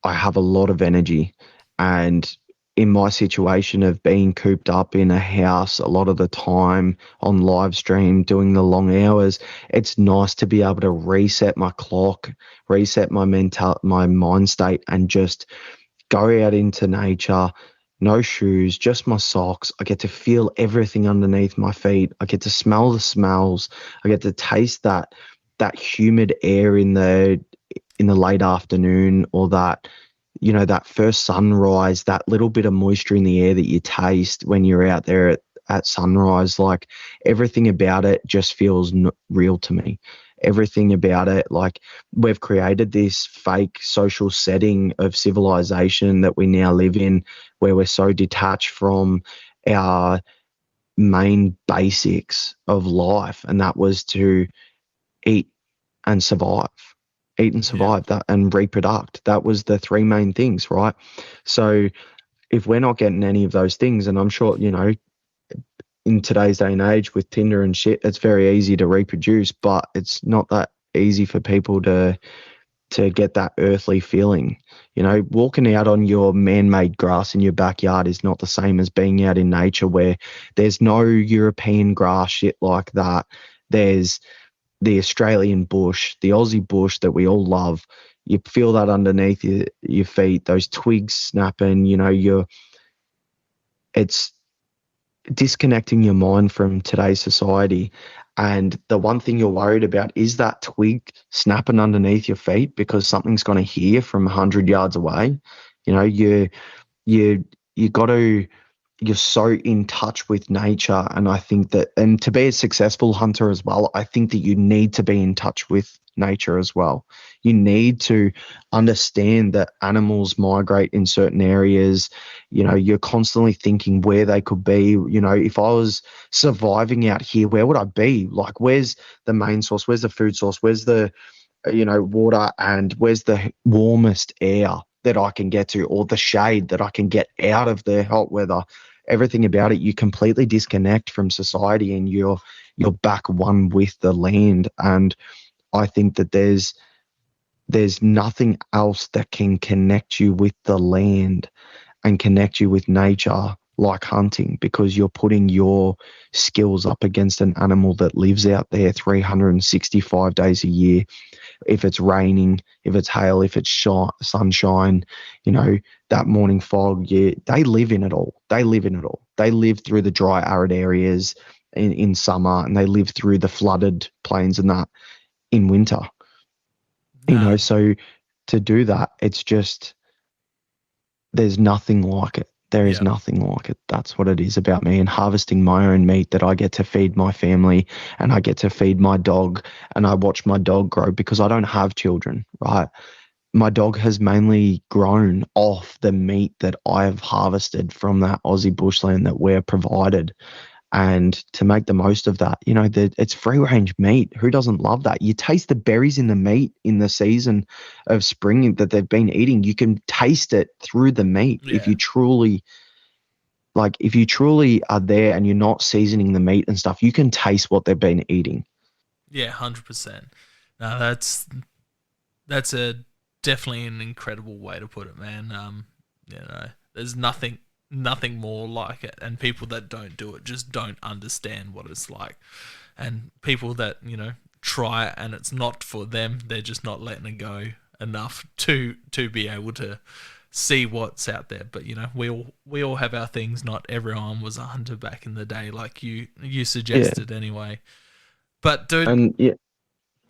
I have a lot of energy. And in my situation of being cooped up in a house a lot of the time on live stream, doing the long hours, it's nice to be able to reset my clock, reset my mind state, and just go out into nature, no shoes, just my socks. I get to feel everything underneath my feet. I get to smell the smells. I get to taste that humid air in the late afternoon, or that, that first sunrise, that little bit of moisture in the air that you taste when you're out there at sunrise. Like, everything about it just feels real to me. Everything about it, like, we've created this fake social setting of civilization that we now live in, where we're so detached from our main basics of life, and that was to eat and survive. Eat and Yeah. survive, that, and reproduct. That was the three main things, right? So if we're not getting any of those things, and I'm sure, in today's day and age with Tinder and shit, it's very easy to reproduce, but it's not that easy for people to get that earthly feeling. Walking out on your man-made grass in your backyard is not the same as being out in nature, where there's no European grass shit like that. There's the Australian bush, the Aussie bush that we all love. You feel that underneath your feet, those twigs snapping, it's disconnecting your mind from today's society. And the one thing you're worried about is that twig snapping underneath your feet, because something's going to hear from 100 yards away. You you got to you're so in touch with nature. And I think that, and to be a successful hunter as well, I think that you need to be in touch with nature as well. You need to understand that animals migrate in certain areas. You're constantly thinking where they could be. If I was surviving out here, where would I be? Like, where's the main source? Where's the food source? Where's the water, and where's the warmest air that I can get to, or the shade that I can get out of the hot weather? Everything about it, you completely disconnect from society, and you're back one with the land. And I think that there's nothing else that can connect you with the land and connect you with nature like hunting, because you're putting your skills up against an animal that lives out there 365 days a year. If it's raining, if it's hail, if it's sunshine, that morning fog, yeah, they live in it all. They live in it all. They live through the dry, arid areas in summer, and they live through the flooded plains and that in winter. Nah. So to do that, it's just, there's nothing like it. There is Yeah. nothing like it. That's what it is about me, and harvesting my own meat that I get to feed my family, and I get to feed my dog, and I watch my dog grow, because I don't have children, right? My dog has mainly grown off the meat that I have harvested from that Aussie bushland that we're provided. And to make the most of that, it's free range meat. Who doesn't love that? You taste the berries in the meat in the season of spring that they've been eating. You can taste it through the meat. Yeah. If you truly are there and you're not seasoning the meat and stuff, you can taste what they've been eating. Yeah, 100%. No, that's a definitely an incredible way to put it, man. There's nothing more like it, and people that don't do it just don't understand what it's like. And people that try it and it's not for them, they're just not letting it go enough to be able to see what's out there. But we all have our things. Not everyone was a hunter back in the day, like you Yeah. suggested anyway. But dude, And yeah,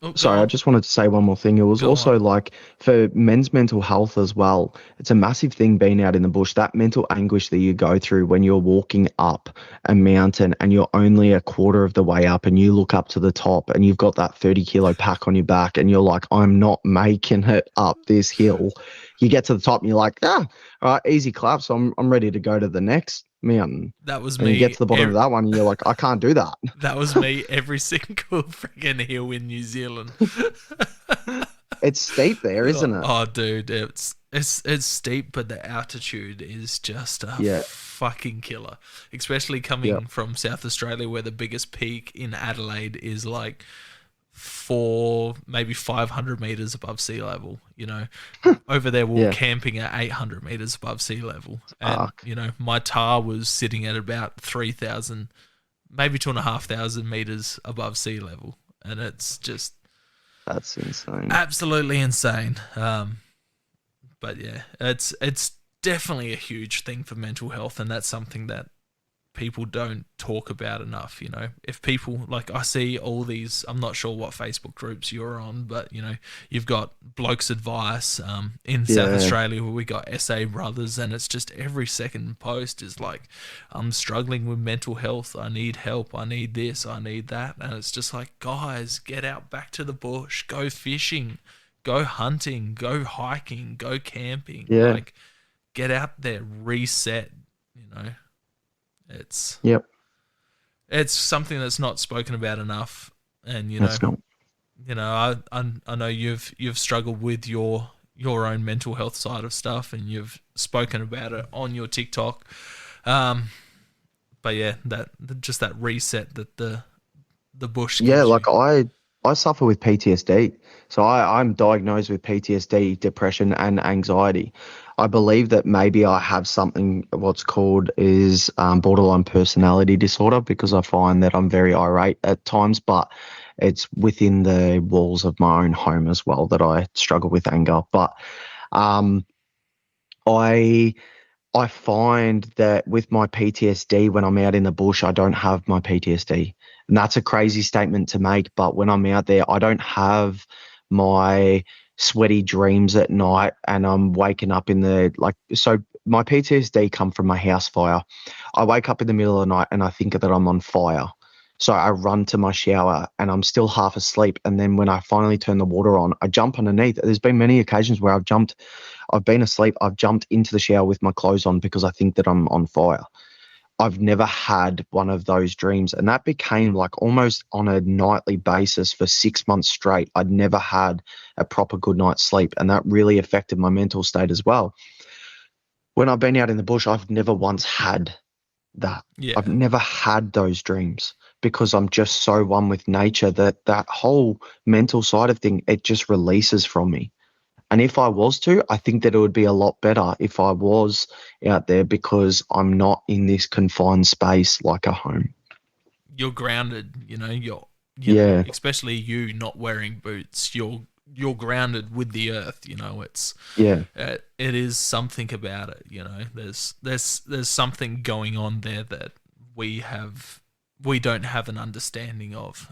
oh, go sorry, I on, just wanted to say one more thing. It was go on. also like, for men's mental health as well, it's a massive thing being out in the bush. That mental anguish that you go through when you're walking up a mountain and you're only a quarter of the way up, and you look up to the top and you've got that 30-kilo pack on your back, and you're like, I'm not making it up this hill. You get to the top and you're like, all right, easy claps. I'm ready to go to the next mountain. That was And you get me. to the bottom of that one and you're like, I can't do that. That was me every single freaking hill in New Zealand. It's steep there, isn't it? Oh, dude, it's steep, but the altitude is just a Yeah. fucking killer. Especially Yeah. coming from South Australia, where the biggest peak in Adelaide is like maybe 500 meters above sea level. Over there we were Yeah. camping at 800 meters above sea level, and Fuck. my tar was sitting at about 3,000, maybe 2,500 meters above sea level, and it's just That's insane. absolutely insane. But yeah, it's definitely a huge thing for mental health, and that's something that people don't talk about enough. If people, like, I see all these, I'm not sure what Facebook groups you're on, but you've got Blokes Advice in South Yeah. Australia, where we got SA Brothers, and it's just every second post is like, I'm struggling with mental health, I need help, I need this, I need that. And it's just like, guys, get out back to the bush, go fishing, go hunting, go hiking, go camping, Yeah. like, get out there, reset. you know it's Yep. it's something that's not spoken about enough. And That's not. I know you've struggled with your own mental health side of stuff, and you've spoken about it on your TikTok. But yeah, that reset that the bush Yeah, gives you. like I suffer with PTSD. So I'm diagnosed with PTSD, depression, and anxiety. I believe that maybe I have something what's called is borderline personality disorder, because I find that I'm very irate at times, but it's within the walls of my own home as well that I struggle with anger. But um, I I find that with my PTSD, when I'm out in the bush, I don't have my PTSD. And that's a crazy statement to make. But when I'm out there, I don't have my sweaty dreams at night and I'm waking up in the like. So my PTSD come from my house fire. I wake up in the middle of the night and I think that I'm on fire. So I run to my shower and I'm still half asleep. And then when I finally turn the water on, I jump underneath. There's been many occasions where I've been asleep, I've jumped into the shower with my clothes on because I think that I'm on fire. I've never had one of those dreams. And that became like almost on a nightly basis for 6 months straight. I'd never had a proper good night's sleep. And that really affected my mental state as well. When I've been out in the bush, I've never once had that. I've Yeah, never had those dreams because I'm just so one with nature that that whole mental side of thing, it just releases from me. And if I was to, I think that it would be a lot better if I was out there because I'm not in this confined space like a home. you're grounded. Yeah, Especially you not wearing boots. You're grounded with the earth. yeah, It is something about it. There's something going on there that we don't have an understanding of.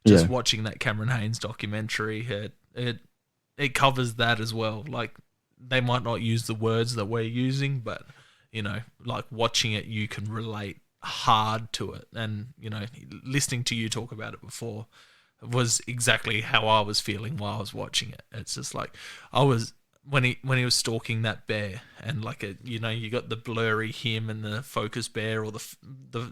Just yeah, watching that Cameron Haynes documentary, it covers that as well. Like, they might not use the words that we're using, but like, watching it, you can relate hard to it. And listening to you talk about it before was exactly how I was feeling while I was watching it. It's just like, I was when he was stalking that bear, and like, you got the blurry him and the focused bear, or the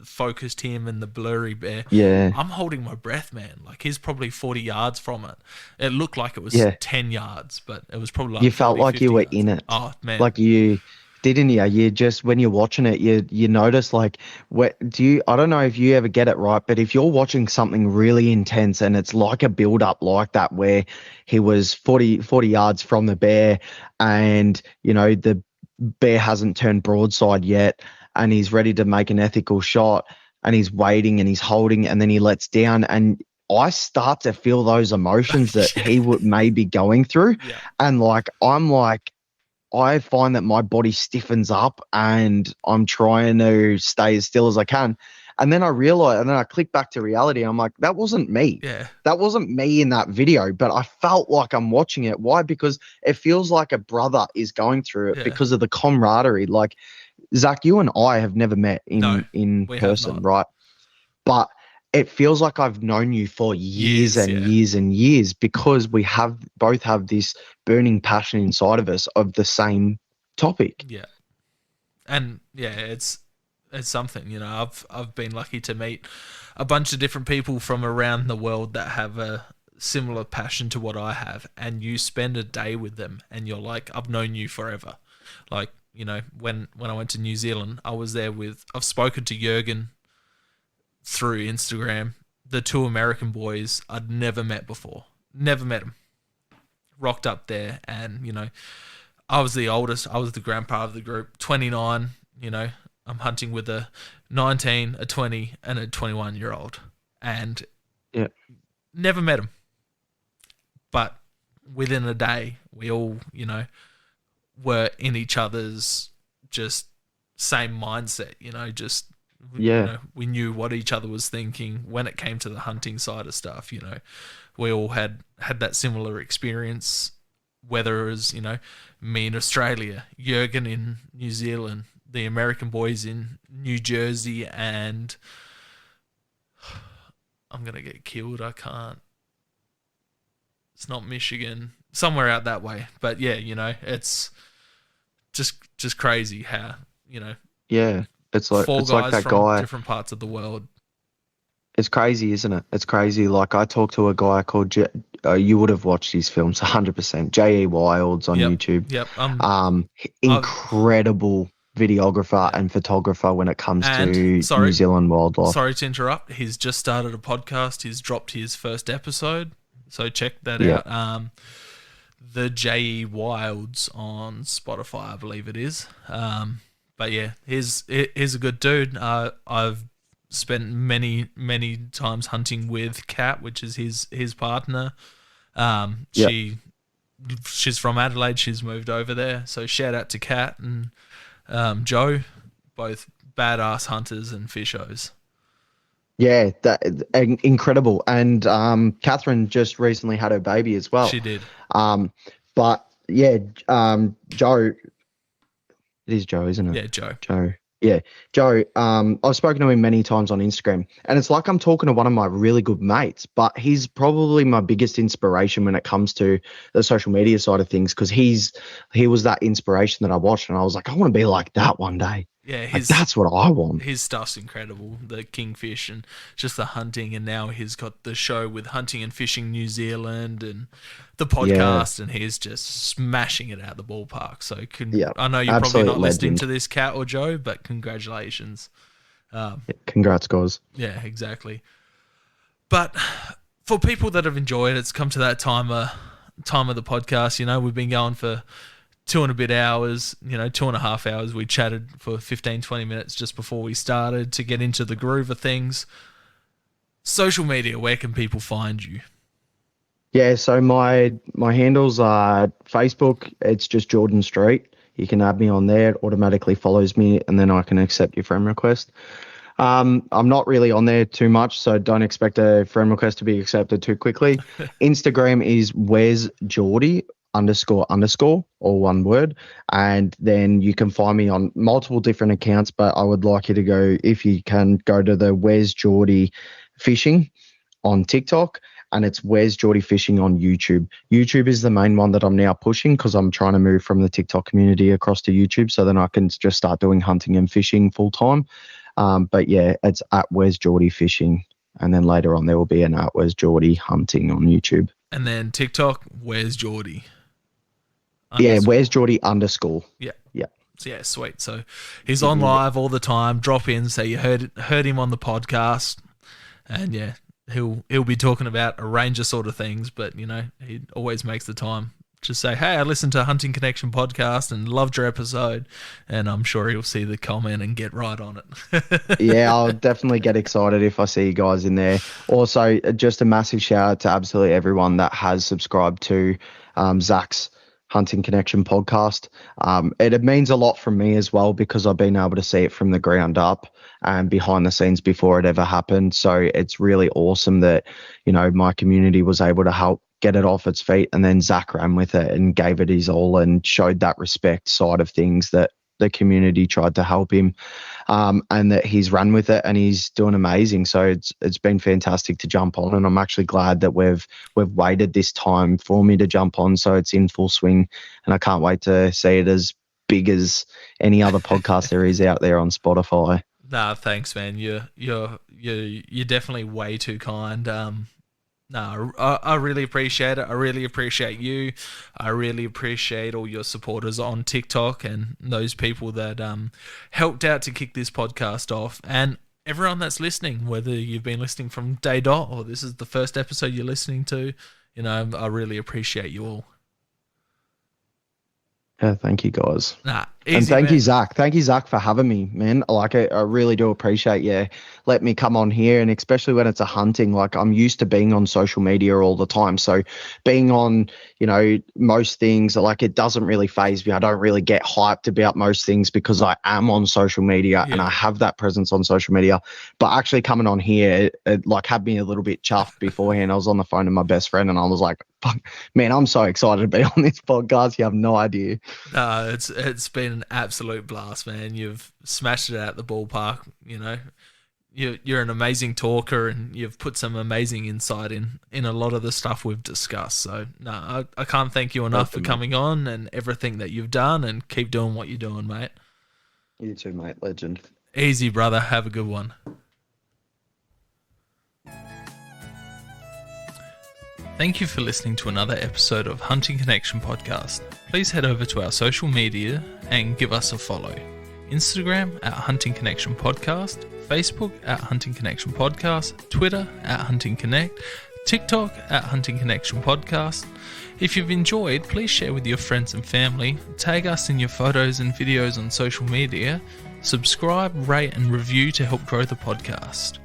focused him and the blurry bear. yeah, I'm holding my breath, man. Like, he's probably 40 yards from it. It looked like it was yeah. 10 yards, but it was probably like You felt 40, like you 50 were yards. in it. Oh, man. Like you didn't you? You just when you're watching it, you notice like what do you I don't know if you ever get it right, but if you're watching something really intense and it's like a build up like that where he was 40 yards from the bear and the bear hasn't turned broadside yet and he's ready to make an ethical shot and he's waiting and he's holding and then he lets down and I start to feel those emotions that Yeah. he would may be going through Yeah. and like I'm like I find that my body stiffens up and I'm trying to stay as still as I can. And then I realize, and then I click back to reality. I'm like, that wasn't me. Yeah. That wasn't me in that video, but I felt like I'm watching it. Why? Because it feels like a brother is going through it Yeah. because of the camaraderie. Like, Zach, you and I have never met No, in we have person, not. right? But it feels like I've known you for years Years, and yeah. years and years because we have both have this burning passion inside of us of the same topic. Yeah. And yeah, it's something. I've been lucky to meet a bunch of different people from around the world that have a similar passion to what I have, and you spend a day with them and you're like, I've known you forever. Like, when I went to New Zealand, I've spoken to Jurgen through Instagram, the two American boys I'd never met before. Never met them. Rocked up there, and I was the oldest. I was the grandpa of the group. 29. I'm hunting with a 19, a 20, and a 21-year-old, and Yeah. never met them. But within a day, we all, were in each other's just same mindset. Just Yeah. we knew what each other was thinking when it came to the hunting side of stuff. We all had that similar experience, whether it was me in Australia, Jurgen in New Zealand, the American boys in New Jersey, and I'm gonna get killed. I can't. It's not Michigan, somewhere out that way. But yeah, it's just crazy how Yeah. four It's like guys that from guy. different parts of the world. It's crazy, isn't it? It's crazy. Like I talked to a guy called you would have watched his films 100%. J.E. Wilds on Yep, YouTube. yep. Um, I've incredible videographer yeah. and photographer when it comes And to New Zealand wildlife. sorry to interrupt. He's just started a podcast. He's dropped his first episode, so check that Yeah. out. The J.E. Wilds on Spotify, I believe it is. But yeah, he's a good dude. I've spent many times hunting with Kat, which is his partner. Yeah. She's from Adelaide. She's moved over there. So shout out to Kat and Joe, both badass hunters and fishers. Yeah, incredible. And Catherine just recently had her baby as well. She did. But yeah, Joe, it is Joe, isn't it? Yeah, Joe. Joe. Yeah, Joe. I've spoken to him many times on Instagram, and it's like I'm talking to one of my really good mates. But he's probably my biggest inspiration when it comes to the social media side of things, because he was that inspiration that I watched, and I was like, I want to be like that one day. Yeah, Like, that's what I want. His stuff's incredible. The kingfish and just the hunting, and now he's got the show with Hunting and Fishing New Zealand and the podcast, and he's just smashing it out the ballpark. So I know you're probably not listening to this, Kat or Joe, but congratulations. Congrats, guys. Yeah, exactly. But for people that have enjoyed it, it's come to that time of the podcast. We've been going for 2 and a bit hours, 2.5 hours. We chatted for 15, 20 minutes just before we started to get into the groove of things. Social media, where can people find you? Yeah, so my handles are Facebook. It's just Jordan Street. You can add me on there. It automatically follows me, and then I can accept your friend request. I'm not really on there too much, so don't expect a friend request to be accepted too quickly. Instagram is WheresJordy __ all one word, and then you can find me on multiple different accounts, but I would like you to go, if you can, go to the WheresJordy Fishing on TikTok, and it's WheresJordy Fishing on YouTube. YouTube is the main one that I'm now pushing, because I'm trying to move from the TikTok community across to YouTube, so then I can just start doing hunting and fishing full time. But yeah, it's at WheresJordy Fishing, and then later on there will be an at WheresJordy Hunting on YouTube. And then TikTok, WheresJordy. Yeah, WheresJordy _. Yeah. Yeah. Yeah, sweet. So he's on live all the time. Drop in, say you heard him on the podcast, and yeah, he'll be talking about a range of sort of things. But he always makes the time. Just say, hey, I listened to Hunting Connection podcast and loved your episode, and I'm sure he'll see the comment and get right on it. Yeah, I'll definitely get excited if I see you guys in there. Also, just a massive shout out to absolutely everyone that has subscribed to Zach's Hunting Connection podcast. It means a lot from me as well, because I've been able to see it from the ground up and behind the scenes before it ever happened. So it's really awesome that, my community was able to help get it off its feet, and then Zach ran with it and gave it his all and showed that respect side of things that the community tried to help him, and that he's run with it and he's doing amazing. So it's been fantastic to jump on, and I'm actually glad that we've waited this time for me to jump on, so it's in full swing, and I can't wait to see it as big as any other podcast there is out there on Spotify. Nah, thanks, man. You're definitely way too kind. No, I really appreciate it. I really appreciate you. I really appreciate all your supporters on TikTok and those people that helped out to kick this podcast off. And everyone that's listening, whether you've been listening from day dot or this is the first episode you're listening to, I really appreciate you all. Yeah, thank you, guys. Nah, easy, And thank man. you, Zach. Thank you, Zach, for having me, man. Like, I really do appreciate you letting me come on here, and especially when it's a hunting. Like, I'm used to being on social media all the time, so being on, most things, like, it doesn't really faze me. I don't really get hyped about most things because I am on social media and I have that presence on social media. But actually coming on here, it like had me a little bit chuffed beforehand. I was on the phone to my best friend, and I was like, "Fuck, man, I'm so excited to be on this podcast. You have no idea." No, it's been an absolute blast, man. You've smashed it out the ballpark. You're an amazing talker, and you've put some amazing insight in a lot of the stuff we've discussed. So no, I can't thank you enough for coming on and everything that you've done, and keep doing what you're doing, mate. You too, mate. Legend. Easy, brother. Have a good one. Thank you for listening to another episode of Hunting Connection Podcast. Please head over to our social media and give us a follow. Instagram at Hunting Connection Podcast, Facebook at Hunting Connection Podcast, Twitter at Hunting Connect, TikTok at Hunting Connection Podcast. If you've enjoyed, please share with your friends and family, tag us in your photos and videos on social media, subscribe, rate and review to help grow the podcast.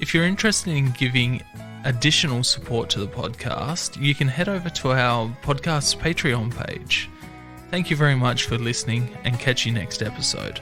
If you're interested in giving additional support to the podcast, you can head over to our podcast's Patreon page. Thank you very much for listening, and catch you next episode.